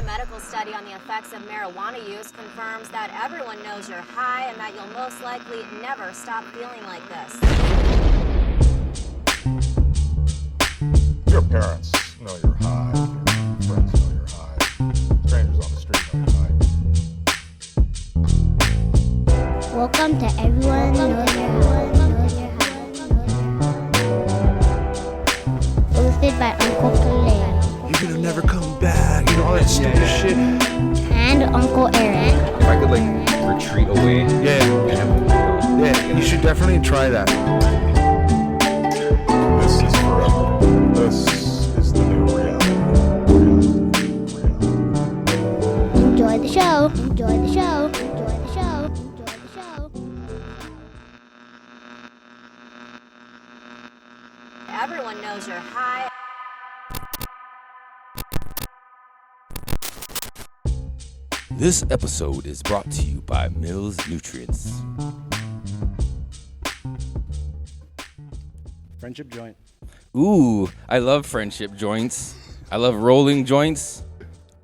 medical study on the effects of marijuana use confirms that everyone knows you're high and that you'll most likely never stop feeling like this. Your parents know you're high. Your friends know you're high. Strangers on the street know you're high. Welcome to Everyone Knows You're High. Hosted by Uncle Kalei. You're gonna never come back, you know, all that stupid shit. And Uncle Erik. If I could retreat away. Yeah, you should definitely try that. This is forever. This is the new reality. Enjoy the show. Enjoy the show. Enjoy the show. Enjoy the show. Everyone knows you're high. This episode is brought to you by Mills Nutrients. Friendship joint. Ooh, I love friendship joints. I love rolling joints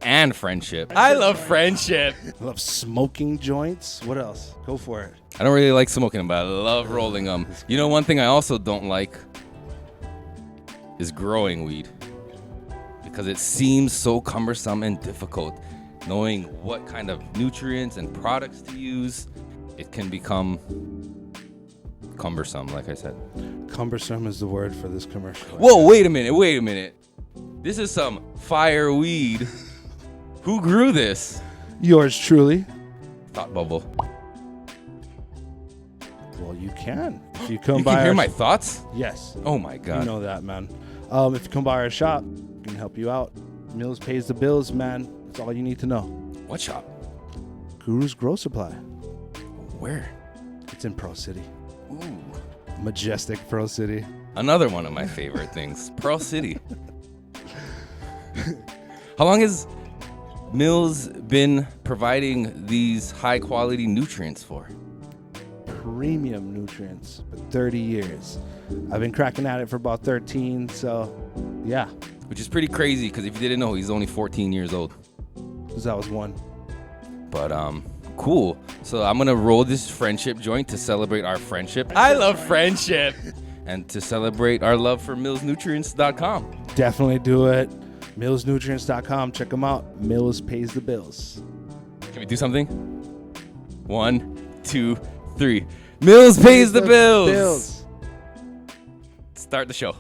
and friendship. I love friendship. I love smoking joints. What else? Go for it. I don't really like smoking them, but I love rolling them. You know, one thing I also don't like is growing weed because it seems so cumbersome and difficult. Knowing what kind of nutrients and products to use, it can become cumbersome, like I said. Cumbersome is the word for this commercial. Whoa, wait a minute. This is some fire weed. Who grew this? Yours truly. Thought bubble. Well, you can. If you come You by can hear our my thoughts? Yes. Oh my God. You know that, man. If you come by our shop, we can help you out. Mills pays the bills, man. That's all you need to know. What shop? Guru's Grow Supply. Where? It's in Pearl City. Ooh. Majestic Pearl City. Another one of my favorite things. Pearl City. How long has Mills been providing these high quality nutrients for? Premium nutrients for 30 years. I've been cracking at it for about 13, so yeah. Which is pretty crazy because if you didn't know, he's only 14 years old. Because I was one. But cool. So I'm gonna roll this friendship joint to celebrate our friendship. I love friendship. And to celebrate our love for millsnutrients.com. Definitely do it. Millsnutrients.com. Check them out. Mills pays the bills. Can we do something? 1, 2, 3. Mills pays the bills. Start the show.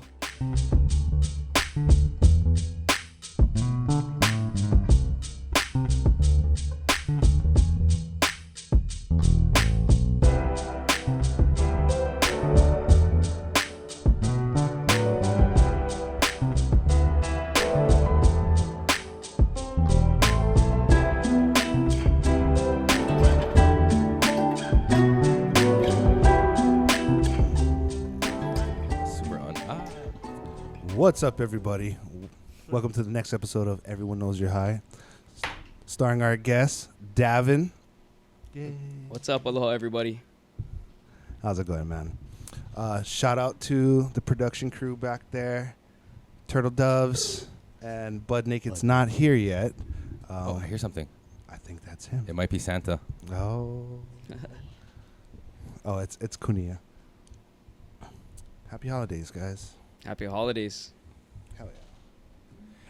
What's up, everybody? Welcome to the next episode of Everyone Knows You're High. Starring our guest, Davin. Yay. What's up, aloha, everybody? How's it going, man? Shout out to the production crew back there, Turtle Doves, and Bud Naked's not here yet. I hear something. I think that's him. It might be Santa. Oh. It's Kunia. Happy holidays, guys. Happy holidays. Hell yeah.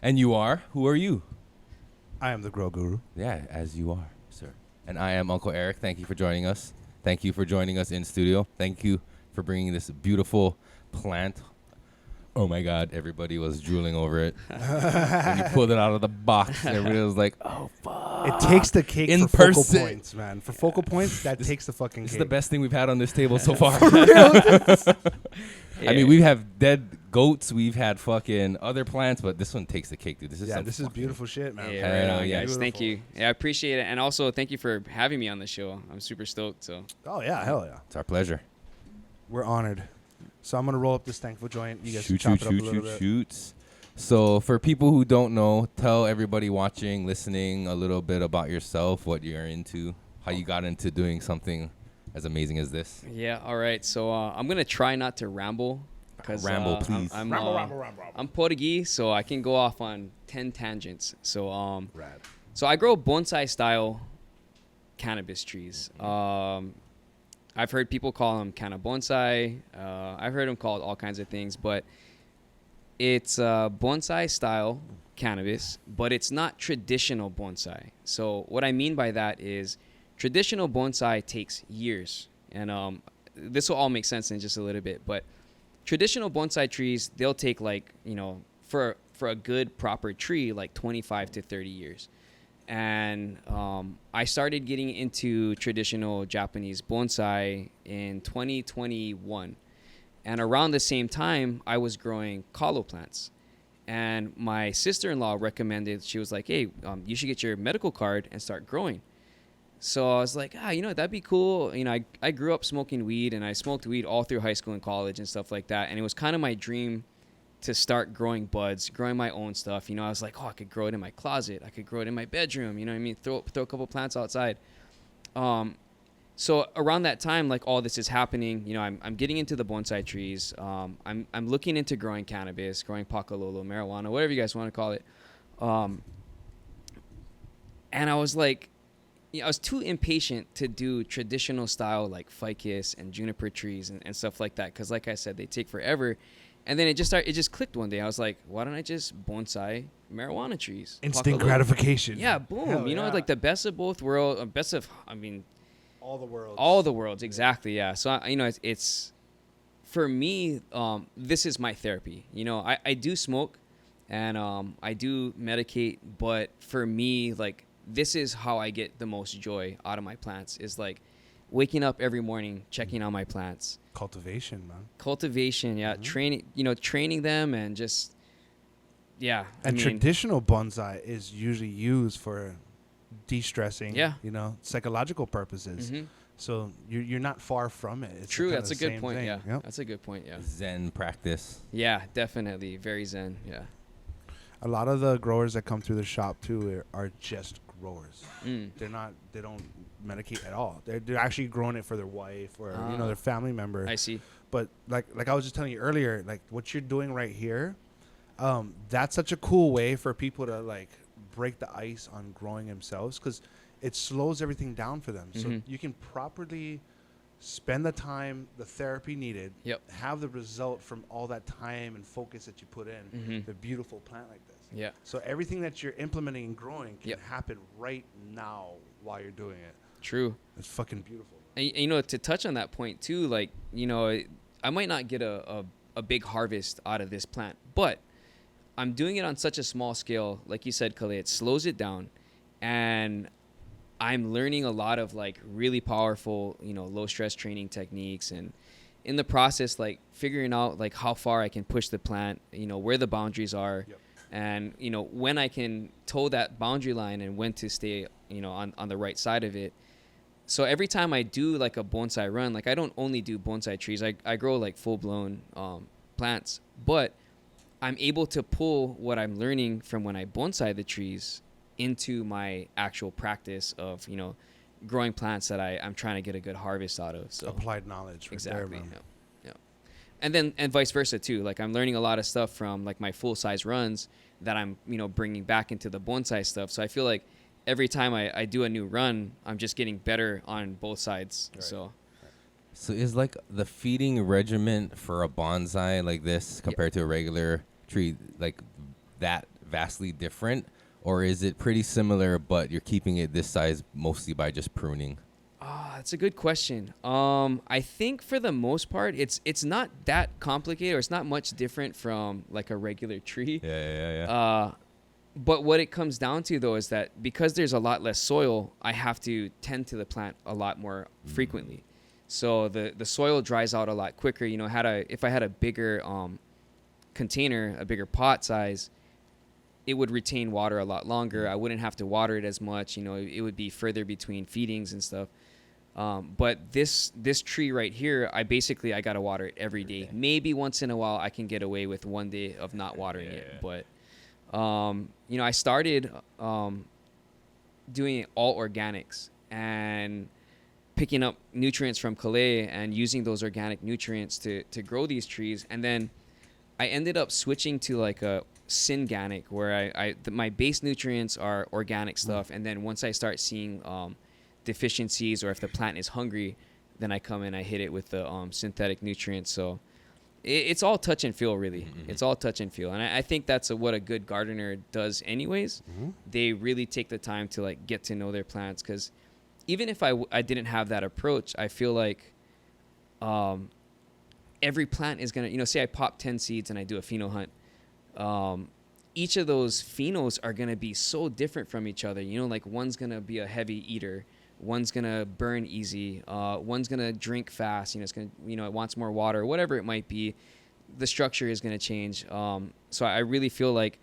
And you are? Who are you? I am the Grow Guru. Yeah, as you are, sir. And I am Uncle Erik. Thank you for joining us. Thank you for joining us in studio. Thank you for bringing this beautiful plant. Oh my God, everybody was drooling over it. When you pulled it out of the box, everybody was like, oh, fuck. It takes the cake In for person. focal points, man. For focal points, that takes the fucking This cake. is the best thing we've had on this table so far. Yeah. I mean, we have dead goats. We've had fucking other plants, but this one takes the cake, dude. This is This is beautiful shit, man. Yeah, Hell right on, yeah. guys. Thank you. Yeah, I appreciate it. And also, thank you for having me on the show. I'm super stoked. So Oh, yeah. Hell yeah. It's our pleasure. We're honored. So I'm going to roll up this thankful joint. You guys Shoot. chop it up a little bit. So for people who don't know, tell everybody watching, listening a little bit about yourself, what you're into, how you got into doing something as amazing as this. yeah, all right. So I'm gonna try not to ramble. Ramble, please. I'm Portuguese, so I can go off on 10 tangents. So Rad. So I grow bonsai style cannabis trees. I've heard people call them cannabonsai. I've heard them called all kinds of things, but it's bonsai style cannabis, but it's not traditional bonsai. So what I mean by that is traditional bonsai takes years, and this will all make sense in just a little bit. But traditional bonsai trees, they'll take like, you know, for a good proper tree, like 25 to 30 years. And I started getting into traditional Japanese bonsai in 2021. And around the same time, I was growing kalo plants. And my sister-in-law recommended, she was like, hey, you should get your medical card and start growing. So I was like, you know, that'd be cool. You know, I grew up smoking weed, and I smoked weed all through high school and college and stuff like that. And it was kind of my dream to start growing buds, growing my own stuff. You know, I was like, I could grow it in my closet. I could grow it in my bedroom. You know what I mean? Throw a couple plants outside. So around that time, like all this is happening, you know, I'm getting into the bonsai trees. I'm looking into growing cannabis, growing pakalolo, marijuana, whatever you guys want to call it. And I was like, I was too impatient to do traditional style like ficus and juniper trees and stuff like that. Cause like I said, they take forever. And then it just clicked one day. I was like, why don't I just bonsai marijuana trees? Instant Pakalolo. gratification. Yeah, boom. Hell you know, yeah. like the best of both worlds, All the world. all the worlds, exactly. Yeah. So you know, it's for me. This is my therapy. You know, I do smoke, and I do medicate, but for me, like this is how I get the most joy out of my plants. Is like waking up every morning, checking on my plants. Cultivation, man. Cultivation, yeah. Mhm. Training them, and just yeah. And traditional bonsai is usually used for de-stressing, Yeah. you know, psychological purposes. Mhm. So you're not far from it. It's True, kinda that's a the good same point. thing. Yeah, Yep. that's a good point. Yeah, Zen practice. yeah, definitely very zen. Yeah. A lot of the growers that come through the shop too are just growers. Mm. They don't medicate at all. They're actually growing it for their wife or you know, their family member. I see. But like I was just telling you earlier, like what you're doing right here, that's such a cool way for people to like break the ice on growing themselves, because it slows everything down for them. So Mhm. you can properly spend the time, the therapy needed, Yep. have the result from all that time and focus that you put in, Mhm. the beautiful plant like this. Yeah. So everything that you're implementing and growing can Yep. happen right now while you're doing it. True. It's fucking beautiful. And you know, to touch on that point too, like, you know, I might not get a big harvest out of this plant, but I'm doing it on such a small scale. Like you said, Kalei, it slows it down, and I'm learning a lot of like really powerful, you know, low stress training techniques, and in the process, like figuring out like how far I can push the plant, you know, where the boundaries are. Yep. And, you know, when I can toe that boundary line and when to stay, you know, on the right side of it. So every time I do like a bonsai run, like I don't only do bonsai trees, I grow like full blown plants, but I'm able to pull what I'm learning from when I bonsai the trees into my actual practice of, you know, growing plants that I'm trying to get a good harvest out of. So Applied knowledge. Right exactly. There, man. Yeah. And vice versa too. Like I'm learning a lot of stuff from like my full size runs that I'm, you know, bringing back into the bonsai stuff. So I feel like every time I do a new run, I'm just getting better on both sides. Right. So is like the feeding regimen for a bonsai like this compared to a regular tree like that vastly different, or is it pretty similar but you're keeping it this size mostly by just pruning? That's a good question. I think for the most part, it's not that complicated, or it's not much different from like a regular tree. Yeah. But what it comes down to though is that because there's a lot less soil, I have to tend to the plant a lot more frequently. So the soil dries out a lot quicker. You know, if I had a bigger container, a bigger pot size, it would retain water a lot longer. I wouldn't have to water it as much. You know, it would be further between feedings and stuff. But this tree right here, I got to water it every day. Maybe once in a while I can get away with one day of not watering it. But, you know, I started doing it all organics and picking up nutrients from Kalei and using those organic nutrients to grow these trees. And then I ended up switching to like a synganic, where my base nutrients are organic stuff, and then once I start seeing deficiencies, or if the plant is hungry, then I come and I hit it with the synthetic nutrients. So it's all touch and feel, really. It's all touch and feel, and I think that's what a good gardener does anyways. They really take the time to like get to know their plants, because even if I didn't have that approach, I feel like every plant is gonna, say I pop 10 seeds and I do a pheno hunt. Each of those phenos are gonna be so different from each other. Like one's gonna be a heavy eater, one's gonna burn easy, one's gonna drink fast. It's gonna, it wants more water, whatever it might be. The structure is gonna change. So I really feel like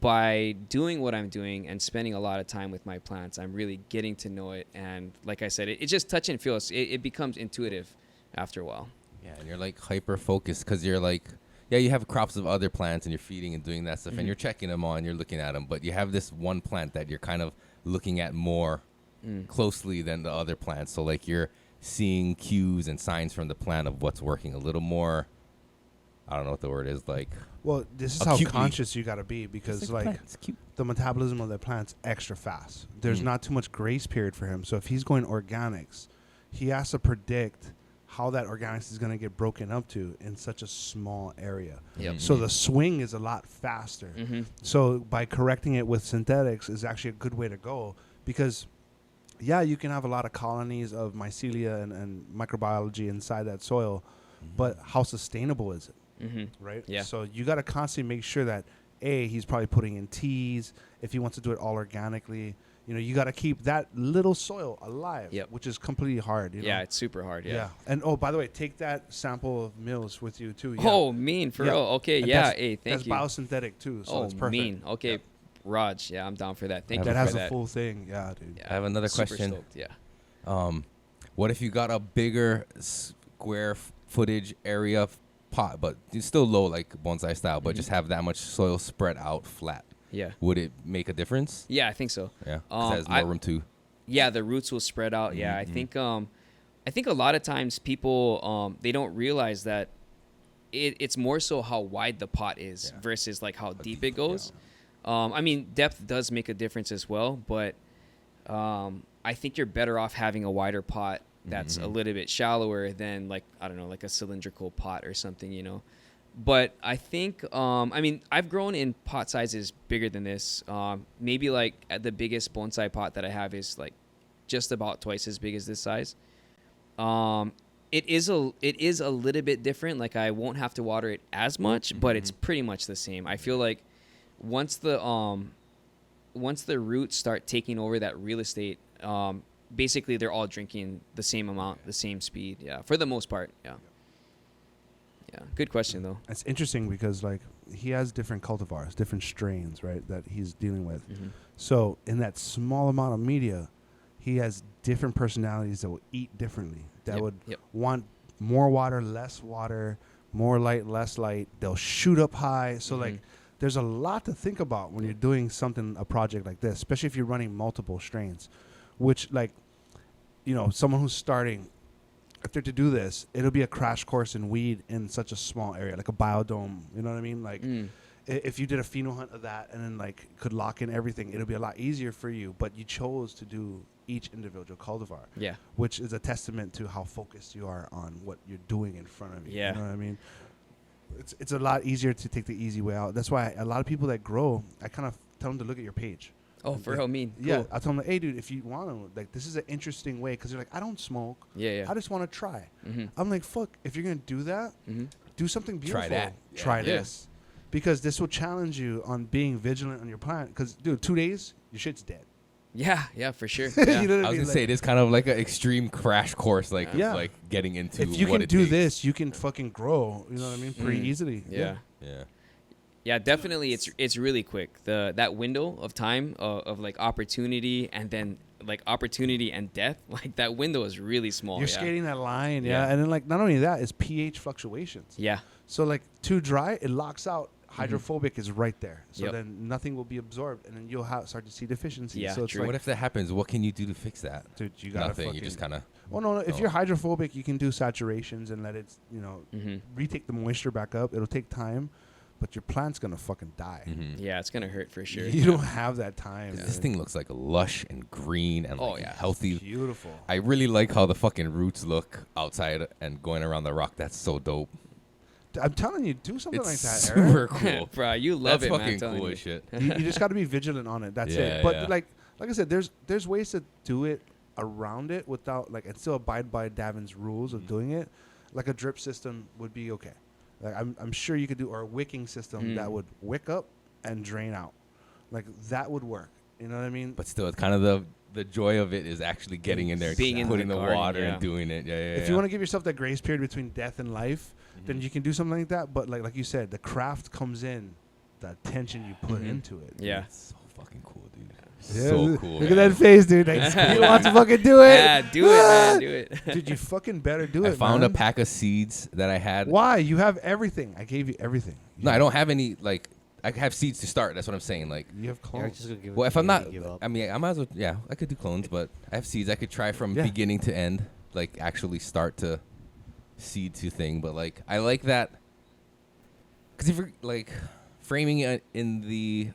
by doing what I'm doing and spending a lot of time with my plants, I'm really getting to know it. And like I said, it's just touch and feel. It becomes intuitive after a while. Yeah, and you're like hyper focused because you're like, yeah, you have crops of other plants and you're feeding and doing that stuff, and you're checking them all and you're looking at them, but you have this one plant that you're kind of looking at more closely than the other plants. So like you're seeing cues and signs from the plant of what's working a little more. I don't know what the word is, like. Well, this is how acutely. conscious you got to be, because like the metabolism of the plant's extra fast. There's not too much grace period for him. So if he's going organics, he has to predict how that organics is going to get broken up to in such a small area. So the swing is a lot faster. So by correcting it with synthetics is actually a good way to go, because yeah, you can have a lot of colonies of mycelia and microbiology inside that soil, but how sustainable is it? Right? Yeah. So you got to constantly make sure that he's probably putting in teas. If he wants to do it all organically, you got to keep that little soil alive, which is completely hard. Yeah, it's super hard. Yeah. And by the way, take that sample of mills with you too. Oh, mean for real. Okay. And yeah. Thank That's you. That's biosynthetic too. So it's perfect. Mean. Okay. Raj. Yeah, I'm down for that. Thank you that for has that. a full thing. Yeah, dude. I have another Super question. stoked, yeah. What if you got a bigger square footage area pot, but it's still low, like bonsai style, but just have that much soil spread out flat? Yeah. Would it make a difference? Yeah, I think so. Yeah, 'cause it has more room too. Yeah, the roots will spread out. Yeah, I think a lot of times people they don't realize that it's more so how wide the pot is versus like how deep it goes. I mean, depth does make a difference as well, but I think you're better off having a wider pot that's a little bit shallower than like, I don't know, like a cylindrical pot or something, But I think, I mean, I've grown in pot sizes bigger than this. Maybe like at the biggest bonsai pot that I have is like just about twice as big as this size. It is a little bit different. Like I won't have to water it as much, but it's pretty much the same. I feel like once the roots start taking over that real estate, basically they're all drinking the same amount, the same speed. Yeah, for the most part. Yeah. Yeah. Good question though. It's interesting because like he has different cultivars, different strains, right, that he's dealing with. So in that small amount of media, he has different personalities that will eat differently. That would want more water, less water, more light, less light. They'll shoot up high. So like there's a lot to think about when you're doing a project like this, especially if you're running multiple strains, which like, someone who's starting, if they're to do this, it'll be a crash course in weed in such a small area, like a biodome. You know what I mean? Like if you did a pheno hunt of that and then like could lock in everything, it'll be a lot easier for you. But you chose to do each individual cultivar, which is a testament to how focused you are on what you're doing in front of you. You know what I mean? It's a lot easier to take the easy way out. That's why a lot of people that grow, I kind of tell them to look at your page. Oh, for real, mean. Yeah, Cool. I tell them, like, hey, dude, if you want to, like, this is an interesting way, because they're like, I don't smoke. I just want to try. I'm like, fuck, if you're going to do that, do something beautiful. Try that. Try this. Because this will challenge you on being vigilant on your plant. Because, dude, 2 days, your shit's dead. Yeah, for sure. You know what I mean? I was gonna say it is kind of like an extreme crash course, like like getting into. If you what can it do takes. this, you can fucking grow. You know what I mean? Pretty easily. Yeah, definitely. It's really quick. That window of time of like opportunity and then like opportunity and death, like that window is really small. You're skating that line, and then like not only that, it's pH fluctuations. Yeah. So like too dry, it locks out. Hydrophobic is right there, so then nothing will be absorbed, and then you'll start to see deficiencies. Yeah, so it's true. like, What if that happens? What can you do to fix that? dude, you gotta Nothing. fucking, You just kind of. Well, no. If you're hydrophobic, you can do saturations and let it, retake the moisture back up. It'll take time, but your plant's gonna fucking die. Yeah, it's gonna hurt for sure. You don't have that time. This thing looks like lush and green and like healthy. Beautiful. I really like how the fucking roots look outside and going around the rock. That's so dope. I'm telling you, do something It's like that, super Eric. cool. Bro, you love That's it, man. fucking I'm telling cool you. as shit. You just got to be vigilant on it. That's Yeah, it. But yeah. like I said, there's ways to do it around it without like and still abide by Davin's rules of doing it. Like a drip system would be okay. Like I'm sure you could do or a wicking system that would wick up and drain out. Like that would work. You know what I mean? But still, it's kind of the joy of it is actually getting in there, Being in putting the the garden, water yeah. and doing it. Yeah, if you want to give yourself that grace period between death and life, then you can do something like that. But like you said, the craft comes in, the attention you put into it. Yeah. It's so fucking cool, dude. Yeah, So cool. Look man. at that face, dude. Like, you want to fucking do it? Yeah, do it, man. Do it. Dude, you fucking better do it. I found man. a pack of seeds that I had. Why? You have everything. I gave you everything. No, I don't have any. Like, I have seeds to start. That's what I'm saying. Like, You have Eric's clones. just gonna give it well, to if I'm you not, and give up. I mean, I might as well. Yeah, I could do clones, but I have seeds. I could try from Yeah. beginning to end, like actually start to seed to thing. But like, I like that because if you're like framing it in the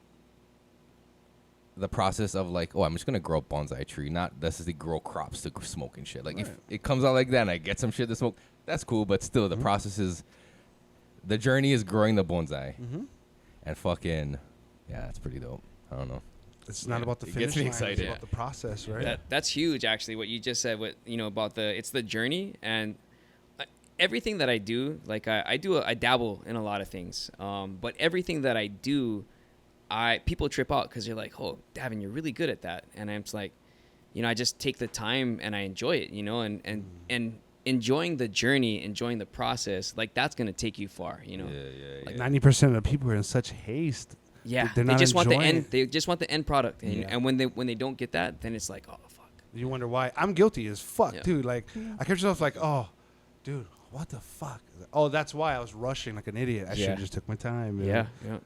process of like, oh, I'm just gonna grow a bonsai tree, not necessarily grow crops to smoke and shit. Like if Right. it comes out like that and I get some shit to smoke, that's cool. But still, the process is, the journey is growing the bonsai, and fucking, yeah, that's pretty dope. I don't know. It's not Yeah, about the it finish gets me line. excited. It's about the process, right? That's huge, actually. What you just said, about it's the journey and everything that I do. Like I dabble in a lot of things, but everything that I do, people trip out because they're like, "Oh, Davin, you're really good at that," and I'm just like, I just take the time and I enjoy it, and enjoying the journey, enjoying the process, like that's gonna take you far, Like 90% of the people are in such haste. Yeah, They're they not just want the enjoying end. it. They just want the end product, and, Yeah. and when they don't get that, then it's like, oh fuck. You wonder why. I'm guilty as fuck, Yeah. dude. Like, I catch myself like, oh, dude, what the fuck? Oh, that's why I was rushing like an idiot. I should Yeah. have just took my time. Yeah. Yeah.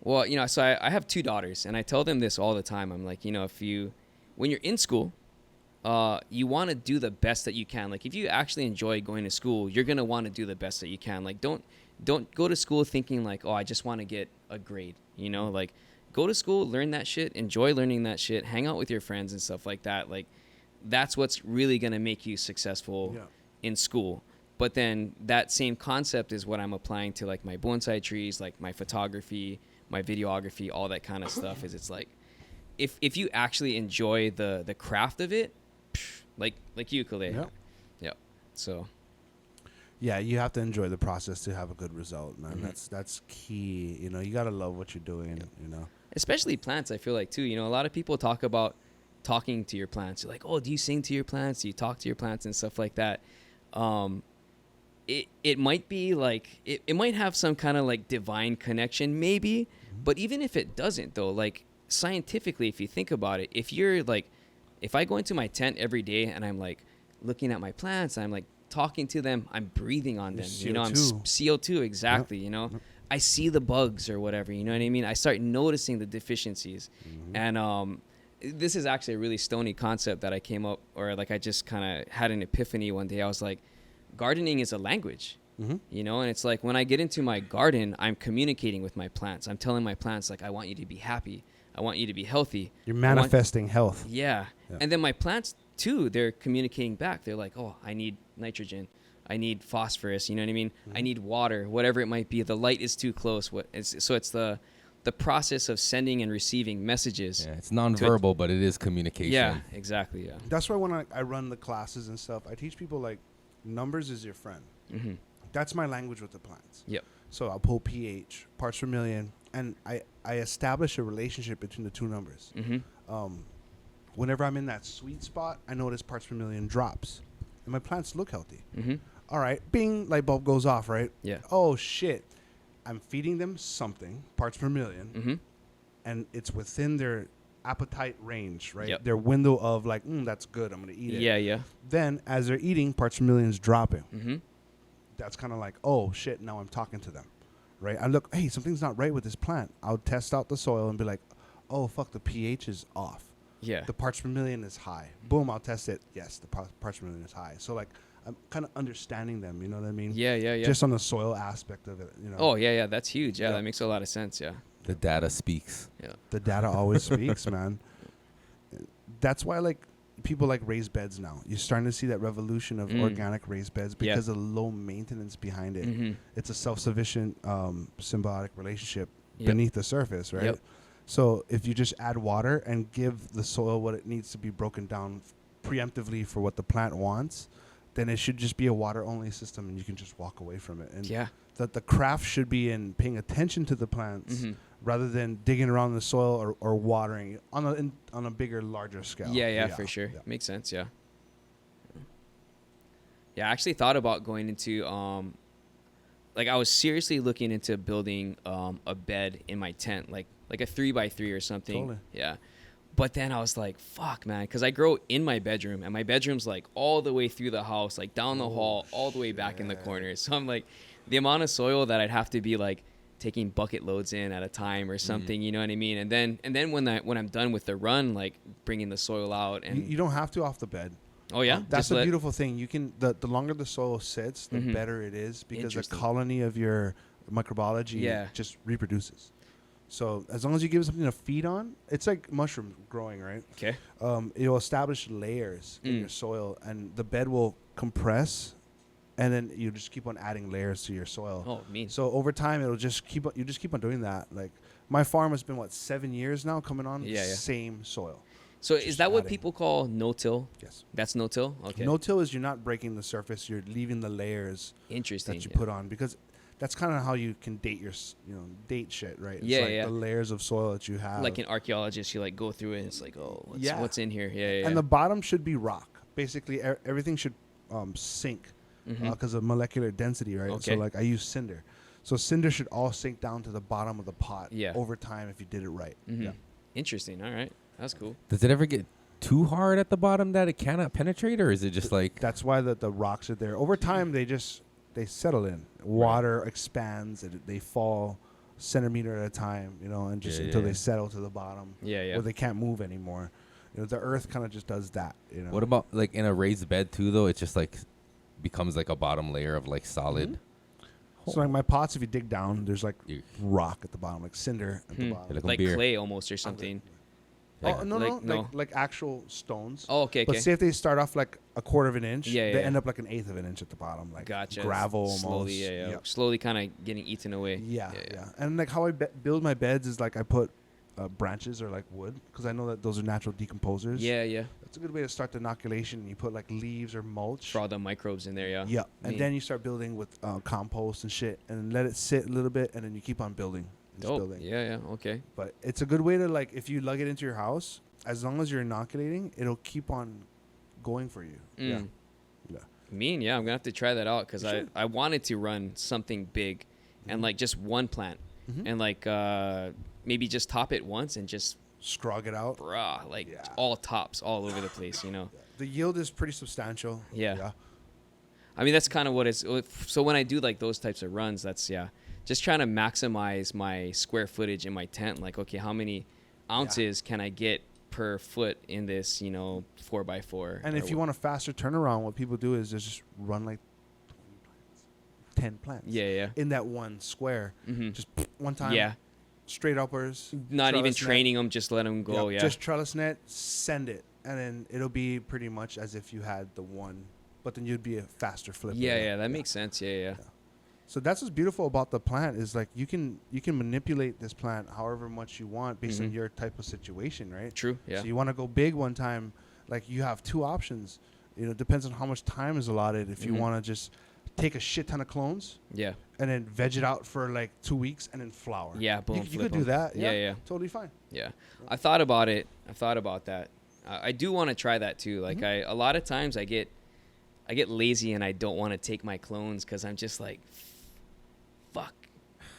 Well, so I have 2 daughters, and I tell them this all the time. I'm like, when you're in school, you want to do the best that you can. Like, if you actually enjoy going to school, you're gonna want to do the best that you can. Like, don't go to school thinking like, oh, I just want to get a grade. Like, go to school, learn that shit, enjoy learning that shit, hang out with your friends and stuff like that. Like, that's what's really gonna make you successful Yeah. in school. But then that same concept is what I'm applying to like my bonsai trees, like my photography, my videography, all that kind of stuff. Is it's like, if you actually enjoy the craft of it, like you, Kalei. Yep. Yep. So Yeah, you have to enjoy the process to have a good result, man. That's key. You gotta love what you're doing. especially plants, I feel like too. A lot of people talk about talking to your plants. You're like, oh, do you sing to your plants? Do you talk to your plants and stuff like that? It might be like it might have some kind of like divine connection, maybe. But even if it doesn't, though, like scientifically, if you think about it, if I go into my tent every day and I'm like looking at my plants, I'm like talking to them, I'm breathing on them. I'm CO2 exactly. I see the bugs or whatever. You know what I mean? I start noticing the deficiencies, and this is actually a really stony concept that I came up, or like I just kind of had an epiphany one day. I was like, gardening is a language. And it's like when I get into my garden, I'm communicating with my plants. I'm telling my plants, like, I want you to be happy. I want you to be healthy. You're manifesting health. Yeah. And then my plants, too, they're communicating back. They're like, oh, I need nitrogen. I need phosphorus. You know what I mean? I need water, whatever it might be. The light is too close. So it's the process of sending and receiving messages. Yeah, it's nonverbal, but it is communication. Yeah, exactly. Yeah. That's why when I run the classes and stuff, I teach people like numbers is your friend. Mm-hmm. That's my language with the plants. Yep. So I'll pull pH, parts per million, and I establish a relationship between the two numbers. Mm-hmm. Whenever I'm in that sweet spot, I notice parts per million drops, and my plants look healthy. Mm-hmm. All right, bing, light bulb goes off, right? Yeah. Oh, shit. I'm feeding them something, parts per million, Mm-hmm. and it's within their appetite range, right? Yep. Their window of like, that's good, I'm going to eat it. Yeah, yeah. Then as they're eating, parts per million is dropping. Mm-hmm. That's kind of like, oh, shit, now I'm talking to them, right? I look, hey, something's not right with this plant. I'll test out the soil and be like, oh, fuck, the pH is off. Yeah. The parts per million is high. Boom, I'll test it. Yes, the parts per million is high. So, like, I'm kind of understanding them. You know what I mean? Yeah. Just on the soil aspect of it. You know. Oh yeah, that's huge. Yeah, Yeah. that makes a lot of sense. Yeah. The data speaks. Yeah. The data always speaks, man. That's why like people like raised beds now. You're starting to see that revolution of organic raised beds Yeah. because of low maintenance behind it. Mm-hmm. It's a self-sufficient symbiotic relationship Yep. beneath the surface, right? Yep. So if you just add water and give the soil what it needs to be broken down preemptively for what the plant wants, then it should just be a water-only system, and you can just walk away from it. And Yeah. that the craft should be in paying attention to the plants Mm-hmm. rather than digging around the soil or watering it on a bigger, larger scale. Yeah, for sure. Yeah. Makes sense. Yeah. Yeah, I actually thought about going into like I was seriously looking into building a bed in my tent, like a 3x3 or something. Totally. Yeah. But then I was like, fuck, man, because I grow in my bedroom, and my bedroom's like all the way through the house, like down the hall, all the way back in the corner. So I'm like, the amount of soil that I'd have to be like taking bucket loads in at a time or something, you know what I mean? And then when I'm done with the run, like bringing the soil out and You don't have to off the bed. oh yeah, That's Just the let- beautiful thing. You can the longer the soil sits, the Mhm. better it is because the Interesting. colony of your microbiology Yeah. just reproduces. So as long as you give it something to feed on, it's like mushroom growing, right? Okay. It'll establish layers in your soil, and the bed will compress, and then you just keep on adding layers to your soil. Oh, mean. So over time, it'll just keep you just keep on doing that. Like my farm has been 7 years now coming on Yeah. same soil. So is just that what adding. people call no-till? Yes. That's no-till? Okay. No-till is you're not breaking the surface; you're leaving the layers Interesting. that you yeah. put on, because that's kind of how you can date date shit, right? It's Yeah, like yeah. the layers of soil that you have. Like an archaeologist, you like go through it and it's like, oh, what's in here? Yeah. And the bottom should be rock. Basically, everything should sink because of molecular density, right? Okay. So like I use cinder. So cinder should all sink down to the bottom of the pot Yeah. over time if you did it right. Mhm. Yeah. Interesting. All right. That's cool. Does it ever get too hard at the bottom that it cannot penetrate, or is it just like That's why the rocks are there. Over time, they settle in. Water expands. They fall centimeter at a time, and just Yeah, until yeah. they settle to the bottom. Yeah. Where they can't move anymore. The earth kind of just does that. What about like in a raised bed too? Though it's just like becomes like a bottom layer of like solid. So like my pots, if you dig down, there's like You- rock at the bottom, like cinder at the bottom. Like a Like beer. clay almost or something. Oh like- no. like actual stones. Oh, okay. But say if they start off like a quarter of an inch, Yeah, they yeah. end up like an eighth of an inch at the bottom, like Gotcha. gravel almost. Slowly, yeah. Yep. Slowly kind of getting eaten away. Yeah. And like how I build my beds is like I put branches or like wood, because I know that those are natural decomposers. Yeah. That's a good way to start the inoculation. You put like leaves or mulch. For all the microbes in there, yeah. Yeah, and Neat. then you start building with compost and shit, and let it sit a little bit, and then you keep on building. Just Dope. building. Yeah, okay. But it's a good way to, like, if you lug it into your house, as long as you're inoculating, it'll keep on going for you. Yeah. Mm. Yeah. Mean, yeah. I'm gonna have to try that out because Sure. I wanted to run something big, and like just one plant, Mhm. and like maybe just top it once and just Scrog it out. like Yeah. all tops all over the place, The yield is pretty substantial. Yeah. I mean, that's kind of what it's. So when I do like those types of runs, that's just trying to maximize my square footage in my tent. Like, okay, how many ounces can I get per foot in this, 4x4? And if you want a faster turnaround, what people do is just run like 10 plants. Yeah. In that one square. Mhm. Just one time. Yeah. Straight uppers. Not even trellis net. training them, just let them go. Yep, Yeah. Just trellis net, send it. And then it'll be pretty much as if you had the one, but then you'd be a faster flip. Yeah. That makes sense. Yeah. So that's what's beautiful about the plant is like you can manipulate this plant however much you want based on Mhm. your type of situation, right? True. Yeah. So you want to go big one time, like you have two options. It depends on how much time is allotted. If you Mhm. want to just take a shit ton of clones Yeah. and then veg it out for like 2 weeks and then flower. Yeah. Boom. You flip could do 'em. that. Yeah. Totally fine. Yeah. I thought about it. I thought about that. I do want to try that too. Like Mm-hmm. a lot of times I get lazy and I don't want to take my clones because I'm just like, fuck.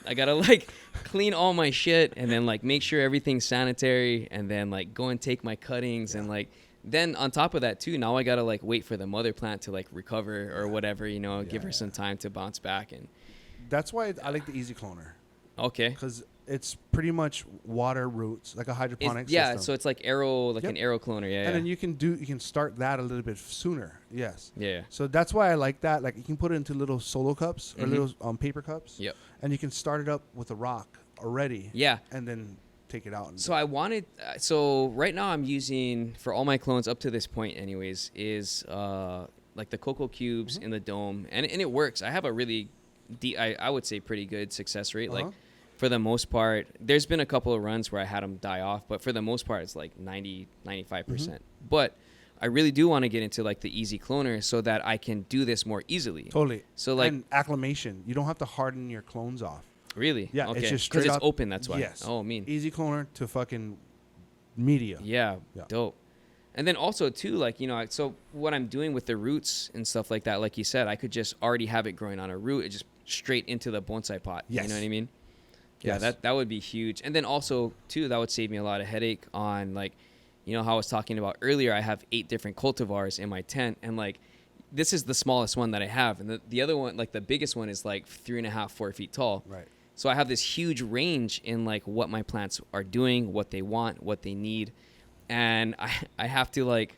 I gotta like clean all my shit and then like make sure everything's sanitary and then like go and take my cuttings and like then on top of that too, now I gotta like wait for the mother plant to like recover or whatever, give her some time to bounce back and That's why I like the easy cloner. okay. Because it's pretty much water roots, like a hydroponic Yeah, system. so it's like like Yep. an arrow cloner. Yeah, And then you can start that a little bit sooner. Yes. yeah. So that's why I like that. Like you can put it into little solo cups or Mhm. little paper cups. Yep. And you can start it up with a rock already. Yeah. And then take it out. And So I wanted. So right now I'm using for all my clones up to this point, anyways, is like the cocoa cubes Mm-hmm. in the dome, and it works. I have a really, I would say pretty good success rate. Like Uh-huh. for the most part, there's been a couple of runs where I had them die off, but for the most part, it's like 95%. Mm-hmm. But I really do want to get into like the easy cloner so that I can do this more easily. Totally. So like and acclimation. You don't have to harden your clones off. really, Yeah, okay. it's just because straight it's up. open. That's why. Yes. Oh, mean. Easy cloner to fucking media. Yeah, Yeah. dope. And then also too, like, you know, so what I'm doing with the roots and stuff like that, like you said, I could just already have it growing on a root, it just straight into the bonsai pot. Yes. You know what I mean? Yeah, Yes. that would be huge. And then also too, that would save me a lot of headache on like, you know, how I was talking about earlier. I have 8 different cultivars in my tent, and like, this is the smallest one that I have, and the other one, like the biggest one, is like 3.5, 4 feet tall. Right. So I have this huge range in like what my plants are doing, what they want, what they need. And I have to like,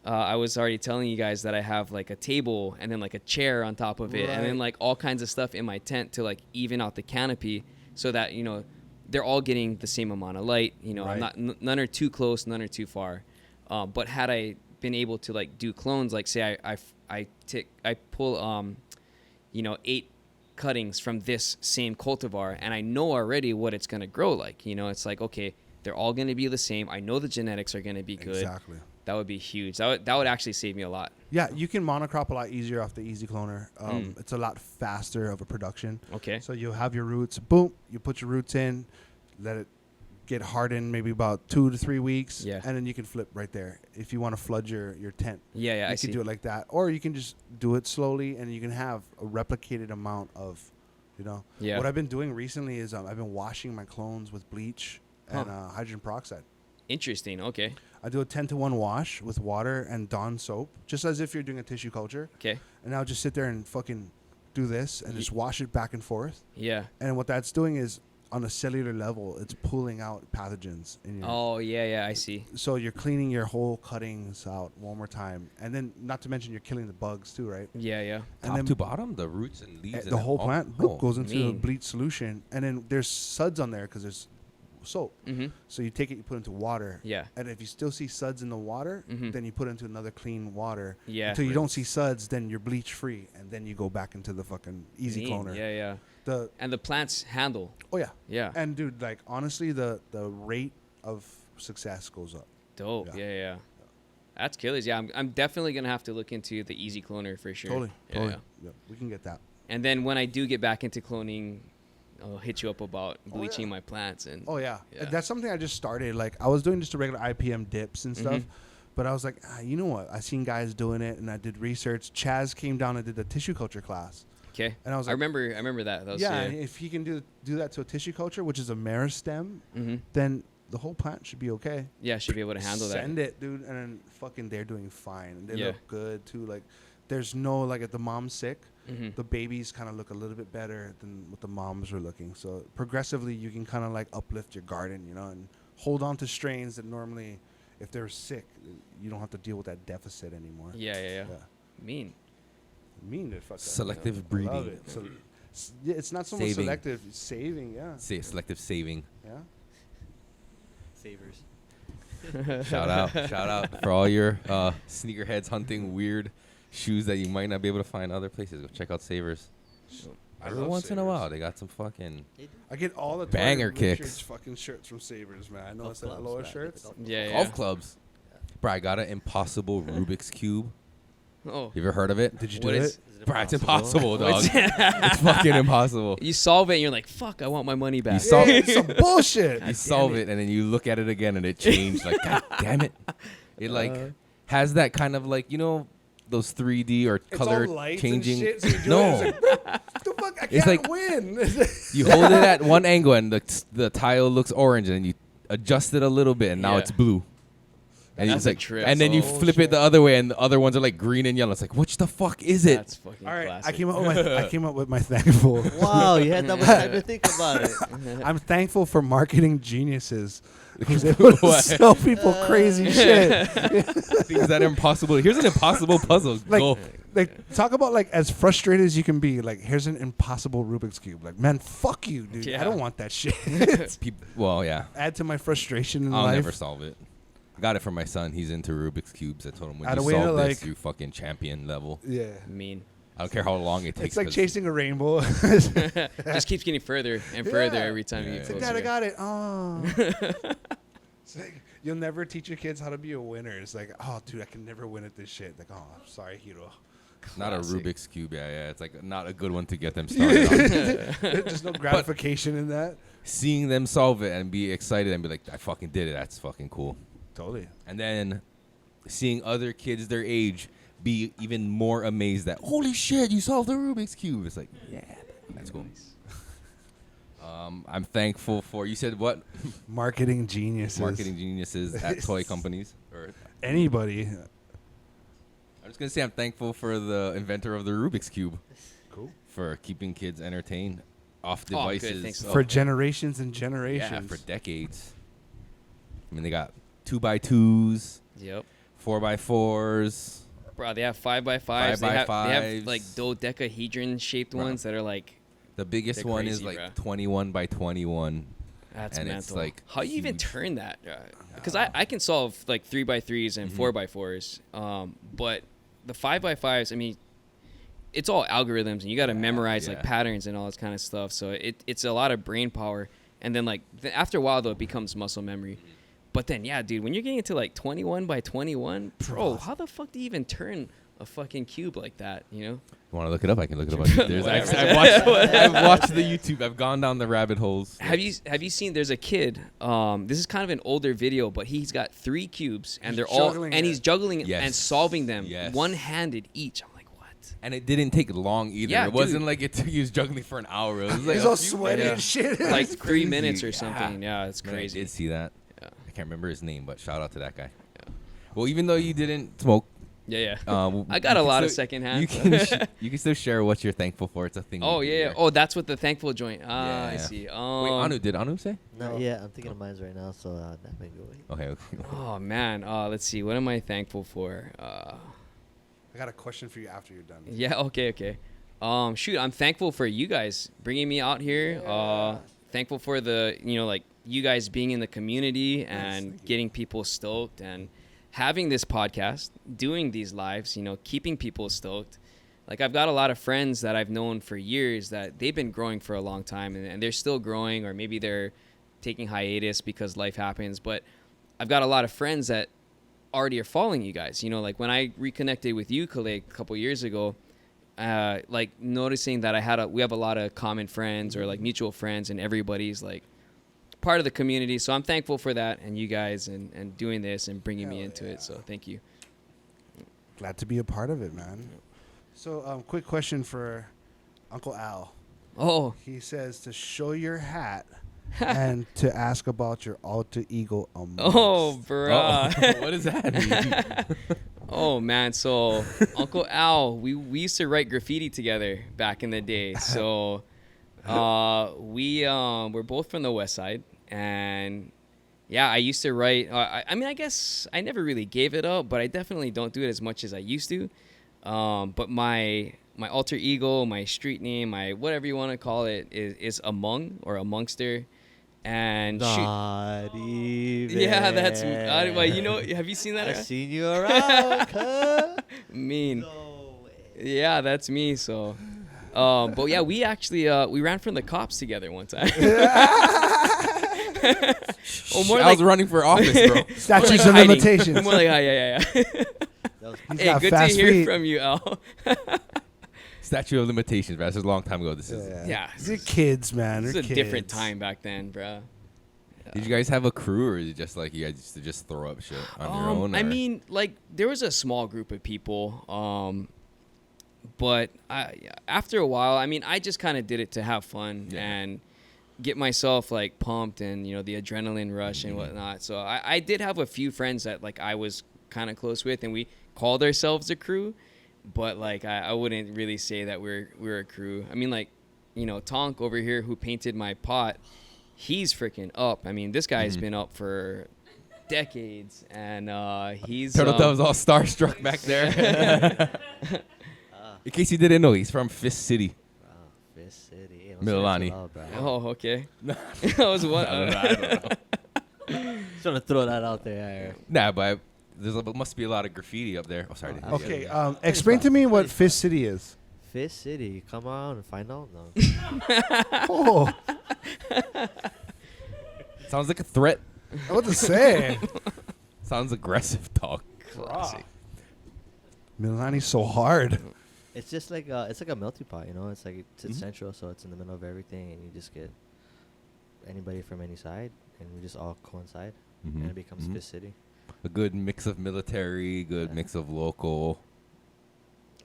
I was already telling you guys that I have like a table and then like a chair on top of it, and then Right. like all kinds of stuff in my tent to like even out the canopy so that, you know, they're all getting the same amount of light. You know, I'm Right. not, none are too close, none are too far. But had I been able to like do clones, like say I pull, you know, 8 cuttings from this same cultivar, and I know already what it's going to grow like. You know, it's like, okay, they're all going to be the same. I know the genetics are going to be good. Exactly. That would be huge. That would actually save me a lot. Yeah, you can monocrop a lot easier off the easy cloner. Mm. It's a lot faster of a production. Okay. So you have your roots. Boom. You put your roots in. Let it get hardened maybe about 2 to 3 weeks. Yeah. And then you can flip right there. If you want to flood your tent, Yeah, you I can see. do it like that. Or you can just do it slowly, and you can have a replicated amount of, you know. Yeah. What I've been doing recently is I've been washing my clones with bleach and hydrogen peroxide. Interesting. Okay. I do a 10-to-1 wash with water and Dawn soap, just as if you're doing a tissue culture. Okay. And I'll just sit there and fucking do this and just wash it back and forth. Yeah. And what that's doing is, on a cellular level, it's pulling out pathogens in your. Oh, yeah, I see. So you're cleaning your whole cuttings out one more time, and then not to mention you're killing the bugs too, right? Yeah, yeah. And Top then to bottom, the roots and leaves. and the then whole all- plant oh. goes into a mean. bleach solution, and then there's suds on there because there's soap. Mm-hmm. So you take it, you put it into water. Yeah. And if you still see suds in the water, Mhm. then you put it into another clean water. Yeah. Until you don't see suds, then you're bleach free, and then you go back into the fucking easy Mean. cloner. Yeah, yeah. The And the plants handle. oh yeah. Yeah. And dude, like honestly, the rate of success goes up. Dope. Yeah. Yeah. That's killers. Yeah, I'm definitely gonna have to look into the easy cloner for sure. Totally. Yeah, Totally. yeah. Yeah, we can get that. And then when I do get back into cloning, I'll hit you up about Oh, bleaching yeah. my plants and. Oh yeah. Yeah. That's something I just started. Like I was doing just a regular IPM dips and stuff. Mhm. But I was like, you know what? I seen guys doing it, and I did research. Chaz came down and did the tissue culture class, Okay. and I was I like, remember that. That was, yeah, if he can do that to a tissue culture, which is a meristem, Mm-hmm. then the whole plant should be okay. Yeah, should be able to handle that. Send it, dude, and then fucking they're doing fine. And they Yeah. look good too. Like there's no like if the mom's sick, Mm-hmm. the babies kind of look a little bit better than what the moms were looking. So progressively, you can kind of like uplift your garden, you know, and hold on to strains that normally, if they're sick, you don't have to deal with that deficit anymore. Yeah. Mean. Mean to fuck that. Selective I love breeding. it. So, yeah, it's not so much Saving. selective, it's saving. Yeah. Say selective saving. Yeah. Savers. Shout out for all your sneakerheads hunting weird shoes that you might not be able to find other places. Go check out Savers. I Every love once in a Savers. while, they got some fucking. I get all the Banger Target kicks. Richards fucking shirts from Savers, man. I know Golf it's the clubs, lower right? shirts. Yeah. Golf clubs. Bro, I got an impossible Rubik's Cube. Oh. You ever heard of it? Did you do What it? is- Bro, it's impossible, dog. What's- It's fucking impossible. You solve it and you're like, fuck, I want my money back. You solve Yeah, it's some bullshit. You solve it, and then you look at it again, and it changed. Like, God damn it! It like has that kind of like, you know, those 3D or It's color all lights changing. And shit, so you do No, it, it's like, what the fuck? I It's can't like- win. you hold it at one angle, and the tile looks orange, and then you adjust it a little bit, and now Yeah. it's blue. And That's it's a like, trip. and then you Oh, flip it the other way, and the other ones are like green and yellow. It's like, which the fuck is it? That's fucking All right, classic. I came up with my thankful. Wow, you had that much time to think about it. I'm thankful for marketing geniuses who's able to sell people crazy shit. Things that are impossible. Here's an impossible puzzle. Go. Like talk about like as frustrated as you can be. Like here's an impossible Rubik's cube. Like man, fuck you, dude. Yeah. I don't want that shit. Well, yeah. Add to my frustration in I'll life. never solve it. I got it from my son. He's into Rubik's cubes. I told him when I'd you wait solve till, this, like- you fucking champion level. Yeah. Mean. I don't care how long it takes. It's like 'cause chasing a rainbow. Just keeps getting further and further Yeah. every time you Yeah. get It's like, closer. Dad, I got it. Oh. It's like, you'll never teach your kids how to be a winner. It's like, oh, dude, I can never win at this shit. Like, oh, I'm sorry, hero. Not a Classic. Rubik's cube. Yeah. It's like not a good one to get them started on. There's no gratification in that. Seeing them solve it and be excited and be like, I fucking did it. That's fucking cool. Totally. And then seeing other kids their age be even more amazed that, holy shit, you solved the Rubik's Cube. It's like, yeah, that's cool. I'm thankful for, you said what? Marketing geniuses. Marketing geniuses at toy companies. Or Anybody. I'm just going to say I'm thankful for the inventor of the Rubik's Cube. Cool. For keeping kids entertained off Oh, good, devices. thanks. For generations and generations. Yeah, for decades. I mean, they got 2x2s, Yep. 4x4s. Bro, they have 5x5s. They have 5x5s. like dodecahedron shaped Bro. ones that are like, The biggest They're one is crazy, like bro. 21 by 21. that's And mental. it's, like, How you even huge. turn that? Because I can solve like 3x3s and 4x4s. But the 5x5s, I mean, it's all algorithms and you got to memorize like yeah. patterns and all this kind of stuff. So it's a lot of brain power. And then like after a while though, it becomes muscle memory. But then yeah, dude, when you're getting into like 21 by 21, bro, how the fuck do you even turn a fucking cube like that? You know? You want to look it up? I can look it up on YouTube. Whatever. I've watched the YouTube. I've gone down the rabbit holes. Have you seen? There's a kid. This is kind of an older video, but he's got 3 cubes, and they're all, juggling and it. he's juggling it Yes. and solving them Yes. one-handed each. I'm like, what? And it didn't take long either. Yeah, it wasn't dude. like it took, he was juggling for an hour. It was like He's a all few sweaty minutes. and shit. Like It's 3 crazy. minutes or Yeah. something. Yeah, it's Man, crazy. I did see that. Yeah. I can't remember his name, but shout out to that guy. Well, even though you didn't smoke, Yeah. you I got a can lot of still- secondhand. You can you can still share what you're thankful for. It's a thing. Oh we do yeah. here. Oh, that's what the thankful joint. Ah, I Yeah. see. Wait, Anu, did Anu say? Not yet. I'm thinking of mine right now, so that may be wait. Okay. Oh man. Let's see. What am I thankful for? I got a question for you after you're done. Yeah. Okay. Shoot, I'm thankful for you guys bringing me out here. Thankful for the, like you guys being in the community and getting people stoked and having this podcast, doing these lives, keeping people stoked. Like I've got a lot of friends that I've known for years that they've been growing for a long time and they're still growing, or maybe they're taking hiatus because life happens. But I've got a lot of friends that already are following you guys. Like when I reconnected with you, Kalei, a couple years ago, like noticing that we have a lot of common friends or like mutual friends, and everybody's like part of the community. So I'm thankful for that and you guys and doing this and bringing me into it. So thank you. Glad to be a part of it, man. So, quick question for Uncle Al. Oh, He says to show your hat and to ask about your alter ego. oh, bruh. Oh, what does that mean? Oh man, so Uncle Al, we used to write graffiti together back in the day. So we're both from the West Side, and yeah, I used to write. I mean, I guess I never really gave it up, but I definitely don't do it as much as I used to. But my alter ego, my street name, my whatever you want to call it, is Among or Amongster. And shoot, Not even. yeah, that's have you seen that? I've seen you around, cuz. Mean. No way. Yeah, that's me. So, but yeah, we actually we ran from the cops together one time. More I was running for office, bro. Statutes of hiding. limitations. More like, yeah. That was He's Hey, got good to fast hear feet. from you, Al. Statute of limitations, bro. This is a long time ago. This is. Yeah. They're kids, man. This They're is a different kids. time back then, bro. Did you guys have a crew, or is it just like you guys used to just throw up shit on your own? I or- mean, like there was a small group of people, but after a while, I mean, I just kind of did it to have fun, Yeah. and get myself like pumped and the adrenaline rush and whatnot. So I did have a few friends that like I was kind of close with, and we called ourselves a crew, but like I wouldn't really say that we're a crew. I mean, like Tonk over here who painted my pot, he's freaking up. I mean, this guy's been up for decades, and he's Turtle Dove's all starstruck back there. In case you didn't know, he's from Fist City. Wow, Fist City. Hey, Mililani. Oh, okay. That was one. I don't know. Just trying to throw that out there. Nah, but must be a lot of graffiti up there. Oh, sorry. Oh, Okay, explain to me what Fist City is. Fist City. Come on and find out. No. Oh, Sounds like a threat. what to say? Sounds aggressive talk. Classic. Milani's so hard. It's just like it's like a melting pot, It's like it's central, so it's in the middle of everything, and you just get anybody from any side, and we just all coincide, and it becomes Fist City. A good mix of military, good mix of local.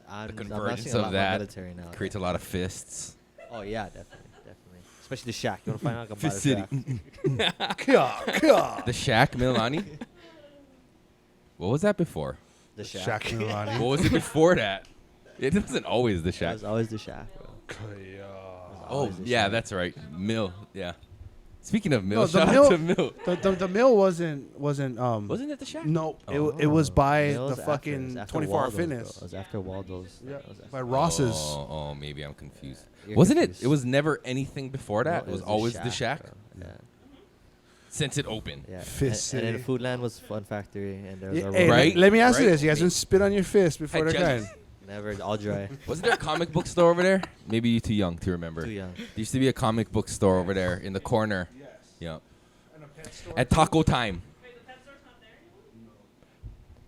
I'm The I'm convergence seeing a lot of more that military now. creates a lot of fists. Oh yeah, definitely. Especially the shack. You want to find out about Fist the City. shack? The Shack, Milani. What was that before? The shack. Shaq Milani. What was it before that? It wasn't always the It Shack. was always the shack, bro. Oh, always the yeah, Shack. that's right. Mill, yeah. Speaking of Mill, No, the shout Mill- out to Mill. The mill wasn't Wasn't it the Shack? No, Oh. it was by It the was after- it was fucking after 24 Hour Waldo's, bro. Fitness. It was after Waldo's. Yeah, It was after- by Ross's. Oh, maybe I'm confused. You're Wasn't confused. it? It was never anything before that. No, it was always the Shack bro. Yeah. since it opened. Yeah. Fist and then City. Foodland was Fun Factory, and there was Yeah, a hey, roll- Right? let me ask you Right? this: you guys didn't spit on your fist before Had they're jellies. kind. Never all dry. Wasn't there a comic book store over there? Maybe you're too young to remember. Too young. There used to be a comic book store over there in the corner. Yeah. At Taco Time.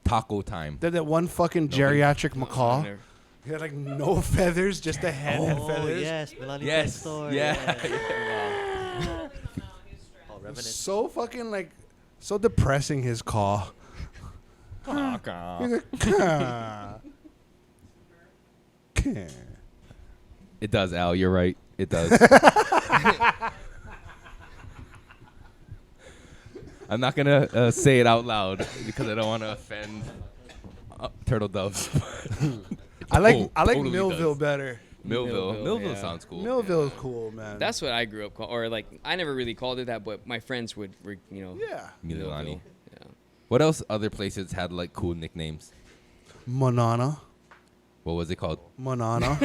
Taco Time. They had that one fucking geriatric macaw. He had like no feathers, just a head had Oh feathers. yes, Milani Yes. store. Yeah. Oh, Revenant. So fucking like, so depressing his caw. He's like, "Caw." Caw. It does, Al. You're right. It does. I'm not gonna say it out loud because I don't want to offend turtle doves. I like Totally Millville does. better. Millville yeah. sounds cool. Millville's cool, man. That's what I grew up or like I never really called it that, but my friends would yeah. Mililani. Yeah. What else? Other places had like cool nicknames. Manana. What was it called? Manana.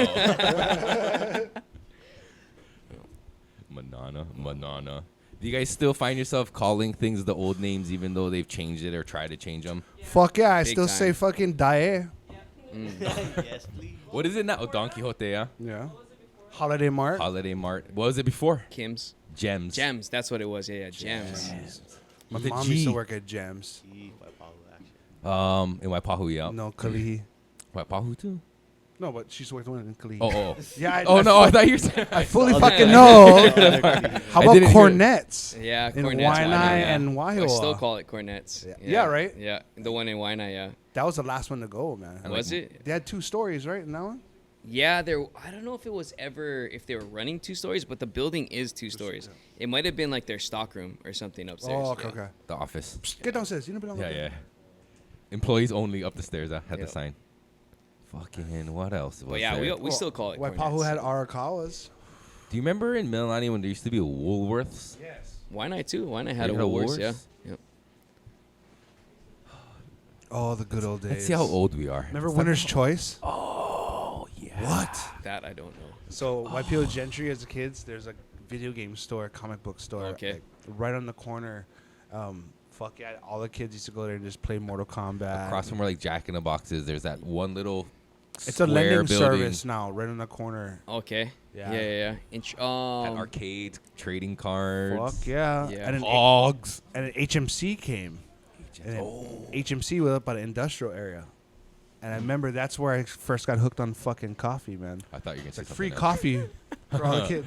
Manana. Do you guys still find yourself calling things the old names even though they've changed it or tried to change them? Fuck yeah, I Big still time. say fucking Dae. Yes, please. What is it now? Oh, Don Quixote, yeah? Yeah. Holiday Mart. Holiday Mart. What was it before? Kim's Gems. Gems, that's what it was. Yeah, Gems. My With a mom G. used to work at Gems. In Waipahu, yeah. No, Kalei. Waipahu too? No, but she's worked one in Kalei. Oh. Yeah. Oh, no, I thought you were saying. I fully Oh, fucking yeah. know. How I about didn't hear it. cornets? Yeah, In Cornets. Waianae yeah. and Waihoa. I still call it Cornets. Yeah, right? Yeah, the one in Waianae, yeah. That was the last one to go, man. I Was like- it? They had 2 stories, right? In that one? Yeah, I don't know if it was ever if they were running 2 stories, but the building is 2 stories. It might have been like their stockroom or something upstairs. Oh, okay, yeah. okay. The office. Psst, get downstairs. You know, Yeah, yeah. Employees only up the stairs. I had the Yep. sign. Fucking, what else was But yeah, there? we still call it Waipahu Cornets. had Arakawas. Do you remember in Mililani when there used to be a Woolworths? Yes. Waianae too. Waianae had a You had a Woolworths, yeah. Woolworths? Yep. Oh, the good old days. Let's see how old we are. Remember Winner's Choice? Oh, yeah. What? That I don't know. So, Waipio Gentry as kids, there's a video game store, comic book store. Okay. like, right on the corner. Fuck yeah, all the kids used to go there and just play Mortal Kombat. Across from where like Jack in the Boxes, there's that one little It's a square lending building. service now, right on the corner. Okay. Yeah. Yeah. Had arcades, trading cards. Fuck yeah. Yeah. And then Hogs. and then HMC came. And then HMC was up by the industrial area. And I remember that's where I first got hooked on fucking coffee, man. I thought you were gonna It's say like free something else. coffee for all the kids.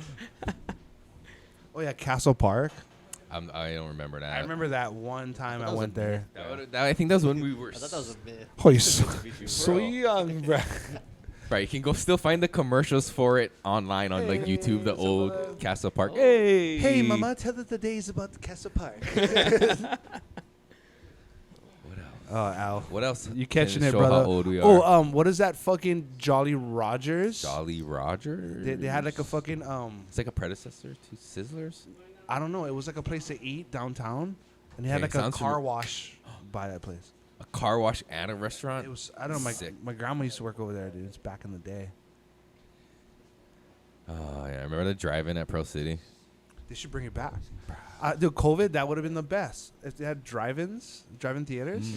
Oh yeah, Castle Park. I don't remember that. I remember that one time I was went a there. I think that was when we were. I thought that was a myth. Oh, you so young, bro. Right, you can go still find the commercials for it online on like YouTube, the old Castle Park. Hey, Hey, Mama, tell us the days about the Castle Park. What else? Oh, Al. What else? You catching can it, show brother? How old we are. Oh, what is that fucking Jolly Rogers? Jolly Roger. They had like a fucking It's like a predecessor to Sizzlers. I don't know. It was like a place to eat downtown, and they had Okay, like a sounds car wash by that place. A car wash and a restaurant. It was I don't know. Sick. My grandma used to work over there, dude. It's back in the day. Oh yeah, I remember the drive-in at Pro City. They should bring it back. Dude, COVID, that would have been the best. If they had drive-in theaters.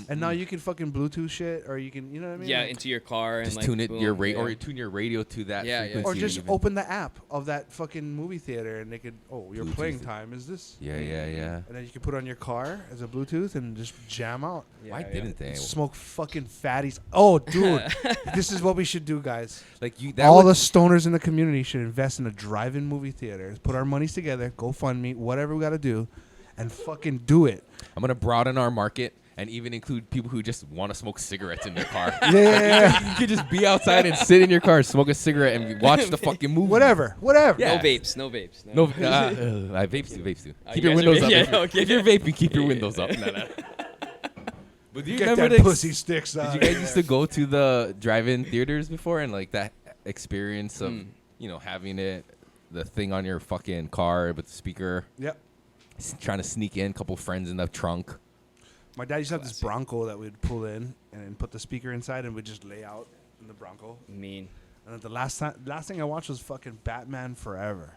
And now you can fucking Bluetooth shit, or you can, you know what I mean? Yeah, Like- into your car and Just like tune it boom, your yeah. or you tune your radio to that Yeah, yeah. frequency. or just even. open the app of that fucking movie theater, and they could, your Bluetooth playing it. time is this. Yeah. And then you can put it on your car as a Bluetooth and just jam out. Why didn't they? Smoke fucking fatties. Oh, dude. This is what we should do, guys. Like you, that All would- the stoners in the community should invest in a drive-in movie theater. Put our monies together, GoFundMe, whatever we got to do, and fucking do it. I'm gonna broaden our market and even include people who just want to smoke cigarettes in their car. Yeah. You could just be outside and sit in your car, smoke a cigarette, and watch the fucking movie. Whatever. Yeah. No vapes, no vapes. No, I vapes do. you Keep your guys are windows va- up. yeah, if, you're, okay. if you're vaping, keep your windows up. Nah. But do you Get remember that the pussy sticks Did out. you guys used to go to the drive-in theaters before and like that experience of having the thing on your fucking car with the speaker, Yep. trying to sneak in, couple friends in the trunk. My dad used to have this Bronco that we'd pull in and then put the speaker inside, and we'd just lay out in the Bronco. Mean. And then the last thing I watched was fucking Batman Forever.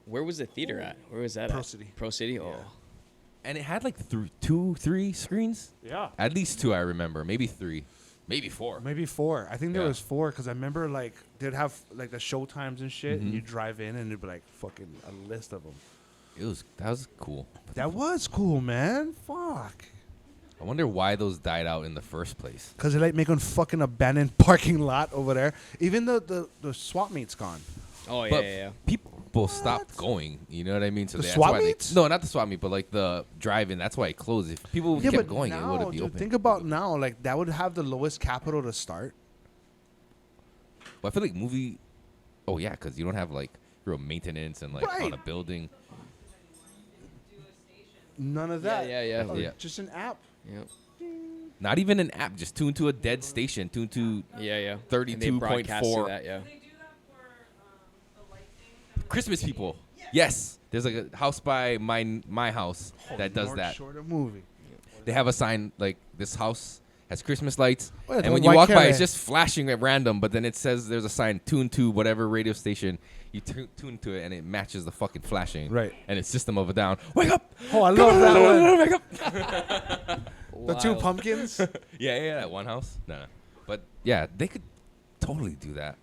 Where was the theater at? Where was that Pro at? City. Pro City? Oh. And it had like 2, 3 screens. Yeah. At least 2, I remember. Maybe 3. Maybe 4. Maybe 4. I think there Yeah. was 4 because I remember like they'd have like the show times and shit, and you drive in and it'd be like fucking a list of them. That was cool. That was cool, man. Fuck. I wonder why those died out in the first place. Because they like making fucking abandoned parking lot over there. Even the swap meet's gone. Oh, yeah, But yeah. people stopped going. You know what I mean? So The that's swap why meets? No, not the swap meet, but like the drive-in. That's why it closed. If people kept going, it would have been open. Think about now, like that would have the lowest capital to start. But I feel like movie. Oh yeah, because you don't have like real maintenance and like Right. on a building. None of that. Yeah. Yeah. Just an app. Yep. Not even an app. Just tune to a dead station. Tune to Yeah. 32.4. And they broadcast through that, yeah. Christmas people. Yes, there's like a house by my house that does North that. Shore movie. They have a sign like this house has Christmas lights, Oh, yeah, the and when you white walk by, carrot. it's just flashing at random. But then it says there's a sign tuned to whatever radio station. You tune to it, and it matches the fucking flashing. Right. And it's System of a Down. Wake up! Oh, I love that one. Wake up! The 2 Wild. pumpkins. Yeah, that one house. No. But yeah, they could totally do that.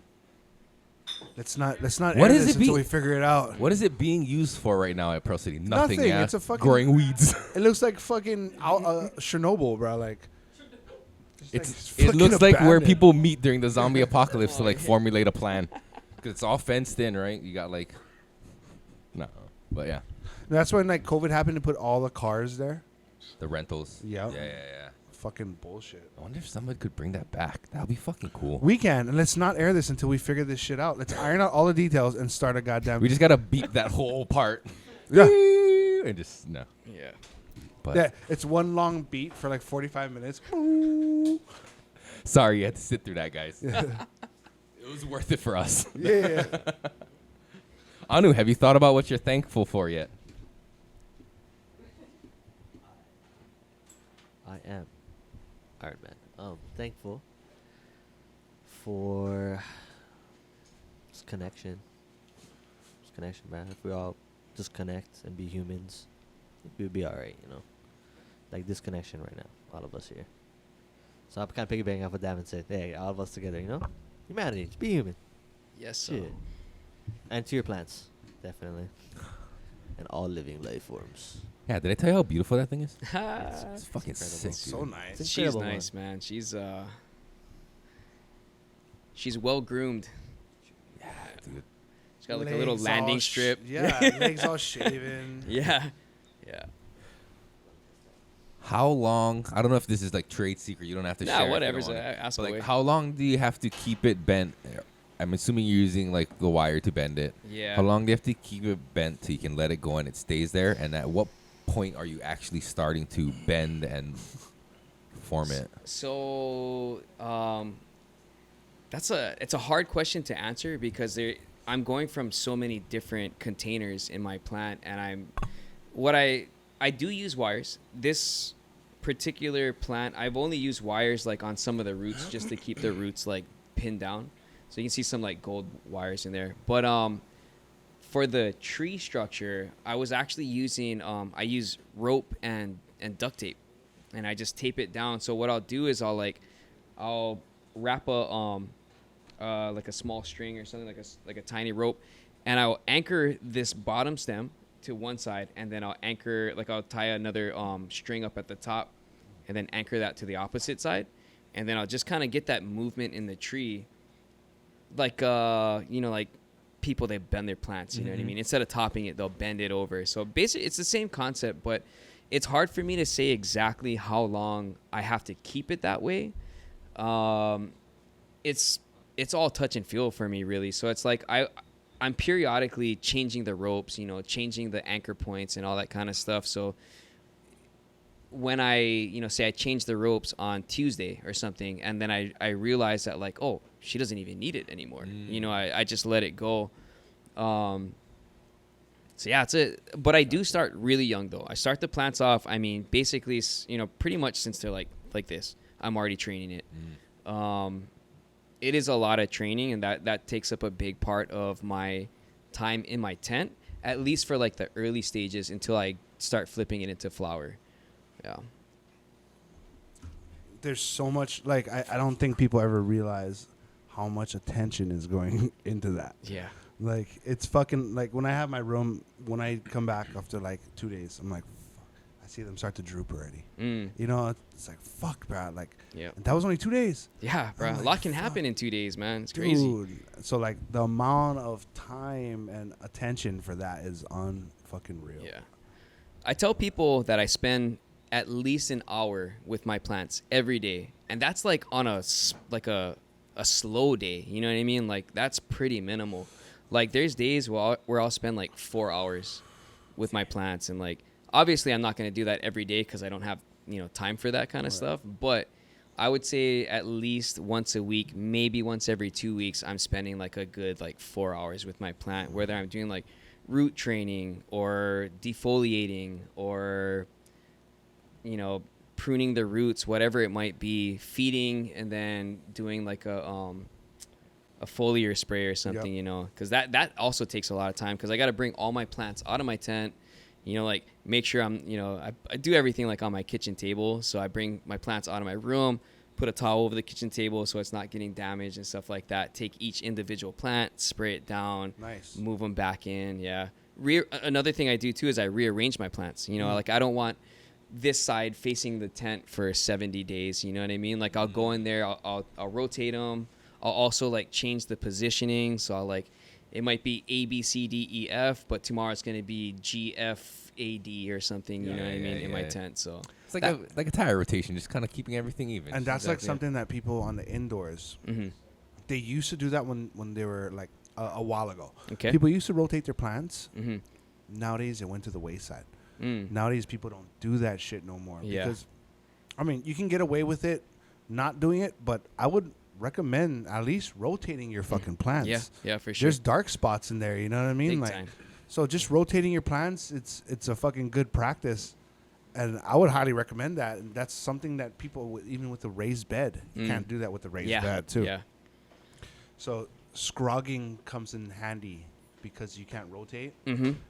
Let's not What air is this it until be- we figure it out. What is it being used for right now at Pro City? Nothing, Yeah. it's a fucking- growing weeds. It looks like fucking Chernobyl, bro. Like It fucking looks like where abandoned. people meet during the zombie apocalypse to like formulate a plan. Because it's all fenced in, right? You got like, no, but yeah, That's when like COVID happened to put all the cars there. the rentals. Yep. Yeah. Fucking bullshit. I wonder if somebody could bring that back. That would be fucking cool. We can, and let's not air this until we figure this shit out. Let's iron out all the details and start a goddamn. We just gotta beat that whole part. Yeah. And just no. Yeah. But Yeah, it's one long beat for like 45 minutes. sorry, you had to sit through that, guys. It was worth it for us. Yeah. Anu, have you thought about what you're thankful for yet? I am Iron Man. Thankful for this connection. This connection, man. If we all just connect and be humans, we'd be alright, you know. Like this connection right now, all of us here. So I'm kind of piggybacking off what Davin said. Hey, all of us together, you know. Humanity, just be human. Yes, Shit. And to your plants, definitely. And all living life forms. Yeah, did I tell you how beautiful that thing is? so. It's fucking incredible. sick, So dude. nice. It's She's incredible, nice, man. She's well groomed. Yeah, dude. She's got like a little Legs landing all strip. Yeah, legs all shaven. Yeah. how long? I don't know if this is like trade secret. You don't have to share. Nah, if you whatever. don't So want it. ask But, away. like, how long do you have to keep it bent? I'm assuming you're using like the wire to bend it. Yeah. How long do you have to keep it bent so you can let it go and it stays there? And at what point are you actually starting to bend and form it? So it's a hard question to answer because I'm going from so many different containers in my plant, and I do use wires. This particular plant, I've only used wires like on some of the roots just to keep the roots like pinned down. So you can see some like gold wires in there. But for the tree structure, I was actually using I use rope and duct tape, and I just tape it down. So what I'll do is I'll wrap like a small string or something, like a tiny rope, and I'll anchor this bottom stem to one side, and then I'll tie another string up at the top, and then anchor that to the opposite side, and then I'll just kind of get that movement in the tree, like like people, they bend their plants, you know what I mean? Instead of topping it, they'll bend it over. So basically it's the same concept, but it's hard for me to say exactly how long I have to keep it that way. It's all touch and feel for me, really. So it's like I'm periodically changing the ropes, changing the anchor points and all that kind of stuff. So when I, say I change the ropes on Tuesday or something, and then I realize that like, oh, she doesn't even need it anymore. I just let it go. So yeah, but I do start really young though. I start the plants off, basically, pretty much since they're like this, I'm already training it. It is a lot of training, and that takes up a big part of my time in my tent, at least for like the early stages until I start flipping it into flower. Yeah. There's so much, like, I don't think people ever realize how much attention is going into that. Yeah. Like, it's fucking, like, when I have my room, when I come back after, like, 2 days, I'm like, fuck, I see them start to droop already. It's like, fuck, bro. Like, that was only 2 days. Yeah, bro. I'm A like, lot can fuck. happen in 2 days, man. It's Dude. crazy. So, like, the amount of time and attention for that is unfucking real. Yeah. I tell people that I spend at least an hour with my plants every day, and that's like on a slow day, you know what I mean? Like, that's pretty minimal. Like, there's days where I'll spend like 4 hours with my plants, and like, obviously I'm not going to do that every day because I don't have time for that kind of stuff, but I would say at least once a week, maybe once every 2 weeks, I'm spending like a good like 4 hours with my plant, whether I'm doing like root training or defoliating or pruning the roots, whatever it might be, feeding, and then doing like a foliar spray or something, because that also takes a lot of time, because I got to bring all my plants out of my tent, like make sure I do everything like on my kitchen table. So I bring my plants out of my room, put a towel over the kitchen table so it's not getting damaged and stuff like that. Take each individual plant, spray it down, Nice. move them back in. Yeah. Another thing I do too is I rearrange my plants. Like, I don't want this side facing the tent for 70 days. You know what I mean? Like, I'll go in there, I'll rotate them. I'll also like change the positioning. So I'll like, it might be A, B, C, D, E, F, but tomorrow it's going to be G, F, A, D or something, you know what I mean, in my tent. So It's like a tire rotation, just kind of keeping everything even. And that's like something that people on the indoors, they used to do that when they were like a while ago. Okay. People used to rotate their plants. Nowadays, it went to the wayside. Nowadays, people don't do that shit no more. Yeah. Because, you can get away with it not doing it, but I would recommend at least rotating your fucking plants. Yeah, for sure. There's dark spots in there, you know what I mean? Big time. So just rotating your plants, it's a fucking good practice. And I would highly recommend that. And that's something that people, even with the raised bed, you can't do that with the raised bed too. Yeah. So scrogging comes in handy because you can't rotate.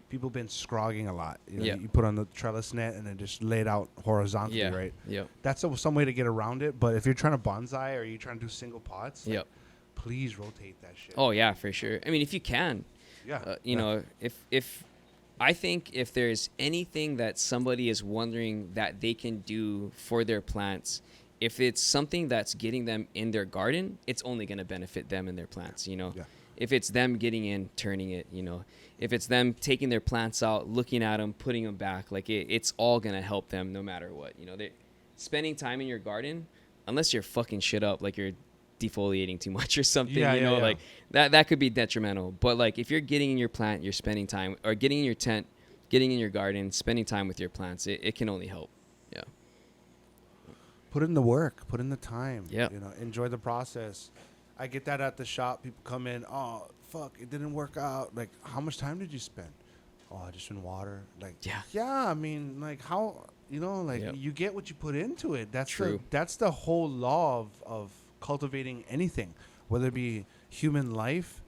People been scrogging a lot. You put on the trellis net and then just lay it out horizontally, right? Yep. That's some way to get around it. But if you're trying to bonsai or you're trying to do single pots, Yep. please rotate that shit. Oh yeah, for sure. If you can, if I think if there's anything that somebody is wondering that they can do for their plants, if it's something that's getting them in their garden, it's only going to benefit them and their plants. if it's them getting in, turning it, if it's them taking their plants out, looking at them, putting them back, like it's all going to help them no matter what. They spending time in your garden, unless you're fucking shit up, like you're defoliating too much or something, like that could be detrimental. But like if you're getting in your plant, you're spending time, or getting in your tent, getting in your garden, spending time with your plants, it can only help. Yeah. Put in the work, put in the time. Yeah. Enjoy the process. I get that at the shop. People come in, oh fuck, it didn't work out. Like, how much time did you spend? Oh, just in water. Like, yeah. I mean, like how, you get what you put into it. That's true. That's the whole law of cultivating anything, whether it be human life,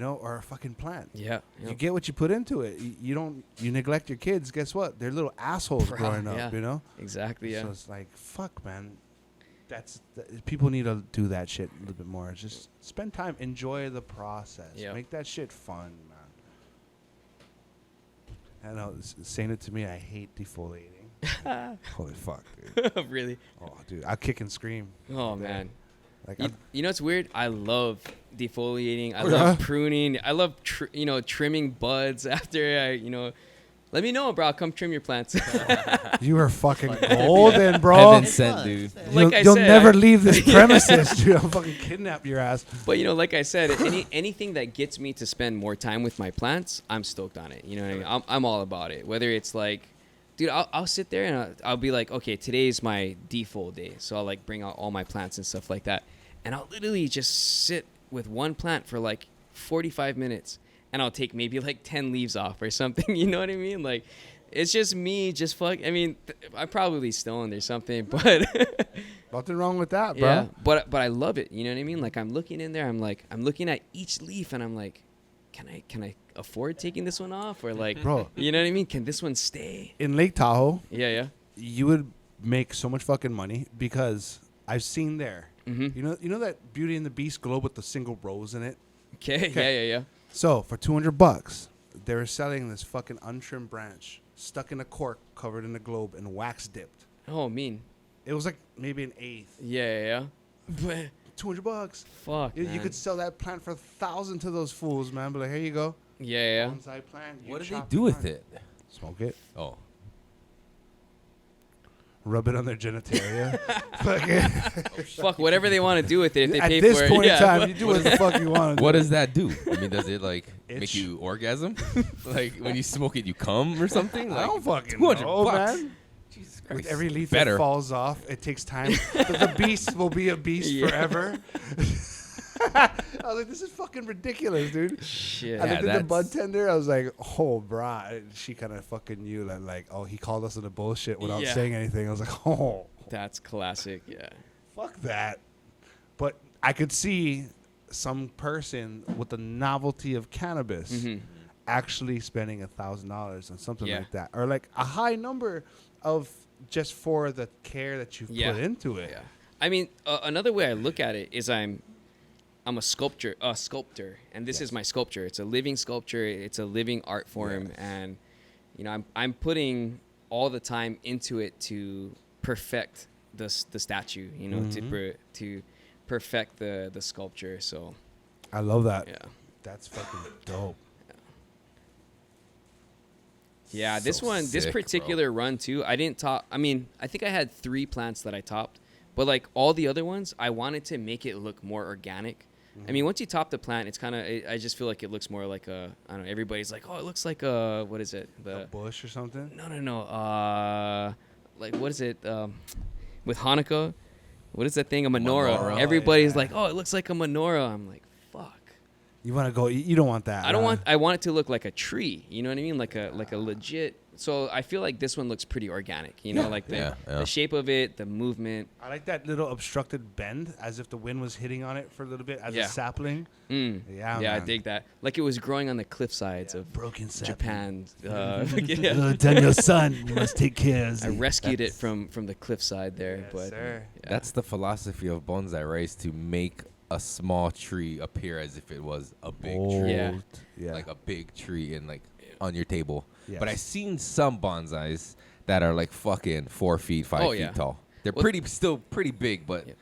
or a fucking plant. Yeah. You get what you put into it. You neglect your kids. Guess what? They're little assholes growing up. Exactly. Yeah. So it's like, fuck, man. People need to do that shit a little bit more. Just spend time, enjoy the process. Make that shit fun, man. I know, saying it to me, I hate defoliating. Holy fuck, dude. Really? Oh, dude, I kick and scream. Oh, man. Like, it's weird. I love defoliating. I love pruning. I love trimming buds after I let me know, bro. I'll come trim your plants. You are fucking golden, bro. Heaven sent, dude. You'll never leave this premises, dude. I'll fucking kidnap your ass. But like I said, anything that gets me to spend more time with my plants, I'm stoked on it. You know what I mean? I'm all about it. Whether it's like, dude, I'll sit there and I'll be like, okay, today's my defoliate day, so I'll like bring out all my plants and stuff like that, and I'll literally just sit with one plant for like 45 minutes. And I'll take maybe like 10 leaves off or something. You know what I mean? Like, it's just me, I'm probably stoned or something, but nothing wrong with that, bro. Yeah, but I love it. You know what I mean? Like, I'm looking in there, I'm looking at each leaf, and I'm like, can I afford taking this one off, or like, bro, you know what I mean? Can this one stay in Lake Tahoe? Yeah. You would make so much fucking money because I've seen there. Mm-hmm. You know that Beauty and the Beast globe with the single rose in it? Okay. Yeah. So for $200, they were selling this fucking untrimmed branch stuck in a cork covered in a globe and wax dipped. Oh, mean. It was like maybe an eighth. Yeah. But $200. Fuck, You could sell that plant for $1,000 to those fools, man. But like, here you go. Yeah. Bonsai plant. What do they do with it? Smoke it. Oh. Rub it on their genitalia. Fuck, whatever they want to do with it. If they At pay this for point it. in time, you do what the fuck you want. What does that do? I mean, does it like Itch. make you orgasm? Like when you smoke it, you come or something? I Like, don't fucking $200 know, man. Jesus With Christ. every leaf Better. that falls off, it takes time. But the beast will be a beast forever. I was like, this is fucking ridiculous, dude. Shit. I looked at the that's- bud tender. I was like, oh, brah. She kind of fucking knew that, like, oh, he called us into bullshit without Yeah. saying anything. I was like, oh, That's classic. Yeah. fuck that. But I could see some person with the novelty of cannabis Mm-hmm. actually spending $1,000 on something Yeah. like that, or like a high number of just for the care that you've Yeah. put into it. Yeah. I mean, another way I look at it is I'm a sculptor, and this is my sculpture. It's a living sculpture. It's a living art form, and I'm putting all the time into it to perfect the statue. To perfect the sculpture. So I love that. yeah. That's fucking dope. Yeah, So this sick, particular run too, I didn't top. I mean, I think I had 3 plants that I topped, but like all the other ones, I wanted to make it look more organic. I mean, once you top the plant, it's kind of, I just feel like it looks more like I don't know, everybody's like, oh, it looks like what is it? A bush or something? No. Like, what is it? With Hanukkah, what is that thing? A menorah. Menorah. Everybody's Yeah. like, oh, it looks like a menorah. I'm like, fuck. You want to go? You don't want that. I want it to look like a tree. You know what I mean? Like a legit. So I feel like this one looks pretty organic. Like the shape of it, the movement. I like that little obstructed bend, as if the wind was hitting on it for a little bit as Yeah. a sapling. Yeah, Yeah, I man. dig that. Like it was growing on the cliff sides of Broken Japan. Daniel, son, you must take care of I rescued it from the cliff side there. Yes, but sir. yeah. That's the philosophy of bonsai, right? Is to make a small tree appear as if it was a big tree. Yeah. Yeah. Like a big tree and like on your table. Yes. But I've seen some bonsais that are like fucking 4 feet, 5 Oh, feet yeah. tall. They're Well- still pretty big, but Yeah.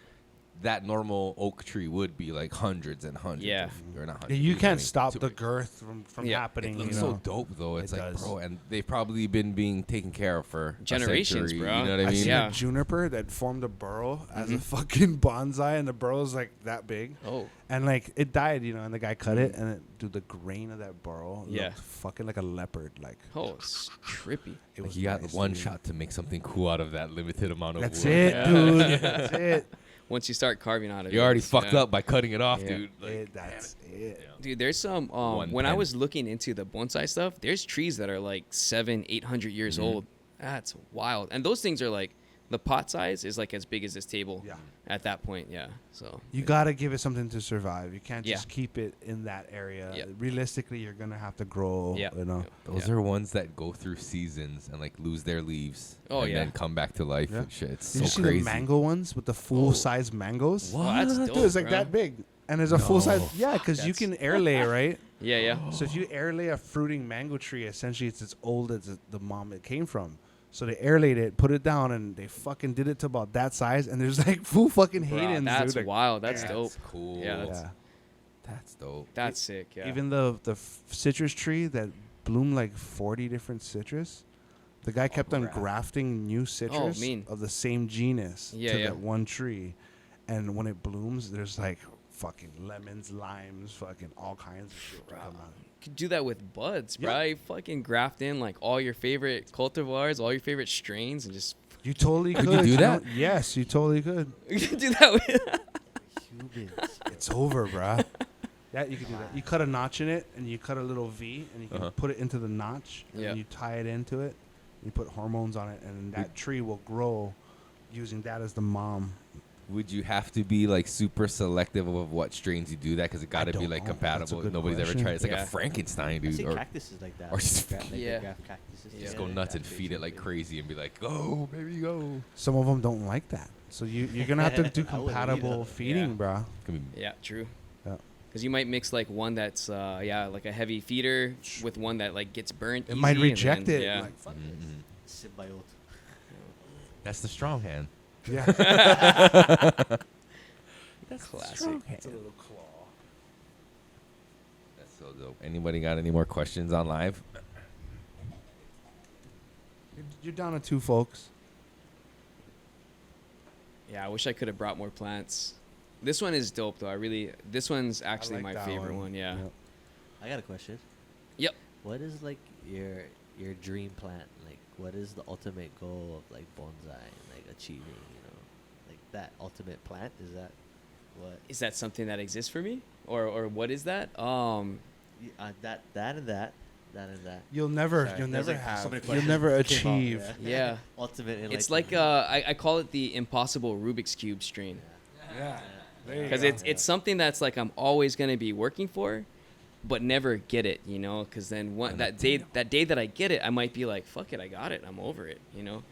that normal oak tree would be like hundreds and hundreds. Yeah. Or not Yeah, hundreds. you know what I can't mean? stop Too the big. girth from Yeah. happening. It looks you so know? dope though. It's It like, does. bro, and they've probably been being taken care of for a Generations, century, bro. You know what I I mean? seen Yeah. a juniper that formed a burrow as a Mhm. fucking bonsai, and the burrow's like that big, Oh. and like it died, you know, and the guy cut it, and dude, the grain of that burrow Yeah. looked fucking like a leopard, like Oh, it's trippy. it Like was you got nice, one dude. shot to make something cool out of that limited amount of That's wood. it, Yeah. dude. That's it. Once you start carving out of it. You already it's- fucked yeah. up by cutting it off, Yeah. dude. Like, That's it. Dude, there's some when I 110. was looking into the bonsai stuff, there's trees that are like 700-800 years Mhm. old. That's wild. And those things are like the pot size is like as big as this table. Yeah. At that point, yeah. So You gotta give it something to survive. You can't Yeah. just keep it in that area. Yeah. Realistically, you're gonna have to grow. Yeah. You know. Those Yeah. are ones that go through seasons and like lose their leaves. Oh, and yeah. then come back to life Yeah. and shit. It's Did you so see crazy. the mango ones with the full size mangoes? Oh, that's Dude, dope, it's like bro. that big, and there's a full size. No. Yeah, because you That's- can air lay, right? Yeah, yeah. So if you air lay a fruiting mango tree, essentially it's as old as the mom it came from. So they air laid it, put it down, and they fucking did it to about that size. And there's like full fucking Bro, Haydens, that's dude. Like, wild. That's dope. That's cool. Yeah, that's- yeah. That's dope. That's sick. Yeah. Even the citrus tree that bloomed like 40 different citrus, the guy kept on grafting new citrus mean. of the same genus Yeah, to yeah. that one tree. And when it blooms, there's like fucking lemons, limes, fucking all kinds of shit that come out. could do that with buds, bro. Yeah. You fucking graft in like all your favorite cultivars, all your favorite strains, and just You totally could. Could you do know? that? Yes, you totally could. do that with. Humans. It's over, bruh. Yeah, you can do that. You cut a notch in it, and you cut a little V, and you can Uh-huh. put it into the notch, and Yeah. then you tie it into it. You put hormones on it, and that tree will grow using that as the mom. Would you have to be like super selective of what strains you do that? Because it got to be don't like know. That's a compatible. good Nobody's ever question. tried. It's like Yeah. a Frankenstein, I dude. see Or cactuses like that. or just Yeah. Graft cactuses Yeah. just go together, nuts and graft feed it like something. crazy and be like, go, baby, go. Some of them don't like that, so you're gonna have to do I wouldn't compatible either. feeding, Yeah. bruh. Can be- Yeah, true. Yeah. Because you might mix like one that's like a heavy feeder with one that like gets burnt. It might easy, and reject then- it. Yeah. Like, fuck it. Mhm. Symbiote. That's the strong hand. Yeah. That's Classic. It's a little claw. That's so dope. Anybody got any more questions on live? You're down to 2 folks. Yeah, I wish I could have brought more plants. This one is dope though. This one's actually like my that favorite one. Yeah. Yep. I got a question. Yep. What is like your dream plant? Like, what is the ultimate goal of like bonsai and like achieving? You know, like that ultimate plant. Is that what? Is that something that exists for me, or what is that? That and that. You'll never, Sorry, you'll there's, never like, so have. many You'll questions never that came out, achieve. Yeah. Ultimate. In It's like I call it the impossible Rubik's cube strain. Yeah. There you Because go. it's something that's like I'm always gonna be working for, but never get it, you know. Because then that day that I get it, I might be like, fuck it, I got it, I'm over it, you know.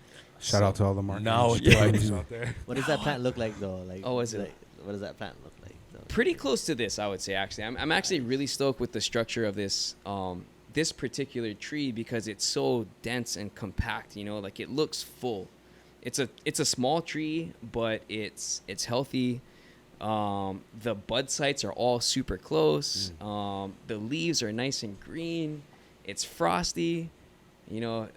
Shout out to all the marketing Now it's strategies right. out there. What does that plant look like though? Like, Oh, is it? like, what does that plant look like? Though? Pretty close to this, I would say. Actually, I'm actually really stoked with the structure of this this particular tree because it's so dense and compact. You know, like it looks full. It's a small tree, but it's healthy. The bud sites are all super close. The leaves are nice and green. It's frosty. You know,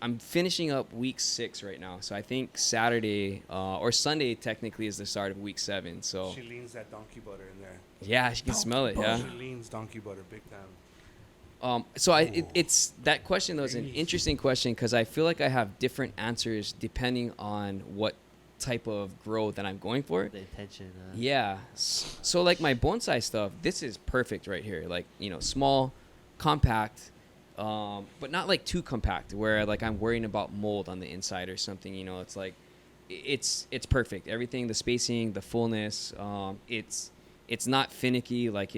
I'm finishing up week 6 right now. So I think Saturday or Sunday technically is the start of week 7. So She leans that donkey butter in there. yeah, you can smell it. Yeah. She leans donkey butter big time. It's that question though is an interesting question because I feel like I have different answers depending on what type of grow that I'm going for. The intention. Yeah. So like my bonsai stuff, this is perfect right here. Like, you know, small, compact, but not like too compact where like I'm worrying about mold on the inside or something, you know. It's like it's perfect. Everything, the spacing, the fullness, it's not finicky like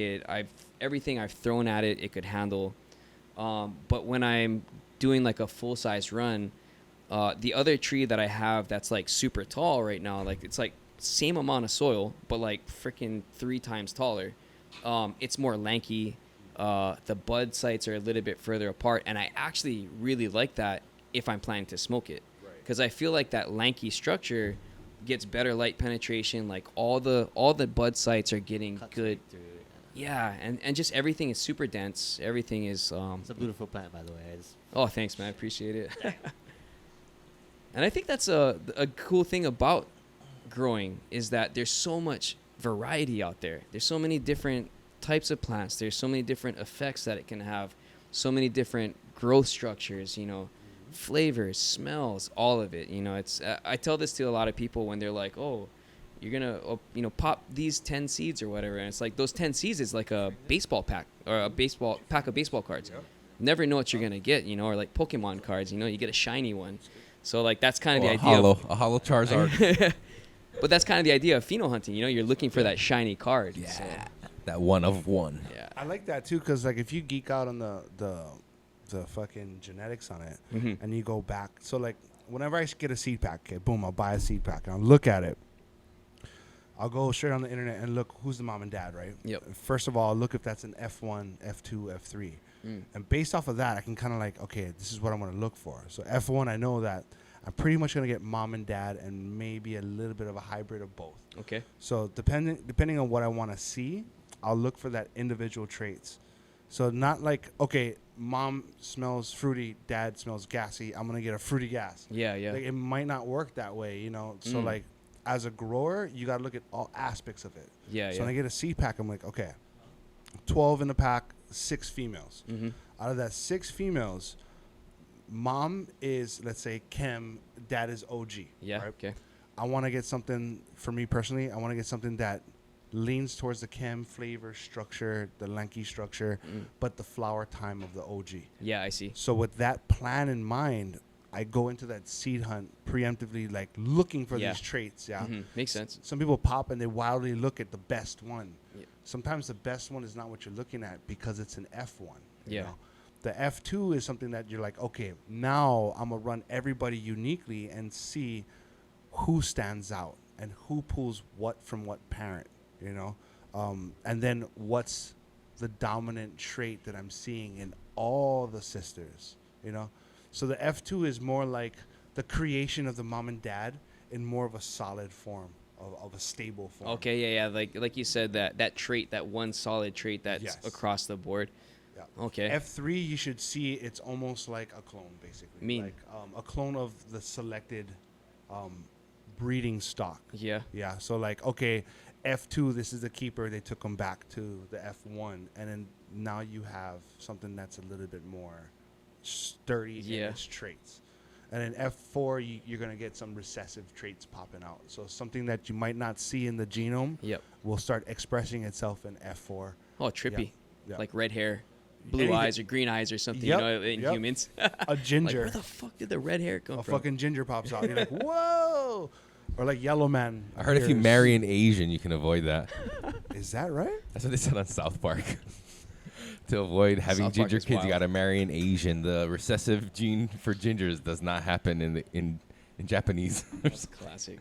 everything I've thrown at it could handle. But when I'm doing like a full-size run, the other tree that I have that's like super tall right now, like it's like same amount of soil, but like freaking 3 times taller. It's more lanky. The bud sites are a little bit further apart, and I actually really like that if I'm planning to smoke it, because I feel like that lanky structure gets better light penetration. Like all the bud sites are getting Cuts good. right through it. Yeah, and just everything is super dense. Everything is. It's a beautiful plant, by the way. Oh, thanks, man. I appreciate it. And I think that's a cool thing about growing is that there's so much variety out there. There's so many different types of plants. There's so many different effects that it can have. So many different growth structures, flavors, smells, all of it. It's I tell this to a lot of people when they're like, "Oh, you're going to pop these 10 seeds or whatever." And it's like those 10 seeds is like a baseball pack or a pack of baseball cards. Yep. Never know what you're going to get, or like Pokemon cards, you get a shiny one. So like that's kind of the idea. A hollow Charizard. But that's kind of the idea of pheno hunting. You're looking for that shiny card. Yeah. So, That one of one. yeah. I like that too, because like if you geek out on the fucking genetics on it, Mhm. and you go back, so like whenever I get a seed pack, okay, boom, I'll buy a seed pack and I'll look at it. I'll go straight on the internet and look who's the mom and dad, right? Yep. First of all, look if that's an F1, F2, F3. And based off of that, I can kind of like, okay, this is what I'm going to look for. So F1, I know that I'm pretty much going to get mom and dad and maybe a little bit of a hybrid of both. Okay. So depending on what I want to see, I'll look for that individual traits. So not like, okay, mom smells fruity, dad smells gassy, I'm going to get a fruity gas. Yeah, yeah. Like, it might not work that way, So like as a grower, you got to look at all aspects of it. Yeah, So yeah. when I get a seed pack, I'm like, okay, 12 in the pack, 6 females. Mhm. Out of that 6 females, mom is, let's say, chem, dad is OG. Yeah, right? okay. I want to get something, for me personally, I want to get something that leans towards the chem flavor structure, the lanky structure, but the flower time of the OG. Yeah, I see. So with that plan in mind, I go into that seed hunt preemptively, like looking for Yeah. these traits. Yeah, Mhm. Makes sense. Some people pop and they wildly look at the best one. Yeah. Sometimes the best one is not what you're looking at because it's an F1. you Yeah. know? The F2 is something that you're like, okay, now I'm gonna run everybody uniquely and see who stands out and who pulls what from what parent. And then what's the dominant trait that I'm seeing in all the sisters. So the F2 is more like the creation of the mom and dad in more of a solid form, of a stable form. Okay, yeah. Like you said, that trait, that one solid trait that's Yes. across the board. Yeah. Okay. F3, you should see it's almost like a clone, basically. Mean. Like a clone of the selected breeding stock. Yeah. Yeah. So like, okay, F2, this is the keeper. They took them back to the F1, and then now you have something that's a little bit more sturdy in Yeah. its traits. And then F4, you're gonna get some recessive traits popping out. So something that you might not see in the genome Yep. will start expressing itself in F4. Oh, trippy. Yeah. Like red hair, blue Anything- eyes, or green eyes, or something. Yep, In yep. humans. A ginger. Like, where the fuck did the red hair come A from? fucking ginger pops out. You're like, whoa! Or like Yellow Man. I heard if you appears. marry an Asian, you can avoid that. Is that right? That's what they said on South Park. To avoid having South Park ginger is kids, you wild. got to marry an Asian. The recessive gene for gingers does not happen in Japanese. That's classic.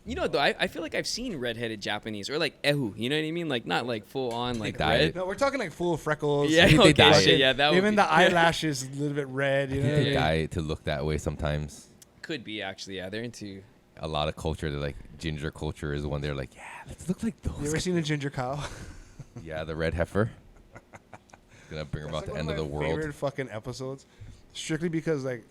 Though, I feel like I've seen redheaded Japanese or like ehu. You know what I mean? Like not like full on like dye red. it. No, we're talking like full freckles. Yeah, They okay, dye shit, it. yeah, that would Even be, the eyelashes a little bit red. I You think know? they dye it to look that way sometimes. could be actually. Yeah, they're into. A lot of culture, they're like ginger culture is when they're like, yeah, let's look like You those. ever guys." seen a ginger cow? Yeah, the red heifer. Gonna bring about the end of the world. Favorite fucking episodes, strictly because like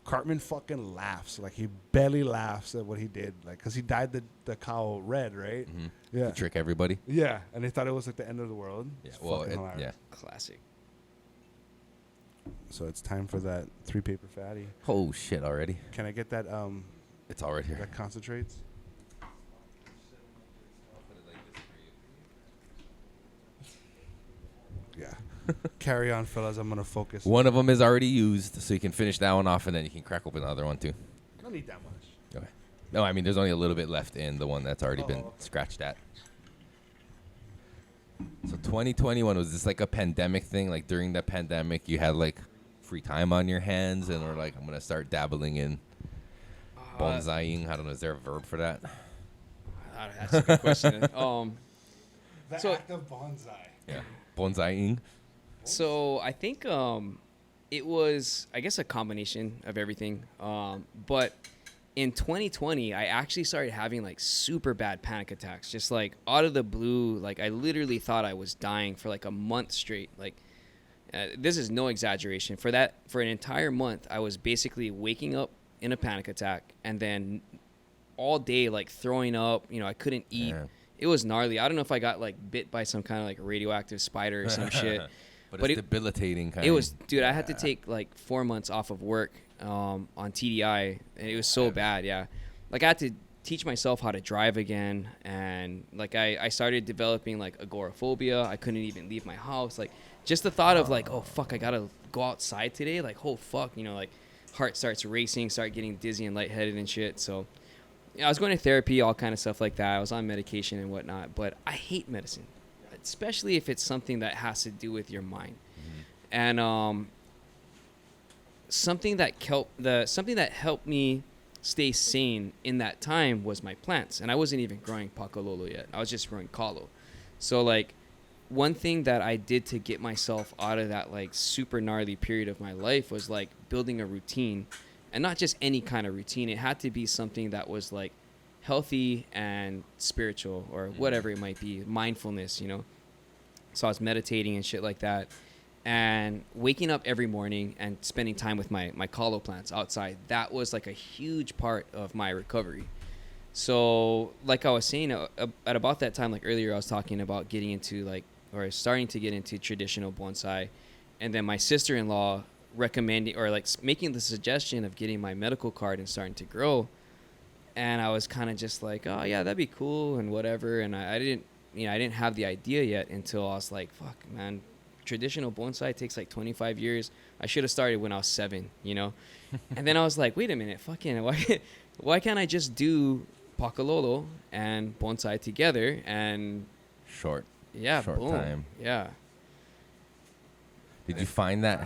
Cartman fucking laughs. Like he barely laughs at what he did. Like because he dyed the cow red, right? Mhm. Yeah. To trick everybody. Yeah, and they thought it was like the end of the world. Yeah, It's well, fucking yeah. hilarious. Classic. So it's time for that 3 paper fatty. Oh shit! Already, Can I get that it's already here. that concentrates? Yeah. Carry on, fellas. I'm gonna focus. One of them is already used, so you can finish that one off, and then you can crack open the other one too. I don't need that much. Okay. No, I mean there's only a little bit left in the one that's already been Oh, okay. scratched at. So 2021 was this like a pandemic thing? Like during the pandemic, you had like free time on your hands, and were like, I'm gonna start dabbling in bonsaiing. I don't know. Is there a verb for that? That's a good question. The So- act of bonsai. Yeah, bonsaiing. So I think it was, I guess, a combination of everything. But in 2020, I actually started having like super bad panic attacks, just like out of the blue. Like I literally thought I was dying for like a month straight. Like this is no exaggeration. For an entire month, I was basically waking up in a panic attack and then all day like throwing up. You know, I couldn't eat. Yeah. It was gnarly. I don't know if I got like bit by some kind of like radioactive spider or some shit. But it's debilitating kind it was, dude, I had to take like 4 months off of work on TDI, and it was so bad. Yeah, like I had to teach myself how to drive again, and like I started developing like agoraphobia. I couldn't even leave my house. Like just the thought of like, oh fuck, I gotta go outside today. Like, oh fuck, you know, like heart starts racing, start getting dizzy and lightheaded and shit. So I was going to therapy, all kind of stuff like that. I was on medication and whatnot, but I hate medicine, especially if it's something that has to do with your mind. And something that helped me stay sane in that time was my plants. And I wasn't even growing Pakalolo yet. I was just growing Kalo. So like one thing that I did to get myself out of that like super gnarly period of my life was like building a routine, and not just any kind of routine. It had to be something that was like healthy and spiritual, or whatever it might be, mindfulness, you know. So I was meditating and shit like that, and waking up every morning and spending time with my Kalo plants outside. That was like a huge part of my recovery. So like I was saying, at about that time, like earlier, I was talking about getting into like, or starting to get into traditional bonsai. And then my sister-in-law recommending, or like making the suggestion of getting my medical card and starting to grow. And I was kind of just like, oh yeah, that'd be cool and whatever. And I didn't have the idea yet until I was like, fuck man, traditional bonsai takes like 25 years. I should have started when I was 7, you know? And then I was like, wait a minute, fucking, why can't I just do Pakalolo and bonsai together? And short boom. time. Yeah. Did you find that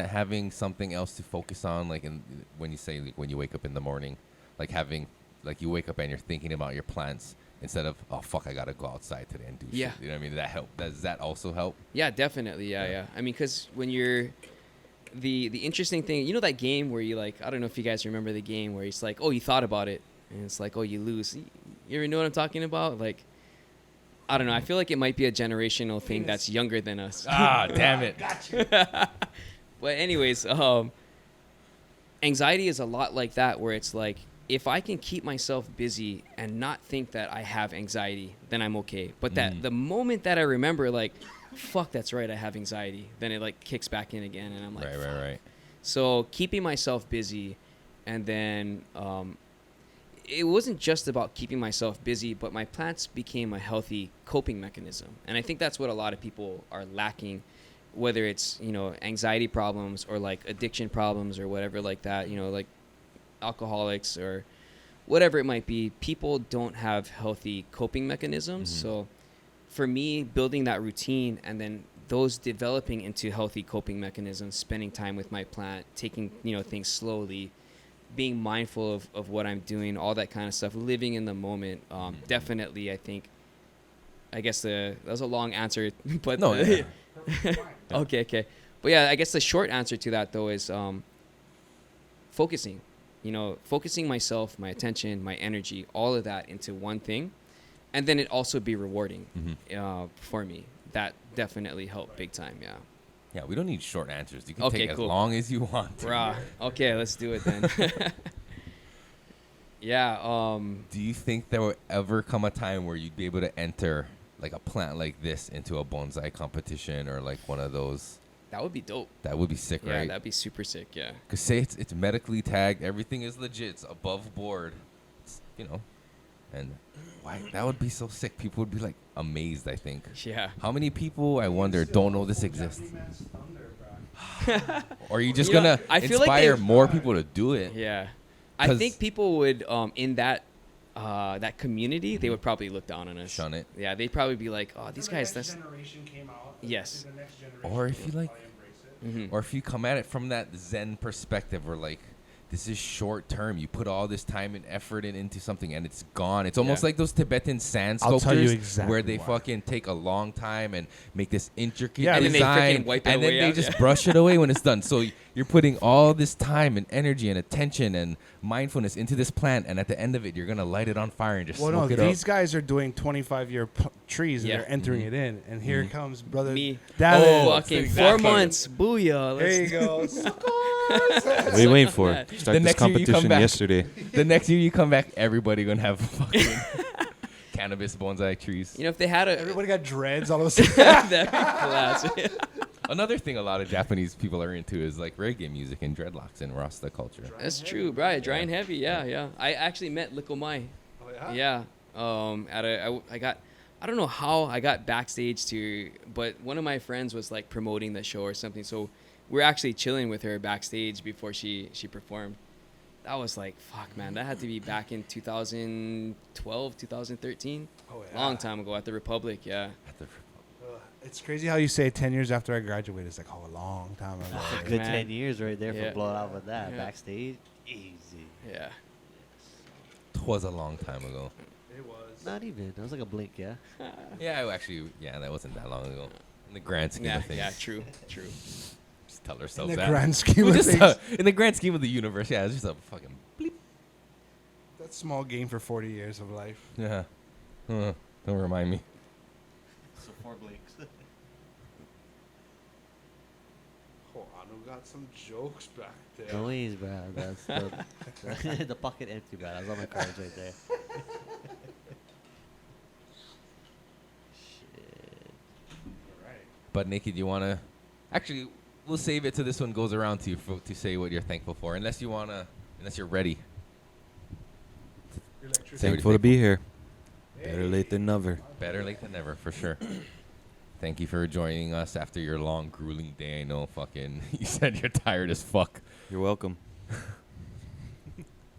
having something else to focus on, like when you say like when you wake up in the morning, like having like you wake up and you're thinking about your plants instead of, oh fuck, I gotta go outside today and do shit. You know what I mean? Did that help? Does that also help? Yeah, definitely. Yeah. I mean, because when you're the interesting thing, you know that game where you like, I don't know if you guys remember the game where it's like, oh, you thought about it, and it's like, oh, you lose. You ever know what I'm talking about? Like, I don't know. I feel like it might be a generational thing that's younger than us. Ah, damn it. Gotcha. But anyways, anxiety is a lot like that, where it's like, if I can keep myself busy and not think that I have anxiety, then I'm okay. But that the moment that I remember, like, fuck, that's right, I have anxiety, then it like kicks back in again, and I'm like, right. So keeping myself busy, and then it wasn't just about keeping myself busy, but my plants became a healthy coping mechanism. And I think that's what a lot of people are lacking, whether it's, you know, anxiety problems or like addiction problems or whatever like that, you know, like alcoholics or whatever it might be. People don't have healthy coping mechanisms. So for me, building that routine and then those developing into healthy coping mechanisms, spending time with my plant, taking, you know, things slowly, being mindful of what I'm doing, all that kind of stuff, living in the moment. Definitely, I guess that was a long answer, but no, yeah. Okay. But yeah, I guess the short answer to that though is focusing. You know, focusing myself, my attention, my energy, all of that into one thing, and then it also be rewarding for me. That definitely helped big time. Yeah. Yeah, we don't need short answers. You can take as long as you want to. Bruh. Okay, let's do it then. Yeah. Do you think there will ever come a time where you'd be able to enter like a plant like this into a bonsai competition or like one of those? That would be dope. That would be sick, right? Yeah, that'd be super sick, yeah. Because say it's medically tagged, everything is legit, it's above board, you know, and that would be so sick. People would be like amazed, I think. Yeah. How many people, I wonder, don't know this exists? Or are you just going to inspire more people to do it? Yeah. I think people would, in that community, they would probably look down on us. Shun it. Yeah, they'd probably be like, oh, these guys, that's... generation came out. Yes. The next generation or if you like, Mm-hmm. or if you come at it from that Zen perspective, where like this is short term. You put all this time and effort into something and it's gone. It's almost like those Tibetan sand I'll sculptures tell you exactly where they why. fucking take a long time and make this intricate Yeah, And then they design freaking wipe it and then away they out, just yeah. brush it away when it's done. So you're putting all this time and energy and attention and mindfulness into this plant, and at the end of it, you're gonna light it on fire and just Well, no, smoke it up. these guys are doing 25-year trees and Yeah. they're entering it in, and here comes brother Me. Davin. Fucking exactly. 4 months. Booyah. There you go. What are you waiting for? that. Start The this next year you come competition back. yesterday. The next year you come back, everybody gonna have fucking cannabis bonsai trees. You know, if they had a. Everybody got dreads all of a sudden. That'd be classic. Another thing a lot of Japanese people are into is like reggae music and dreadlocks and Rasta culture. That's true, right? Dry and heavy. Yeah. I actually met Likomai. Yeah. I don't know how I got backstage but one of my friends was like promoting the show or something. So we're actually chilling with her backstage before she performed. That was like, fuck, man. That had to be back in 2012, 2013. Oh, yeah. Long time ago at the Republic. Yeah. It's crazy how you say 10 years after I graduated. It's like, oh, a long time ago. A good Man. 10 years right there Yeah. for blowing out with that. Yeah. Backstage, easy. Yeah. Twas a long time ago. It was. Not even. That was like a blink, yeah. Yeah, that wasn't that long ago. In the grand scheme Yeah. of things. Yeah. True. Just tell In ourselves the that. grand scheme of Just, things. in the grand scheme of the universe, yeah, it's just a fucking bleep. That small game for 40 years of life. Yeah. Don't remind me. So 4 blinks. Oh, Anu got some jokes back there. No ways, bro. That's the pocket empty, bro. That's all my cards right there. Shit. But Naked, you wanna? Actually, we'll save it till this one goes around to you to say what you're thankful for, unless you're ready. Thankful to be here. Better late than never. Better late than never, for sure. Thank you for joining us after your long, grueling day. I know, fucking, you said you're tired as fuck. You're welcome.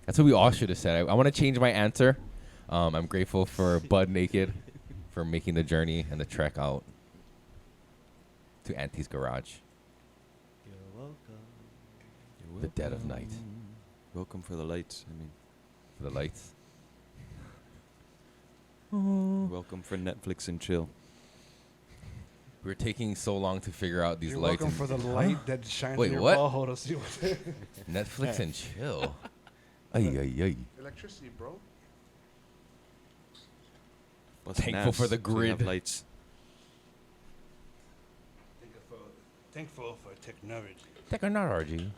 That's what we all should have said. I want to change my answer. I'm grateful for Bud Naked for making the journey and the trek out to Auntie's garage. You're welcome. You're The dead of night. Welcome for the lights. I mean, For the lights. welcome for Netflix and chill. We're taking so long to figure out these You're lights. welcome for the light that shines Wait, in your what? ball hole to see what Netflix and chill. Ay, ay, ay. electricity, bro. Busting Thankful for ass the so you have grid. lights. Thankful for technology. Technology.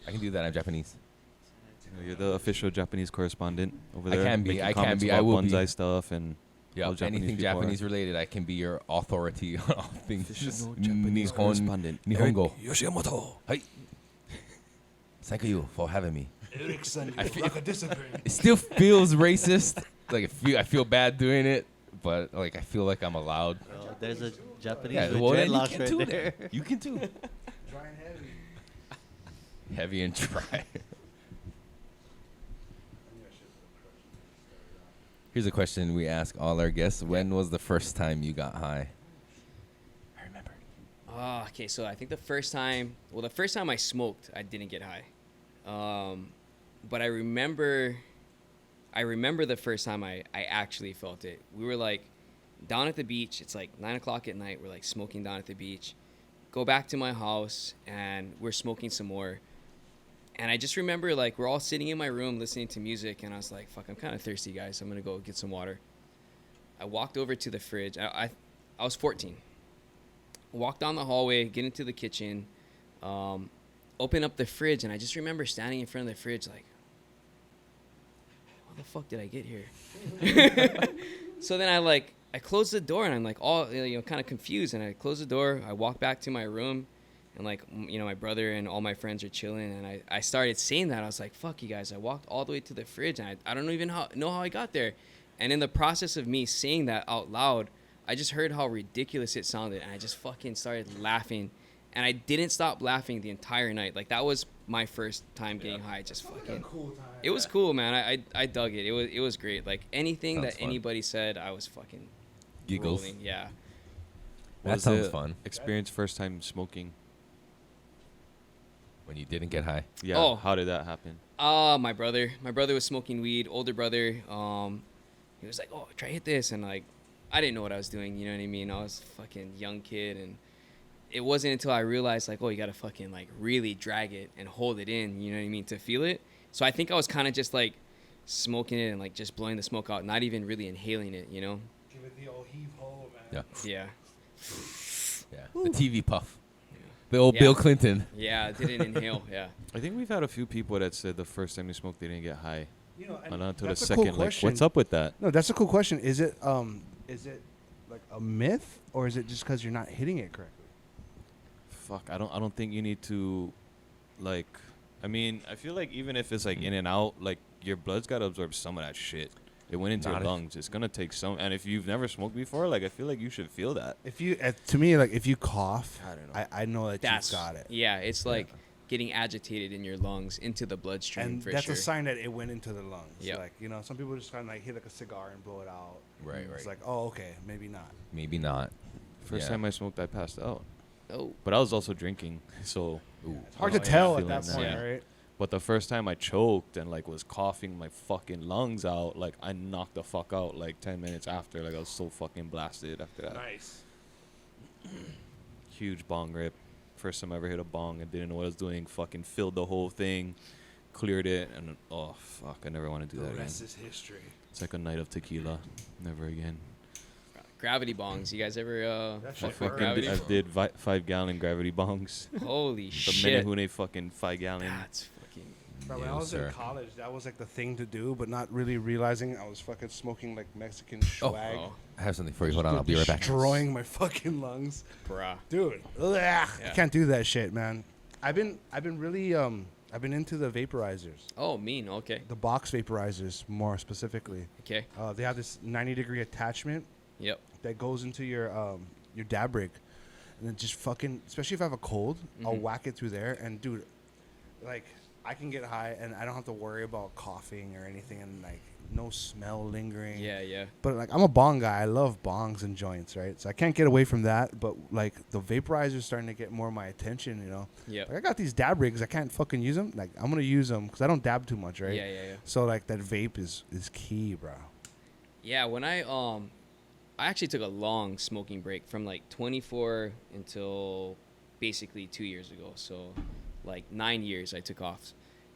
I can do that in Japanese. You know, you're the official Japanese correspondent over I there. can be, making I can comments be, I about will be. bonsai stuff and Yeah, all Japanese anything people are. Japanese related, I can be your authority on all things Official Japanese Nihon, correspondent. Nihongo. Erik Yoshimoto. Hi. Thank you for having me. Erickson, I you feel- like a discipline. It still feels racist. Like I feel bad doing it, but like I feel like I'm allowed. Oh, there's a Japanese Yeah, with well then you dreadlocks can right too. there. Then. You can too. Dry and heavy. Heavy and dry. Here's a question we ask all our guests: when was the first time you got high? I remember. Oh, okay, so I think the first time I smoked, I didn't get high. But I remember the first time I actually felt it. We were like down at the beach. It's like 9 o'clock at night. We're like smoking down at the beach. Go back to my house and we're smoking some more. And I just remember like we're all sitting in my room listening to music, and I was like, fuck, I'm kind of thirsty, guys. I'm going to go get some water. I walked over to the fridge. I was 14. Walked down the hallway, get into the kitchen, open up the fridge, and I just remember standing in front of the fridge like, how the fuck did I get here? So then I closed the door, and I'm like all, kind of confused, and I closed the door. I walked back to my room, and like, my brother and all my friends are chilling, and I started saying that. I was like, fuck you guys. I walked all the way to the fridge, and I don't even know how I got there. And in the process of me saying that out loud, I just heard how ridiculous it sounded, and I just fucking started laughing. And I didn't stop laughing the entire night. Like, that was my first time getting high. Just fucking... Cool time. It was cool, man. I dug it. It was great. Like, anything Sounds that fun. anybody said, I was fucking Giggles. rolling. Yeah. That Was sounds it fun. Experience first time smoking. When you didn't get high. Yeah. Oh. How did that happen? My brother was smoking weed. Older brother. He was like, "Oh, try hit this," and like, I didn't know what I was doing. You know what I mean? I was a fucking young kid, and it wasn't until I realized like, oh, you gotta fucking like really drag it and hold it in. You know what I mean? To feel it. So I think I was kind of just like smoking it and like just blowing the smoke out, not even really inhaling it. You know? Give it the old heave ho, man. Yeah. Yeah. Yeah. The TV puff. The old Bill Clinton. Yeah. I didn't inhale. Yeah. I think we've had a few people that said the first time they smoked, they didn't get high. You know, And until the that's a second, cool like, question. what's up with that? No, that's a cool question. Is it like a myth, or is it just because you're not hitting it correctly? Fuck, I don't think you need to, like, I mean, I feel like even if it's like in and out, like your blood's got to absorb some of that shit. It went into your lungs. It's gonna take some. And if you've never smoked before, like I feel like you should feel that. If you, to me, like if you cough, I don't know. I know that That's you've got it. Yeah. It's like getting agitated in your lungs into the bloodstream And for that's sure. a sign that it went into the lungs. Yep. Like, you know, some people just kind of like hit like a cigar and blow it out. Right, It's right. like, oh, okay, maybe not. Maybe not. First Yeah. time I smoked, I passed out. Oh. But I was also drinking, so. It's hard Oh, to yeah. tell at Feeling that that. point, Yeah. right? But the first time I choked and like was coughing my fucking lungs out, like I knocked the fuck out like 10 minutes after. Like I was so fucking blasted after that. Nice. Huge bong rip. First time I ever hit a bong. I didn't know what I was doing. Fucking filled the whole thing, cleared it, and oh fuck, I never want to do that The again. rest is history. It's like a night of tequila. Never again. Gravity bongs. You guys ever That I shit fuck with hurt. gravity? I did 5-gallon gravity bongs. Holy The shit. Menehune fucking 5-gallon. That's fucking. Bro, when I Yes, was sir. in college, that was like the thing to do, but not really realizing I was fucking smoking like Mexican Oh. swag. I have something for you. Hold on. I'll be right back. Destroying my fucking lungs. Bruh. Dude, ugh, I can't do that shit, man. I've been really I've been into the vaporizers, Oh, mean. Okay. the box vaporizers more specifically. Okay. They have this 90-degree attachment Yep. that goes into your dab rig, and then just fucking, especially if I have a cold, I'll whack it through there, and dude, like I can get high and I don't have to worry about coughing or anything, and like no smell lingering. Yeah. Yeah. But like I'm a bong guy. I love bongs and joints, right? So I can't get away from that. But like the vaporizer's starting to get more of my attention, you know. Yep. Like I got these dab rigs. I can't fucking use them. Like I'm gonna use them because I don't dab too much, right? Yeah. Yeah. Yeah. So like that vape is key, bro. Yeah. When I actually took a long smoking break from like 24 until basically 2 years ago. So like 9 years I took off.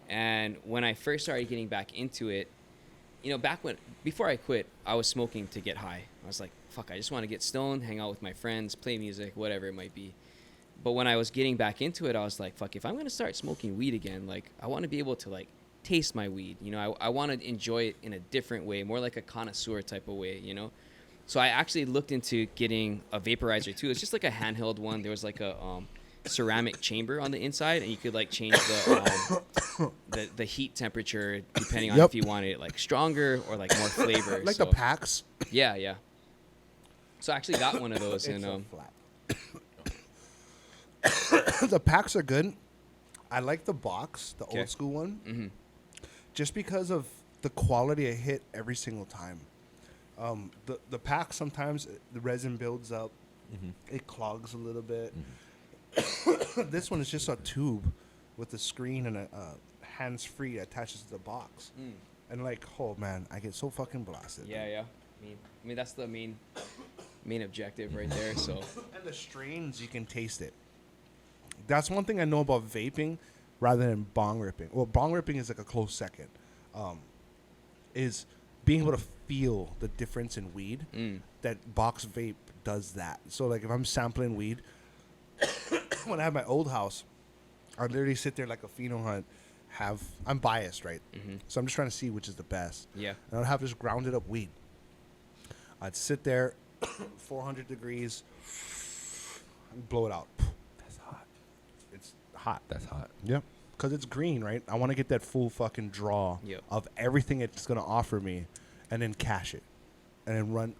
And when I first started getting back into it, you know, before I quit, I was smoking to get high. I was like, fuck, I just want to get stoned, hang out with my friends, play music, whatever it might be. But when I was getting back into it, I was like, fuck, if I'm going to start smoking weed again, like, I want to be able to, like, taste my weed. You know, I want to enjoy it in a different way, more like a connoisseur type of way, you know? So I actually looked into getting a vaporizer, too. It's just like a handheld one. There was, like, a ceramic chamber on the inside, and you could, like, change the heat temperature depending on if you wanted it, like, stronger or, like, more flavor. Like So, the packs. yeah, yeah. So I actually got one of those, and It's a flap. The packs are good. I like the box, the Okay. old school one, mhm. just because of the quality I hit every single time. The pack sometimes the resin builds up, it clogs a little bit. This one is just a tube with a screen and a hands-free attaches to the box, and like, oh man, I get so fucking blasted. Yeah, yeah. I mean that's the main objective right there. So And the strains, you can taste it. That's one thing I know about vaping rather than bong ripping. Well, bong ripping is like a close second. Is being able to feel the difference in weed. That box vape does that. So like if I'm sampling weed, when I have my old house, I literally sit there like a pheno hunt. I'm biased, right? So I'm just trying to see which is the best. yeah, And I'd have this grounded up weed. I'd sit there, 400 degrees, and blow it out. That's hot. It's hot. That's hot. Yep. Because it's green, right? I want to get that full fucking draw Yep. of everything it's going to offer me, and then cash it. And then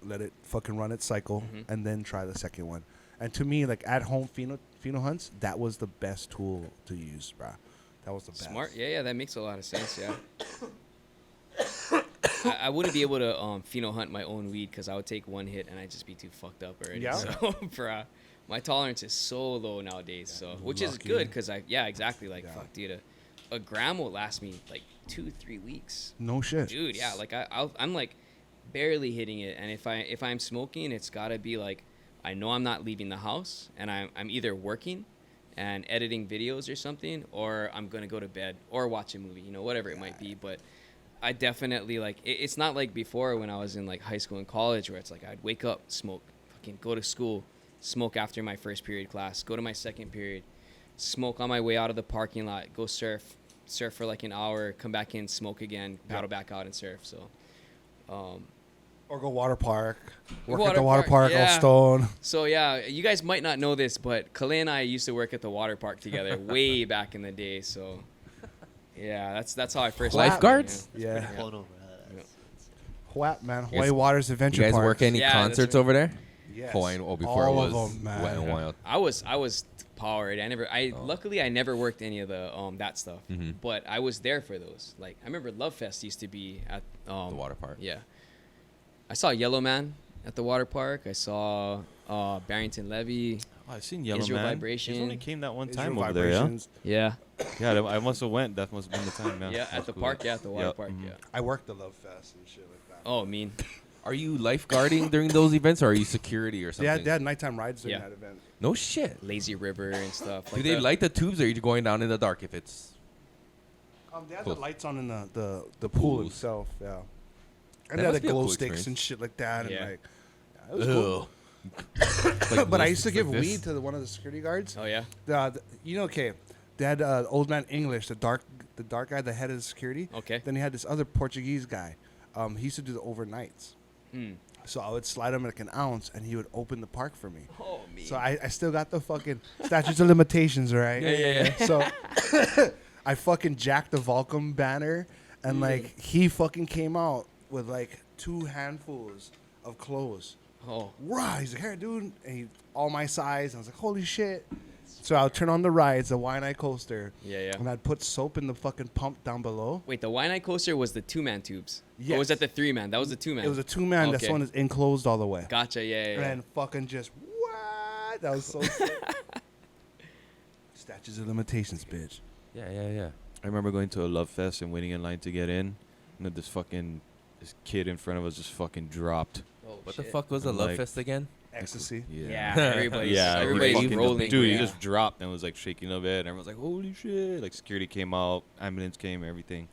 let it fucking run its cycle, and then try the second one. And to me, like at home pheno hunts, that was the best tool to use, bro. That was the best. smart. Yeah, yeah. That makes a lot of sense. Yeah. I wouldn't be able to pheno hunt my own weed because I would take one hit and I'd just be too fucked up already. Yeah. So, bruh. My tolerance is so low nowadays, so which is lucky. good because exactly. Like Yeah. fuck, dude, a gram will last me like 2-3 weeks. No shit. Dude, yeah, like I'm like barely hitting it, and if I'm smoking, it's gotta be like I know I'm not leaving the house, and I'm either working and editing videos or something, or I'm gonna go to bed or watch a movie, whatever it might be. But I definitely like it's not like before when I was in like high school and college where it's like I'd wake up, smoke, fucking go to school, smoke after my first period class, go to my second period, smoke on my way out of the parking lot, go surf for like an hour, come back in, smoke again, paddle back out and surf. So Or go water park. Work at Water the water park, park all yeah. stone. So yeah, you guys might not know this, but Kalei and I used to work at the water park together way back in the day. So yeah, that's how I first met him, Lifeguards? Yeah. Pulling over. Whap, man. guys- Hawaii Waters You Adventure guys Park. work any Yeah, that's concerts right. over there? Yes. Hawaiian. Oh, before All it of was them, man. Wet and Wild. I was powered. Luckily I never worked any of the that stuff. Mhm. But I was there for those. Like I remember Love Fest used to be at The water park. Yeah. I saw Yellow Man at the water park. I saw Barrington Levy. Oh, I've seen Yellow Israel Man. Vibration. He's only came that one Israel time over there, yeah? Vibrations. Yeah. Yeah, I must have went. That must have been the time, yeah. Yeah, at That's the cool. park, at the water Yep, park, mhm. yeah. I worked the Love Fest and shit like that. Oh, mean. Are you lifeguarding during those events, or are you security or something? They had nighttime rides during Yeah. that event. No shit. Lazy River and stuff. Do they light the tubes, or are you going down in the dark if it's... They had Cool. the lights on in the pool Pools. itself, yeah. That And they had must the be a glow cool sticks experience. and shit like that. Yeah. And like, it was cool. Like But I glow used to sticks give like this? weed to one of the security guards. Oh, yeah? Okay, they had Old Man English, the dark guy, the head of the security. Okay. Then he had this other Portuguese guy. He used to do the overnights. Hmm. So I would slide him like an ounce, and he would open the park for me. Oh, me. So I still got the fucking statutes of limitations, right? Yeah. So I fucking jacked the Volcom banner, and like he fucking came out with like 2 handfuls of clothes. Oh. Right, he's like, "Here, dude," and he all my size. I was like, "Holy shit!" So I'll turn on the rides, the Wine coaster, Yeah. and I'd put soap in the fucking pump down below. Wait, the Wine coaster was the 2-man tubes. Or Yes. was that the 3-man? That was the 2-man. It was a 2-man. This Okay. one is enclosed all the way. Gotcha, yeah. And then fucking just what? That was so sick. Statutes of limitations, bitch. Yeah. I remember going to a Love Fest and waiting in line to get in, and then this kid in front of us just fucking dropped. Oh, What the shit. fuck was the I'm Love like- Fest again? Ecstasy. Yeah, everybody's, Yeah, everybody's fucking- rolling. Dude, yeah. he just dropped and was like shaking a bit. And everyone's like, "Holy shit!" Like security came out, ambulance came, everything.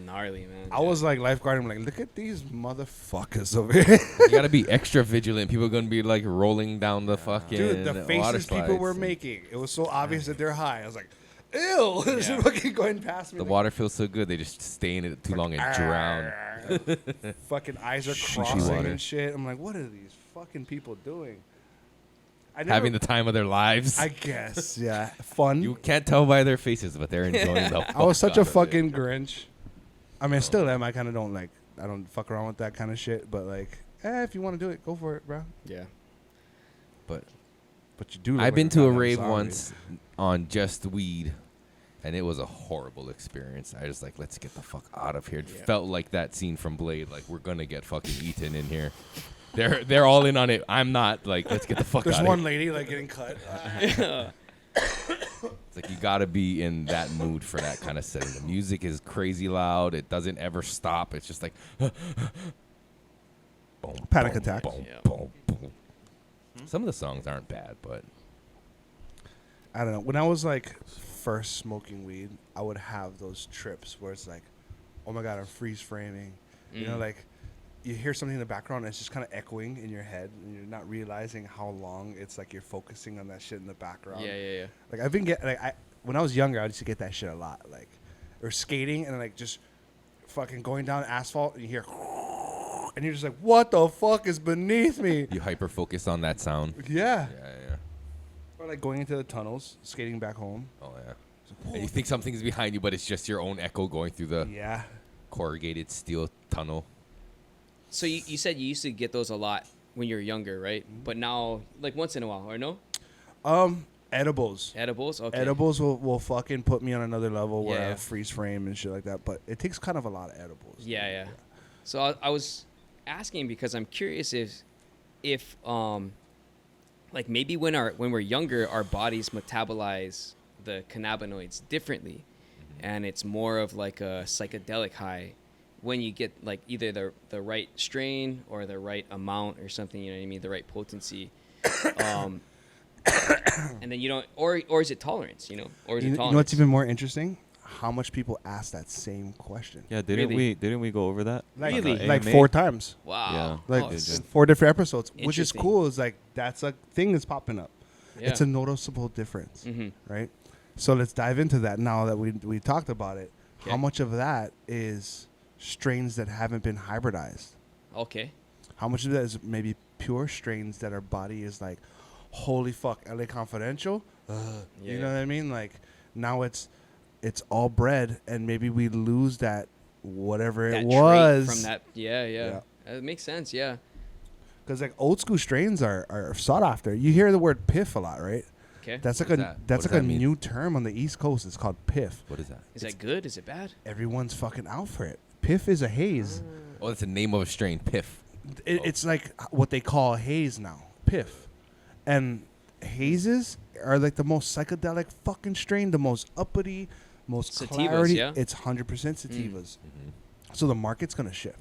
Gnarly, man. I was like lifeguarding, like, look at these motherfuckers over here. You gotta be extra vigilant. People are gonna be like rolling down the fucking Dude, the water faces people slides were and making, it was so obvious that they're high. I was like, ew. Just Yeah. fucking going past me. The like, water feels so good, they just stay in it too long and drown. Fucking eyes are Shishy crossing water. and shit. I'm like, what are these fucking people doing? I Having the time of their lives. I guess, yeah. Fun. You can't tell by their faces, but they're enjoying the I was fuck such a out of it. fucking Grinch. I mean, I still am. I kind of don't like, I don't fuck around with that kind of shit. But like, if you want to do it, go for it, bro. Yeah. But But you do. look I've like been a to a goddamn rave zombie. once on just weed, and it was a horrible experience. I was like, let's get the fuck out of here. It Yeah. felt like that scene from Blade, like we're gonna get fucking eaten in here. They're all in on it. I'm not. Like, let's get the fuck There's out one of here. lady like getting cut. It's like you gotta be in that mood for that kind of setting. The music is crazy loud. It doesn't ever stop. It's just like boom, Panic boom, attack. boom, Yeah. boom, boom. Some of the songs aren't bad, but I don't know. When I was like first smoking weed, I would have those trips where it's like, oh my god, I'm freeze framing. You know, like you hear something in the background and it's just kind of echoing in your head, and you're not realizing how long it's like you're focusing on that shit in the background. Yeah. Like I've been getting like when I was younger, I used to get that shit a lot. Like, or skating and like just fucking going down asphalt and you hear, and you're just like, what the fuck is beneath me? you hyper focus on that sound. Yeah. Yeah. Or like going into the tunnels, skating back home. Oh yeah. And you think something's behind you, but it's just your own echo going through the Yeah. corrugated steel tunnel. So you said you used to get those a lot when you were younger, right? But now, like once in a while, or no? Edibles. Edibles? Okay. Edibles will fucking put me on another level where Yeah. I freeze frame and shit like that. But it takes kind of a lot of edibles. Yeah. So I was asking because I'm curious if like maybe when we're younger, our bodies metabolize the cannabinoids differently, and it's more of like a psychedelic high when you get like either the right strain or the right amount or something, you know what I mean, the right potency. And then you don't, or is it tolerance, you know, or is it You tolerance? know what's even more interesting? How much people ask that same question. Yeah, didn't Really? we go over that? Like, Really? like AMA? 4 times. Wow. Yeah. Like Oh, it's- 4 different episodes, which is Interesting. cool. Is like that's a thing that's popping up. yeah. It's a noticeable difference, Mhm. right? So let's dive into that now that we talked about it. How Okay. much of that is strains that haven't been hybridized? Okay. How much of that is maybe pure strains that our body is like, holy fuck, LA Confidential? You know what I mean? Like now it's all bred, and maybe we lose that whatever That it trait was from that. Yeah. Yeah. It makes sense. Yeah. Because like old school strains are sought after. You hear the word piff a lot, right? Okay. That's like What a is that? that's What like does a that mean? new term on the East Coast. It's called piff. What is that? Is that good? Is it bad? Everyone's fucking out for it. Piff is a haze. Oh, it's the name of a strain, Piff. It's like what they call a haze now, piff. And hazes are like the most psychedelic fucking strain, the most uppity, most Sativas, clarity. yeah? It's 100% sativas. Mm-hmm. So the market's gonna shift.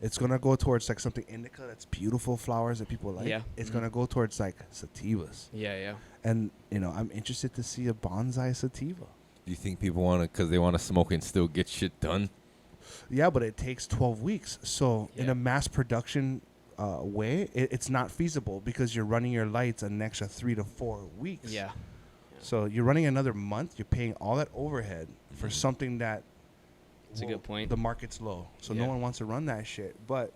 It's gonna go towards like something indica that's beautiful flowers that people like. Yeah. It's Mhm. gonna go towards like sativas. Yeah. And you know, I'm interested to see a bonsai sativa. Do you think people want to, because they want to smoke and still get shit done? Yeah, but it takes 12 weeks. So in Yeah. a mass production way, it's not feasible because you're running your lights an extra 3 to 4 weeks. Yeah. So you're running another month. You're paying all that overhead for something that. That's a good point. The market's low, so no Yeah. one wants to run that shit. But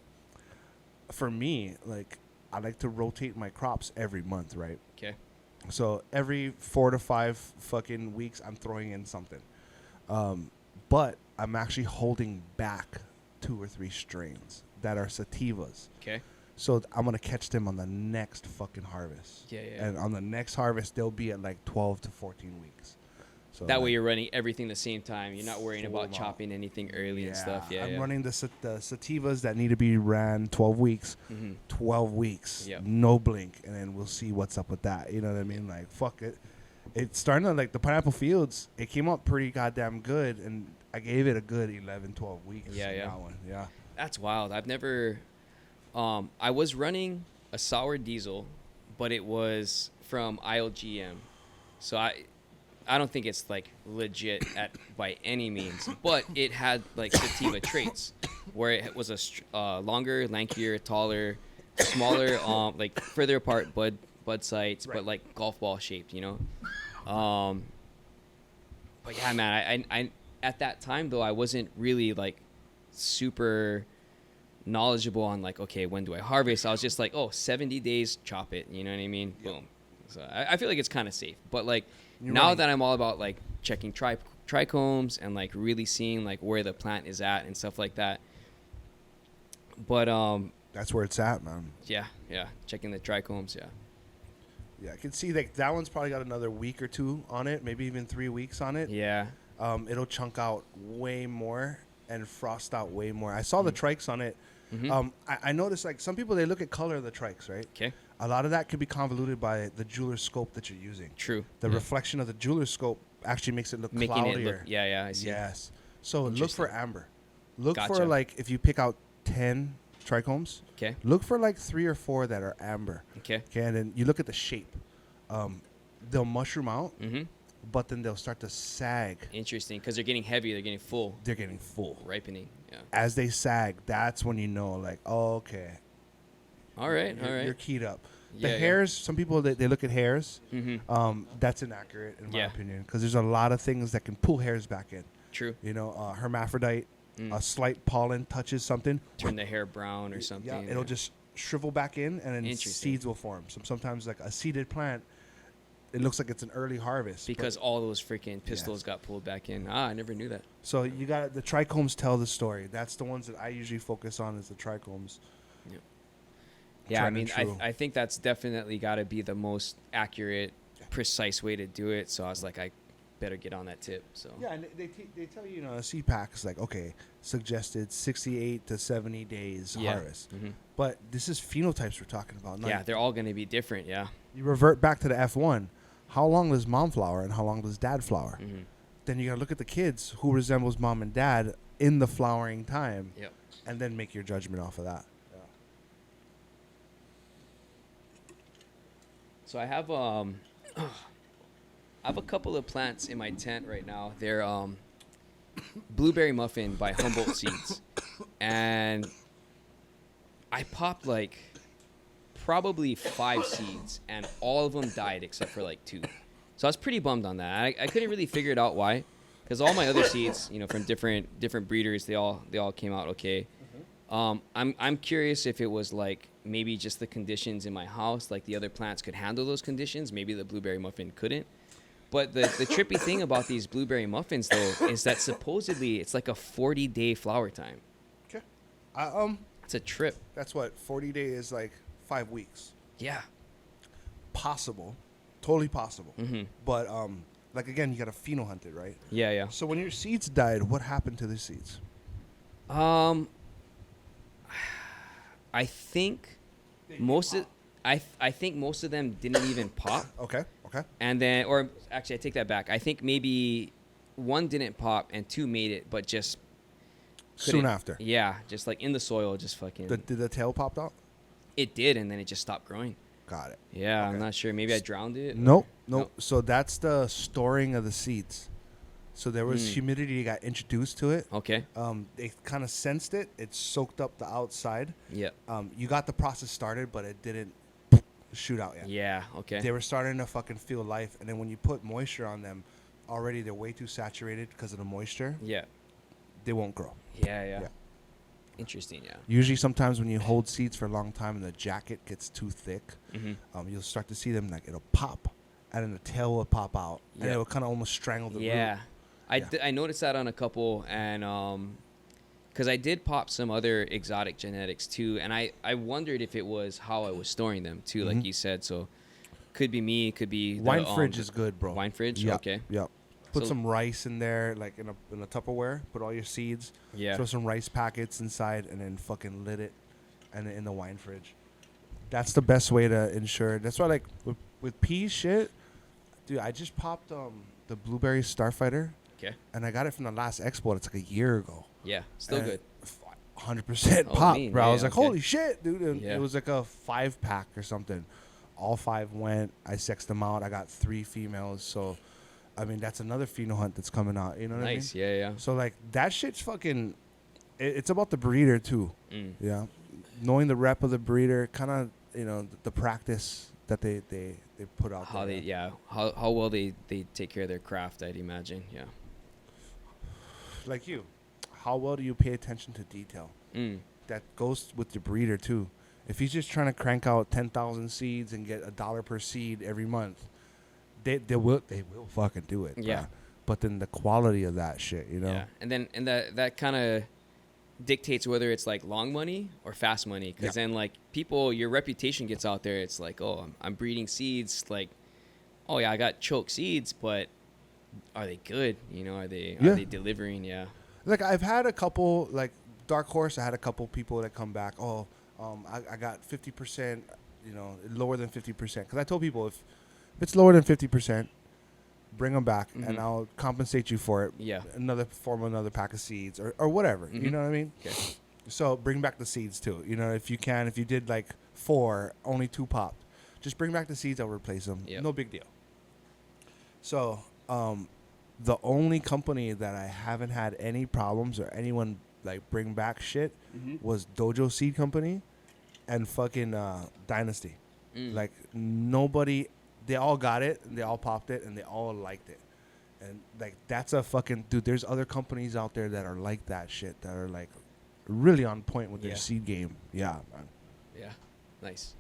for me, like, I like to rotate my crops every month, right? Okay. So every 4 to 5 fucking weeks, I'm throwing in something. But I'm actually holding back 2 or 3 strains that are sativas. Okay. So I'm gonna catch them on the next fucking harvest. Yeah. And on the next harvest, they'll be at like 12 to 14 weeks. So That way like, you're running everything the same time. You're not worrying Full about amount. chopping anything early and stuff. Yeah. I'm yeah. running the sativas that need to be ran 12 weeks. Mhm. 12 weeks. Yep. No blink, and then we'll see what's up with that. You know what I mean? Like, fuck it. It's starting to, like, the Pineapple Fields, it came out pretty goddamn good, and I gave it a good 11, 12 weeks. Yeah, in yeah. That one. Yeah. That's wild. I've never. I was running a sour diesel, but it was from ILGM, so I don't think it's like legit by any means, but it had like sativa traits, where it was a longer, lankier, taller, smaller, like further apart bud sites, Right. but like golf ball shaped, you know. But yeah, man, I at that time though I wasn't really like super knowledgeable on like, okay, when do I harvest? I was just like, 70 days, chop it, you know what I mean? Boom. So I feel like it's kind of safe, but like You're now right. that I'm all about like checking trichomes and like really seeing like where the plant is at and stuff like that. But That's where it's at, man. yeah, checking the trichomes, yeah. Yeah, I can see like that one's probably got another week or 2 on it, maybe even 3 weeks on it. Yeah. It'll chunk out way more and frost out way more. I saw the trikes on it. Mhm. I noticed like some people, they look at color of the trikes, right? Okay. A lot of that could be convoluted by the jeweler's scope that you're using. True. The reflection of the jeweler's scope actually makes it look Making cloudier. it look, yeah, I see. Yes. So look for Interesting. amber. Look for Gotcha. like if you pick out 10 trichomes, Okay. look for like 3 or 4 that are amber. Okay. Okay, and then you look at the shape. They'll mushroom out, Mhm. but then they'll start to sag. Interesting, because they're getting heavy, they're getting full, They're getting full. ripening. Yeah. As they sag, that's when you know, like, oh, okay, All right. you're keyed up. The Yeah, yeah. hairs, some people they look at hairs. Mhm. That's inaccurate in my Yeah. opinion, because there's a lot of things that can pull hairs back in. True. You know, hermaphrodite, Mm. a slight pollen touches something. Turn the hair brown or something. Yeah, it'll just shrivel back in, and then Interesting. seeds will form. So sometimes, like a seeded plant, it looks like it's an early harvest but- because all those freaking pistils got pulled back in. I never knew that. So you got the trichomes tell the story. That's the ones that I usually focus on is the trichomes. Yeah, I Tried and mean, true. I think that's definitely got to be the most accurate, precise way to do it. So I was like, better get on that tip. So Yeah, and they tell you, a seed pack is like, okay, suggested 68 to 70 days harvest. Mhm. But this is phenotypes we're talking about. Yeah, they're all going to be different. Yeah. You revert back to the F1. How long does mom flower and how long does dad flower? Mhm. Then you got to look at the kids who resembles mom and dad in the flowering time. Yep. And then make your judgment off of that. So I have I have a couple of plants in my tent right now. They're blueberry muffin by Humboldt Seeds, and I popped like probably 5 seeds, and all of them died except for like 2. So I was pretty bummed on that. I couldn't really figure it out why, because all my other seeds, from different breeders, they all came out okay. I'm curious if it was like maybe just the conditions in my house, like the other plants could handle those conditions. Maybe the blueberry muffin couldn't. But the trippy thing about these blueberry muffins though is that supposedly it's like a 40-day flower time. Okay. It's a trip. That's what 40 days is like 5 weeks. Yeah. Possible, totally possible. Mhm. But like again, you got to pheno hunt it, right? Yeah. So when your seeds died, what happened to the seeds? I think I think most of them didn't even pop. Okay. And then, or actually, I take that back. I think maybe 1 didn't pop and 2 made it, but just Soon couldn't- after. Yeah, just like in the soil, just fucking. Did the tail popped out? It did, and then it just stopped growing. Got it. Yeah, Okay. I'm not sure. Maybe I drowned it. Nope. Nope. So that's the storing of the seeds. So there was humidity that got introduced to it. Okay. They kind of sensed it. It soaked up the outside. Yeah. You got the process started, but it didn't shoot out yet. Yeah. Okay. They were starting to fucking feel life, and then when you put moisture on them, already they're way too saturated because of the moisture. Yeah. They won't grow. Yeah. Interesting. Yeah. Usually, sometimes when you hold seeds for a long time and the jacket gets too thick, Mhm. You'll start to see them like it'll pop, and then the tail will pop out, and Yeah. it will kind of almost strangle the root. Yeah. I noticed that on a couple, and because I did pop some other exotic genetics too, and I wondered if it was how I was storing them too, like you said. So could be me, could be the, Wine fridge is good, bro. Wine fridge. Yep, Okay. Yep. Put So- some rice in there, like in a Tupperware. Put all your seeds. Yeah. Throw some rice packets inside, and then fucking lid it, and then in the wine fridge. That's the best way to ensure. That's why, like with pea shit, dude. I just popped the blueberry starfighter, Okay. and I got it from the last expo. It's like a year ago. Yeah. Still And good. 100% Oh, pop, mean. bro. I Yeah, was like, okay. holy shit, dude. And Yeah. it was like a 5-pack or something. All 5 went. I sexed them out. I got 3 females. So, I mean, that's another pheno hunt that's coming out. You know what Nice. I mean? Yeah. So, like, that shit's fucking... It's about the breeder, too. Yeah. Knowing the rep of the breeder, kind of, the practice that they put out How there. they how well they take care of their craft, I'd imagine. Yeah. Like you. How well do you pay attention to detail? That goes with the breeder, too. If he's just trying to crank out 10,000 seeds and get $1 per seed every month, they will fucking do it. Yeah. bruh. But then the quality of that shit, Yeah. And that kind of dictates whether it's like long money or fast money, because then like people, your reputation gets out there. It's like, oh, I'm breeding seeds. Like, oh yeah, I got choke seeds, but are they good? Are they delivering? Yeah. Like I've had a couple, like Dark Horse, I had a couple people that come back. Oh, I got 50%, lower than 50%. Because I told people if it's lower than 50%, bring them back and I'll compensate you for it. Yeah. Another pack of seeds or whatever. You know what I mean? Okay. So bring back the seeds too. If you can, if you did like 4, only 2 popped, just bring back the seeds. I'll replace them. Yep. No big deal. So, the only company that I haven't had any problems or anyone like bring back shit was Dojo Seed Company and fucking Dynasty. Like nobody, they all got it and they all popped it and they all liked it. And like that's a fucking dude. There's other companies out there that are like that shit that are like really on point with their seed game. Yeah, man. Yeah. Nice.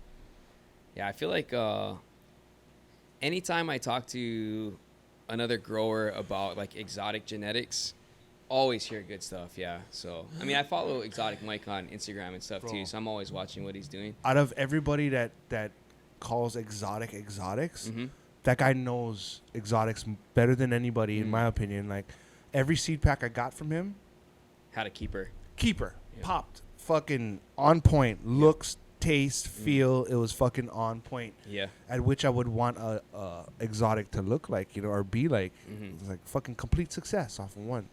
Yeah, I feel like anytime I talk to another grower about like exotic genetics, always hear good stuff. Yeah. So I mean, I follow Exotic Mike on Instagram and stuff too, so I'm always watching what he's doing. Out of everybody that calls exotics, that guy knows exotics better than anybody, in my opinion. Like, every seed pack I got from him, Had a keeper. keeper, Yeah. popped, fucking on point, looks, taste, feel. It was fucking on point. Yeah. At which I would want a exotic to look like, you know, or be like. Mhm. It's like fucking complete success off of one.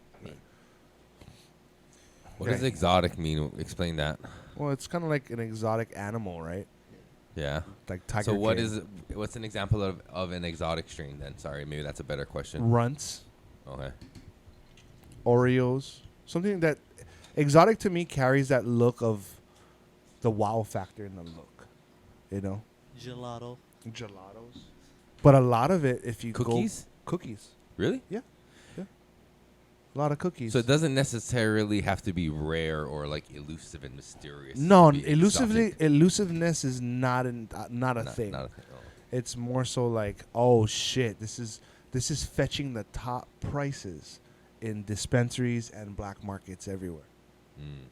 What does exotic mean? Explain that. Well, it's kind of like an exotic animal, right? Yeah. Like tiger. So what king. is? What's an example of an exotic strain then? Sorry, maybe that's a better question. Runts, Okay. Oreos, something that exotic to me carries that look of the wow factor in the look, you know. Gelato. Gelatos, but a lot of it, if you Cookies? go cookies, Really? a lot of cookies. So it doesn't necessarily have to be rare or like elusive and mysterious. No, to be exotic. elusiveness is not a thing. Not a thing. Oh. It's more so like, oh shit, this is fetching the top prices in dispensaries and black markets everywhere. Mm.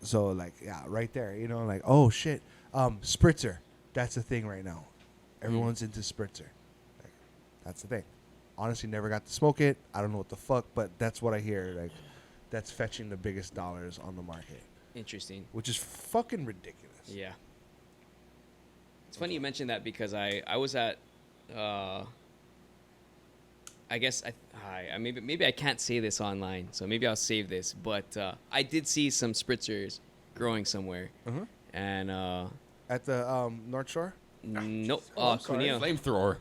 So like, yeah, right there, you know, like, oh shit, spritzer, that's a thing right now. Everyone's into spritzer. Like, that's the thing. Honestly, never got to smoke it. I don't know what the fuck, but that's what I hear. Like, that's fetching the biggest dollars on the market, Interesting. which is fucking ridiculous. Yeah. It's funny you mentioned that because I was at I guess I maybe I can't say this online, so maybe I'll save this. But I did see some spritzers growing somewhere, Mhm. and At the North Shore, nope, I'm sorry. Cunha, Flamethrower.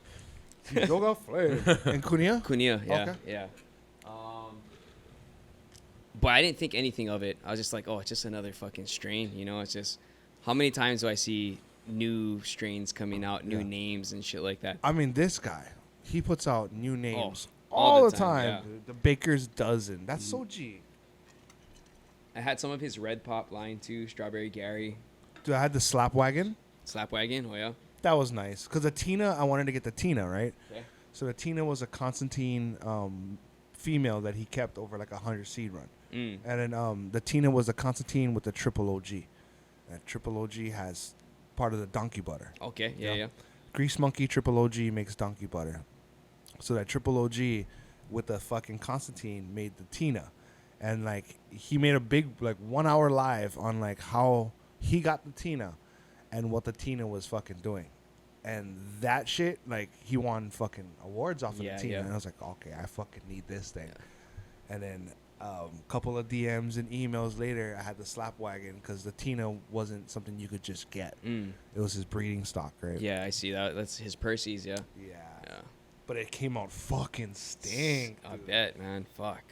Yoga Flame in Cunha. Cunha, yeah, Okay. yeah. But I didn't think anything of it. I was just like, oh, it's just another fucking strain, you know? It's just, how many times do I see new strains coming out, new Yeah. names and shit like that? I mean, this guy, he puts out new names all all the the time, time. yeah. Dude. The Baker's Dozen. That's so G. I had some of his red pop line too, Strawberry Gary, Dude, I had the Slap Wagon. Slapwagon, oh yeah. That was nice. Because the Tina, I wanted to get the Tina, right? Okay. So the Tina was a Constantine female that he kept over like 100 seed run. Mm. And then the Tina was a Constantine with the triple OG. And triple OG has part of the donkey butter. Okay, yeah, Yeah. yeah. Grease Monkey triple OG makes donkey butter. So that triple OG with the fucking Constantine made the Tina. And like he made a big like 1 hour live on like how he got the Tina and what the Tina was fucking doing. And that shit, like he won fucking awards off of Yeah, the Tina. yeah. And I was like, okay, I fucking need this thing. And then a couple of DMs and emails later, I had the Slap Wagon because the Tina wasn't something you could just get. Mm. It was his breeding stock, right? Yeah, I see that. That's his Percy's, yeah. Yeah. Yeah. But it came out fucking stink. I dude. bet, man. Fuck.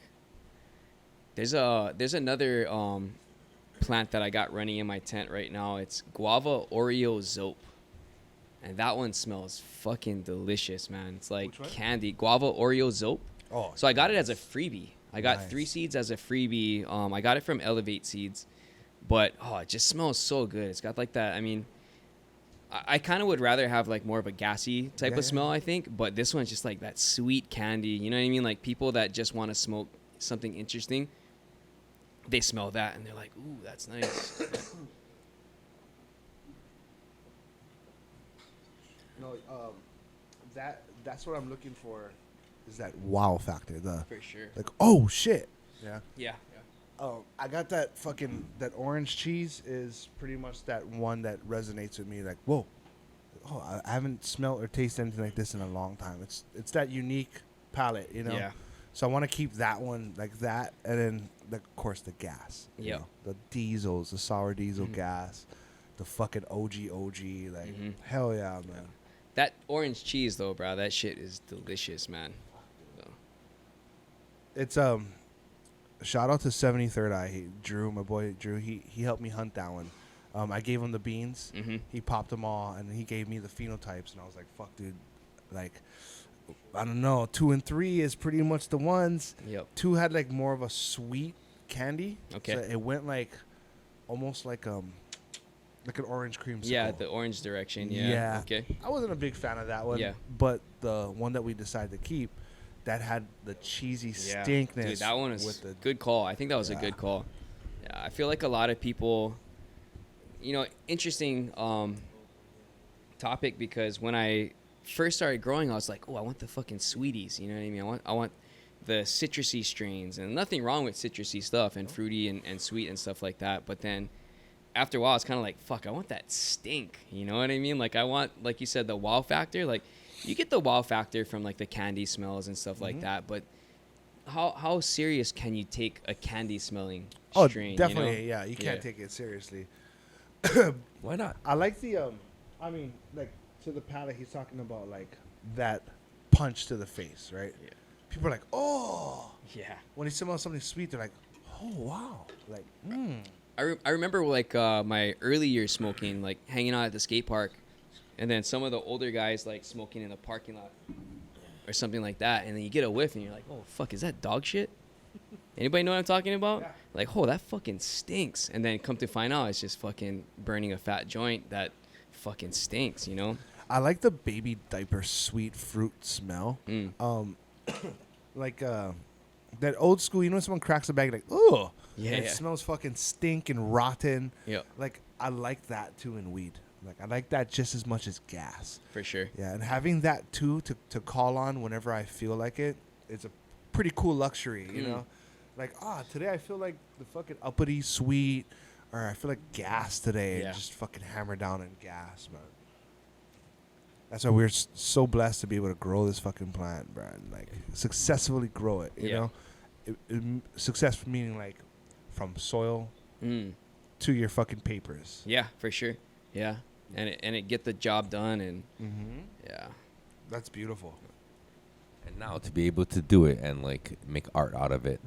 There's another plant that I got running in my tent right now. It's Guava Oreo Zope. And that one smells fucking delicious, man. It's like Which one? candy. Guava Oreo Zope. Oh, So I got it as a freebie. I got Nice. 3 seeds as a freebie. I got it from Elevate Seeds. But, it just smells so good. It's got like that, I mean, I kind of would rather have like more of a gassy type Yeah, of smell, I think. But this one's just like that sweet candy. You know what I mean? Like people that just want to smoke something interesting, they smell that and they're like, ooh, that's nice. no, that's what I'm looking for. Is that wow factor? The For sure. like, oh shit. Yeah. Yeah. Oh, I got that fucking that orange cheese is pretty much that one that resonates with me. Like, whoa, oh, I haven't smelled or tasted anything like this in a long time. It's that unique palate, you know. Yeah. So I want to keep that one like that, and then of course the gas. you Yep. know, the diesels, the sour diesel Mhm. gas, the fucking OG, like Mhm. hell yeah, man. That orange cheese though, bro, that shit is delicious, man. So, It's shout out to 73rd Eye, Drew, my boy Drew. He helped me hunt that one. I gave him the beans. mhm. He popped them all, and he gave me the phenotypes, and I was like, "Fuck, dude! Like, I don't know. 2 and 3 is pretty much the ones. Yep. 2 had like more of a sweet candy. Okay. So it went like almost like an orange creamsicle. Yeah, the orange direction. Yeah. Yeah. Okay. I wasn't a big fan of that one. Yeah. But the one that we decided to keep, that had the cheesy stinkness. Dude, that one with was the good call. I think that was a Yeah. good call. Yeah, I feel like a lot of people, interesting topic because when I first started growing, I was like, oh, I want the fucking sweeties. You know what I mean? I want the citrusy strains, and nothing wrong with citrusy stuff and fruity and sweet and stuff like that. But then after a while, it's kind of like, fuck, I want that stink. You know what I mean? Like I want, like you said, the wow factor. Like you get the wow factor from like the candy smells and stuff like that. But how serious can you take a candy smelling strain? Definitely, you know? yeah. You can't take it seriously. Why not? I like the I mean, like to the palate, he's talking about like that punch to the face, right? Yeah. People are like, oh. Yeah. When they smell something sweet, they're like, oh wow, like. I remember like my early years smoking, like hanging out at the skate park, and then some of the older guys like smoking in the parking lot or something like that, and then you get a whiff and you're like, oh fuck, is that dog shit? Anybody know what I'm talking about? Yeah. Like, oh, that fucking stinks. And then come to find out, it's just fucking burning a fat joint that fucking stinks, you know? I like the baby diaper sweet fruit smell. Like that old school. You know, when someone cracks a bag, like, oh, Yeah, it yeah. smells fucking stink and rotten. Yep. Like I like that too in weed. Like I like that just as much as gas. For sure. Yeah, and having that too to call on whenever I feel like it, it's a pretty cool luxury, you know? Like, today I feel like the fucking uppity sweet, or I feel like gas today, Yeah. and just fucking hammer down on gas, man. That's why we're so blessed to be able to grow this fucking plant, bro. And like successfully grow it, you know? Success meaning like from soil to your fucking papers. Yeah, for sure. Yeah. And it get the job done, and yeah. That's beautiful. And now to be able to do it and like make art out of it,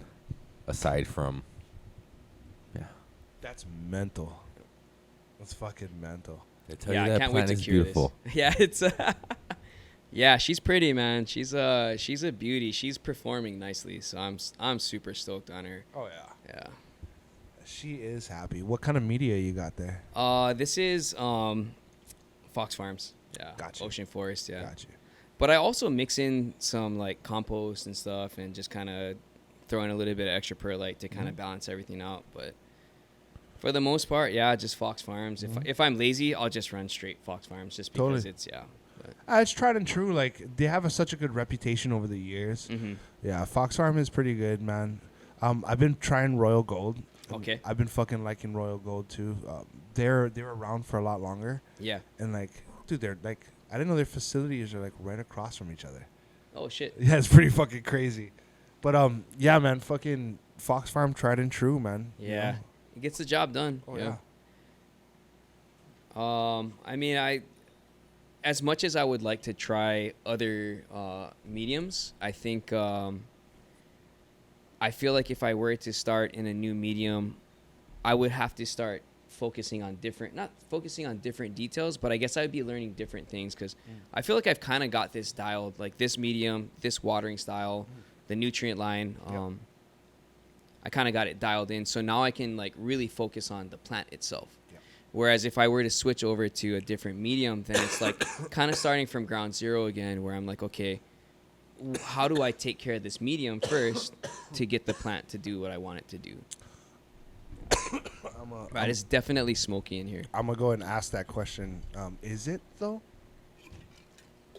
aside from, That's mental. That's fucking mental. I tell Yeah, you I that can't wait plant to is cure beautiful. this. Yeah, it's yeah, she's pretty, man. She's a beauty. She's performing nicely, so I'm super stoked on her. Oh yeah. Yeah. She is happy. What kind of media you got there? This is Fox Farms. Yeah. Gotcha. Ocean Forest, yeah. Got you. But I also mix in some like compost and stuff, and just kind of throw in a little bit of extra perlite to kind of balance everything out. But for the most part, yeah, just Fox Farms. If I'm lazy, I'll just run straight Fox Farms, just because Totally. it's But, It's tried and true. Like they have such a good reputation over the years. Yeah, Fox Farm is pretty good, man. I've been trying Royal Gold. Okay. I've been fucking liking Royal Gold too. They're around for a lot longer. yeah. And like, dude, they're like, I didn't know their facilities are like right across from each other. Oh shit. Yeah, it's pretty fucking crazy. But yeah, man, fucking Fox Farm tried and true, man. You Yeah. know? It gets the job done. Oh yeah. I mean, as much as I would like to try other mediums, I think I feel like if I were to start in a new medium, I would have to start focusing on not focusing on different details, but I guess I'd be learning different things, because I feel like I've kind of got this dialed, like this medium, this watering style, the nutrient line. I kind of got it dialed in, so now I can like really focus on the plant itself. Whereas if I were to switch over to a different medium, then it's like kind of starting from ground zero again, where I'm like, okay, how do I take care of this medium first to get the plant to do what I want it to do? Right, it's definitely smoky in here. I'm gonna go and ask that question. Is it though?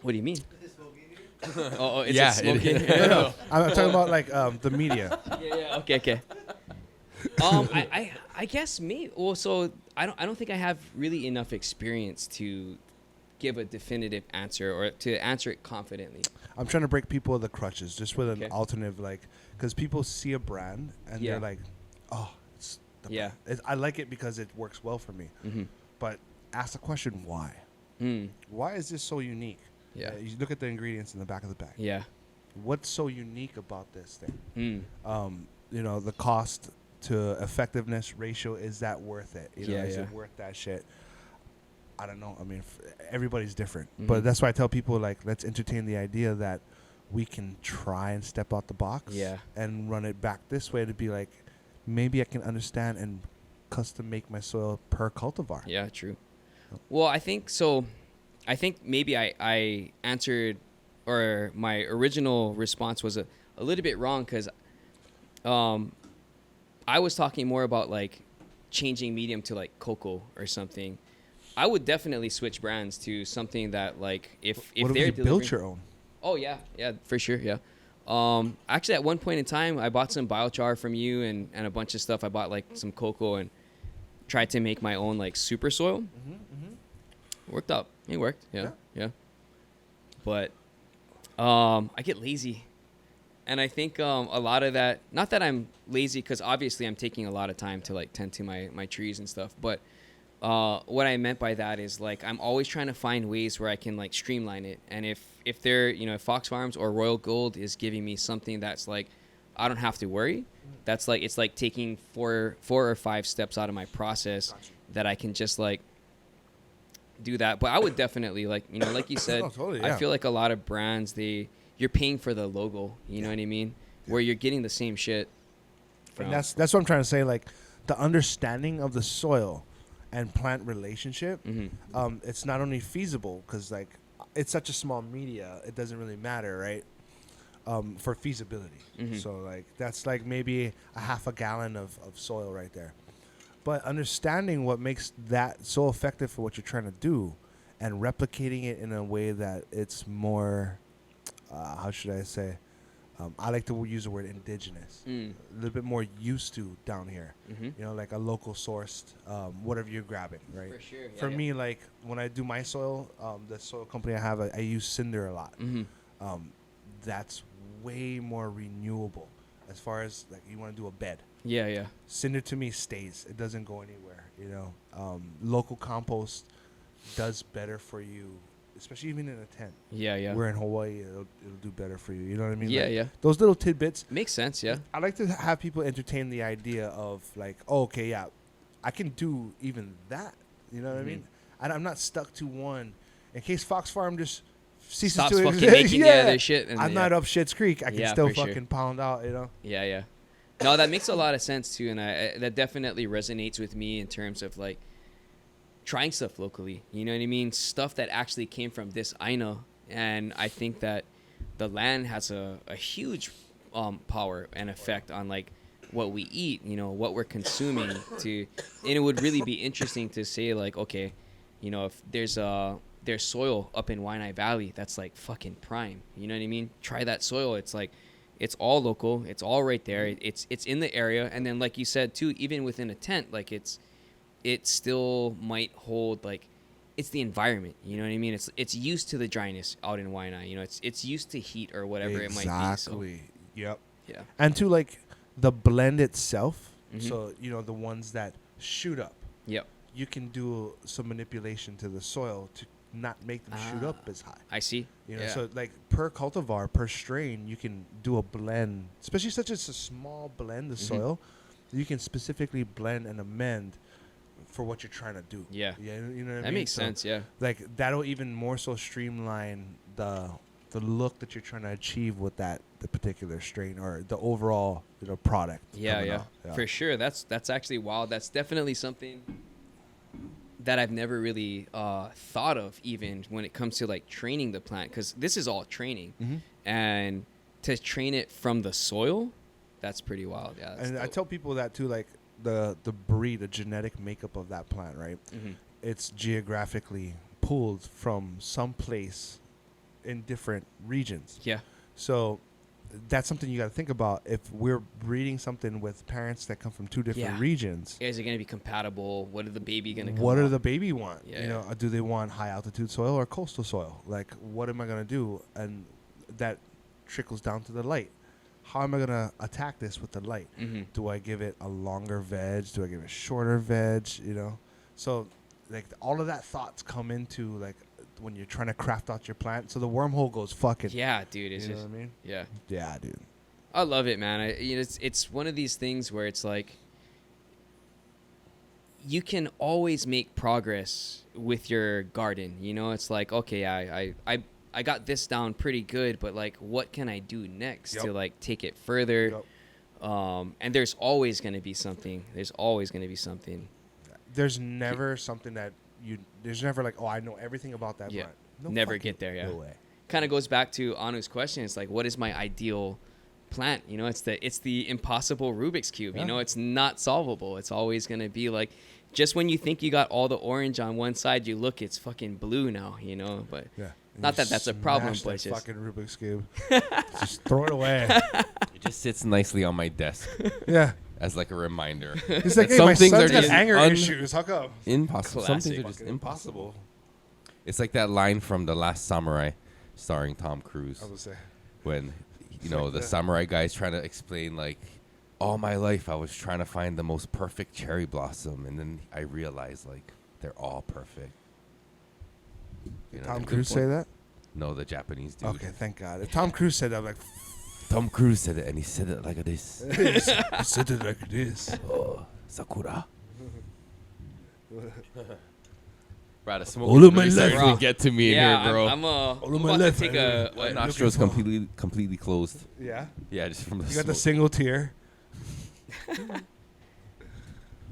What do you mean? Oh, it's Yeah, smoky it in here. No, I'm talking about like the media. Yeah. Okay. I guess me. Well, so I don't think I have really enough experience to give a definitive answer or to answer it confidently. I'm trying to break people of the crutches just with an Okay. alternative, like, because people see a brand and Yeah. they're like, oh, it's the Yeah. brand. I like it because it works well for me. Mm-hmm. But ask the question, why? Why is this so unique? Yeah. You look at the ingredients in the back of the bag. Yeah. What's so unique about this thing? Mm. You know, the cost to effectiveness ratio, is that worth it? You know, Yeah, is yeah. it worth that shit? I don't know. I mean, everybody's different. Mhm. But that's why I tell people, like, let's entertain the idea that we can try and step out the box Yeah. and run it back this way to be like, maybe I can understand and custom make my soil per cultivar. Yeah, true. Well, I think so. I think maybe I answered, or my original response was a little bit wrong, because I was talking more about like changing medium to like cocoa or something. I would definitely switch brands to something that like if What they're if you delivering, built your own? Oh yeah, for sure, yeah. Actually, at one point in time, I bought some biochar from you and a bunch of stuff. I bought like some cocoa and tried to make my own like super soil. Worked out. It worked. Yeah. But I get lazy, and I think a lot of that. Not that I'm lazy, because obviously I'm taking a lot of time to like tend to my trees and stuff. But what I meant by that is like I'm always trying to find ways where I can like streamline it. And if they're if Fox Farms or Royal Gold is giving me something that's like I don't have to worry, that's like it's like taking four or five steps out of my process that I can just like do that. But I would definitely like like you said, Oh, totally, I yeah. feel like a lot of brands you're paying for the logo, you know what I mean? Where you're getting the same shit. And that's what I'm trying to say. Like the understanding of the soil and plant relationship, it's not only feasible because like it's such a small media, it doesn't really matter, right? For feasibility. So like that's like maybe a half a gallon of soil right there. But understanding what makes that so effective for what you're trying to do and replicating it in a way that it's more, how should I say? I like to use the word indigenous, a little bit more used to down here. Like a local sourced, whatever you're grabbing, right? For sure. For me, like when I do my soil, the soil company I have, I use cinder a lot. That's way more renewable as far as like you want to do a bed. Yeah. Cinder to me stays. It doesn't go anywhere, Local compost does better for you, especially even in a tent. Yeah. We're in Hawaii, it'll do better for you. You know what I mean? Yeah, Like, yeah. Those little tidbits. Makes sense, yeah. I like to have people entertain the idea of like, oh, okay, yeah, I can do even that. You know what I mean? I'm not stuck to one. In case Fox Farm just ceases Stops to fucking exist, making their shit. And I'm not up Shit's Creek. I can Yeah, still for sure. fucking pound out, Yeah. No, that makes a lot of sense too, and that definitely resonates with me in terms of like trying stuff locally. You know what I mean? Stuff that actually came from this Aina, and I think that the land has a huge power and effect on like what we eat. What we're consuming. And it would really be interesting to say like, okay, if there's soil up in Waianae Valley that's like fucking prime. You know what I mean? Try that soil. It's like. It's all local. It's all right there. It's in the area. And then, like you said too, even within a tent, like it still might hold like it's the environment. You know what I mean? It's used to the dryness out in Waianae. It's used to heat or whatever it might be. Exactly. Yep. Yeah. And to like the blend itself. So the ones that shoot up. Yep. You can do some manipulation to the soil to not make them shoot up as high. I see. So like per cultivar, per strain, you can do a blend, especially such as a small blend of soil. You can specifically blend and amend for what you're trying to do. Yeah. You know what I mean? That makes sense. Yeah. Like that'll even more so streamline the look that you're trying to achieve with the particular strain or the overall product. Yeah. For sure. That's actually wild. That's definitely something that I've never really thought of, even when it comes to like training the plant, because this is all training, and to train it from the soil, that's pretty wild. Yeah, and dope. I tell people that too, like the breed, the genetic makeup of that plant, right? It's geographically pulled from some place in different regions. Yeah. So that's something you got to think about. If we're breeding something with parents that come from two different regions, is it going to be compatible? What are the baby going to come what out? do the baby want? Yeah. Do they want high altitude soil or coastal soil? Like, what am I going to do? And that trickles down to the light. How am I going to attack this with the light? Do I give it a longer veg? Do I give it shorter veg? So like all of that thoughts come into like when you're trying to craft out your plant. So the wormhole goes fucking. Yeah, dude. You know what I mean? Yeah. Yeah, dude. I love it, man. It's one of these things where it's like you can always make progress with your garden. It's like, okay, I got this down pretty good, but like, what can I do next to like take it further? And there's always going to be something. There's never something that there's never like, oh, I know everything about that plant. Never get there. Yeah. No way. Kind of goes back to Anu's question. It's like, what is my ideal plant. You know, it's the impossible Rubik's cube. You know, it's not solvable. It's always gonna be like, just when you think you got all the orange on one side, you look, it's fucking blue now. You know, but not that that's a problem, but it's just fucking Rubik's cube. Just throw it away. It just sits nicely on my desk Yeah. as like a reminder. He's like, that hey, some my things son's are got just anger issues. How come? impossible. Some things Classic. are just impossible. It's like that line from The Last Samurai, starring Tom Cruise, I was gonna say. when the samurai guy's trying to explain like, all my life I was trying to find the most perfect cherry blossom, and then I realized like they're all perfect. You know, Tom good Cruise say point. that? No, the Japanese dude. Okay, thank God. If Tom Cruise said that, I'm like, Tom Cruise said it, and he said it like this. he said it like this. Oh, Sakura. Bro, the smoke All is of my really starting life. to get to me yeah, in here, bro. I'm of about my to life, take I- a My Look nostrils at- completely closed. Yeah? Yeah, just from the You got the smoke. single tier.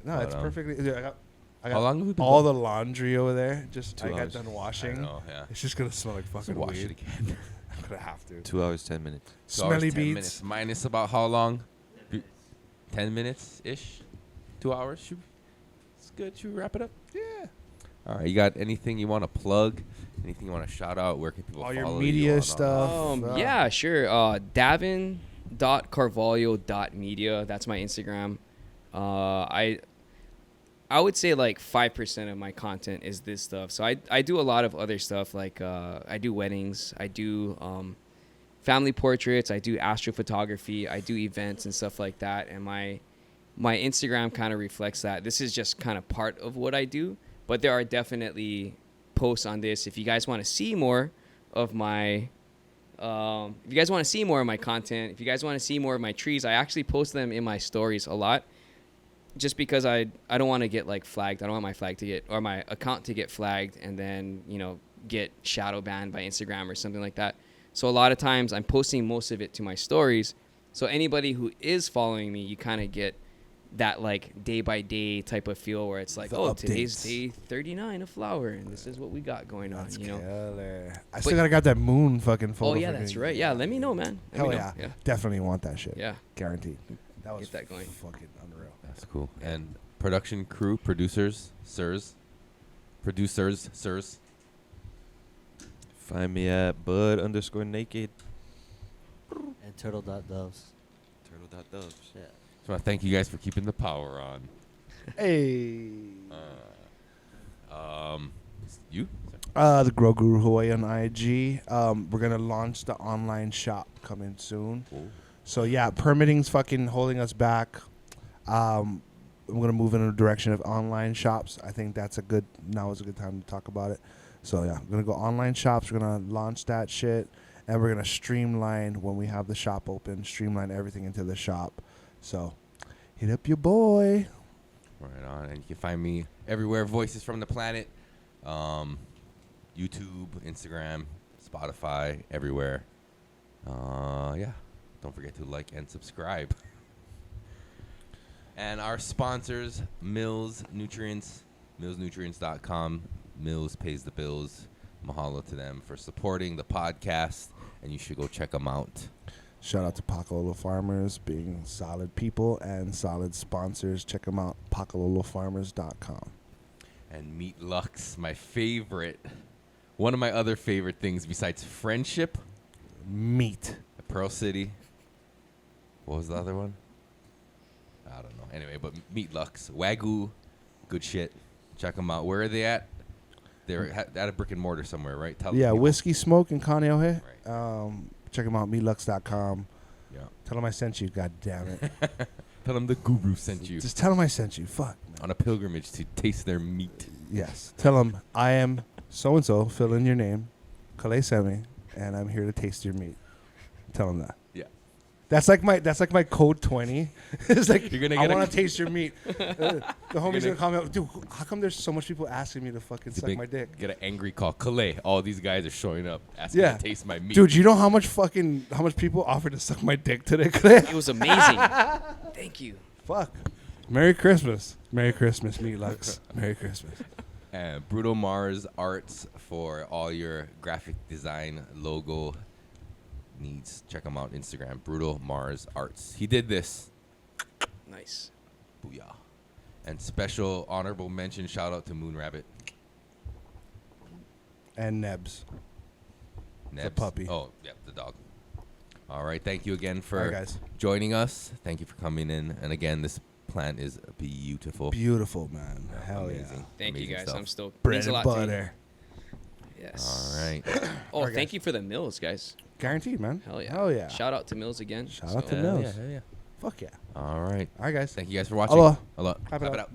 No, But, it's perfectly. Dude, I How got long have we been all going? the laundry over there. Just 2 I got hours. done I washing. know, yeah. It's just gonna smell like So fucking wash it weed. again. I'm gonna have to. 2 hours 10 minutes. 2 hours, Smelly 10 beats. minutes. Minus about how long? 10 minutes ish. 2 hours. It's good. Should we wrap it up? Yeah. All right. You got anything you want to plug? Anything you want to shout out? Where can people All follow your you media on stuff. Yeah, sure. Davin.carvalho.media. That's my Instagram. I would say like 5% of my content is this stuff. So I do a lot of other stuff, like I do weddings, I do family portraits, I do astrophotography, I do events and stuff like that. And my Instagram kind of reflects that. This is just kind of part of what I do, but there are definitely posts on this. If you guys want to see more of my if you guys want to see more of my content, if you guys want to see more of my trees, I actually post them in my stories a lot. Just because I don't want to get like flagged. I don't want my flag to get, or my account to get flagged and then, get shadow banned by Instagram or something like that. So a lot of times I'm posting most of it to my stories. So anybody who is following me, you kind of get that like day by day type of feel where it's like, The today's updates. day 39 of flower and this is what we got going on, That's you know. killer. I still gotta got that moon fucking photo. Oh yeah, for that's me. right. Yeah, let me know, man. Let Hell me know. yeah. Definitely want that shit. Yeah. Guaranteed. That was Get that going. fucking unreal. That's cool. And production crew, producers, sirs. Find me at bud_naked. And turtle.doves. Turtle.doves. Yeah. Just want to thank you guys for keeping the power on. Hey. You? The Grow Guru Hawaii on IG. We're gonna launch the online shop coming soon. Cool. So yeah, permitting's fucking holding us back. I'm gonna move in a direction of online shops. I think now is a good time to talk about it. So yeah, we're gonna go online shops. We're gonna launch that shit, and we're gonna streamline when we have the shop open. Streamline everything into the shop. So hit up your boy. Right on. And you can find me everywhere. Voices from the Planet. YouTube, Instagram, Spotify, everywhere. Yeah. Don't forget to like and subscribe. And our sponsors, Mills Nutrients, millsnutrients.com. Mills pays the bills. Mahalo to them for supporting the podcast, and you should go check them out. Shout out to Pakalolo Farmers being solid people and solid sponsors. Check them out, pakalolofarmers.com. And Meat Lux, my favorite. One of my other favorite things besides friendship, Meat. Pearl City. What was the other one? I don't know. Anyway, but Meat Lux, Wagyu, good shit. Check them out. Where are they at? They're at a brick and mortar somewhere, right? Tell Yeah, people. Whiskey Smoke in Kaneohe. Right. Check them out, meatlux.com. Yeah. Tell them I sent you, god damn it. Tell them the guru sent you Just tell them I sent you. Fuck. Man. on a pilgrimage to taste their meat. Yes. Tell them I am so-and-so, fill in your name, Kalei Semi, and I'm here to taste your meat. Tell them that. Yeah. That's like my code 20. It's like, You're gonna I get want a- to taste your meat. The homie's gonna- gonna call me up, dude, how come there's so much people asking me to fucking suck my dick? Get an angry call. Kalei, all these guys are showing up asking Yeah. to taste my meat. Dude, you know how much people offered to suck my dick today? Kalei? It was amazing. Thank you. Fuck. Merry Christmas. Merry Christmas, Meat Lux. Merry Christmas. And Bruto Mars Arts for all your graphic design, logo, needs, check him out. Instagram, Brutal Mars Arts. He did this. Nice. Booyah. And special honorable mention, shout out to Moon Rabbit. And Nebs. Nebs. puppy. Oh, yep, the dog. All right, thank you again All for right, guys. joining us. Thank you for coming in. And again, this plant is beautiful. Beautiful, man. Hell Amazing. yeah. Thank you Amazing guys. stuff. I'm stoked. Bread Means a and lot to me. butter. Yes. All right. Oh, Alright, thank guys. you for the Mills, guys. Guaranteed, man. Hell yeah. Hell yeah. Shout out to Mills again. Shout out to Hell Mills. yeah, hell yeah. Fuck yeah. All right. All right, guys. Thank you guys for watching. Aloha. Aloha. Clap it Clap it up. up.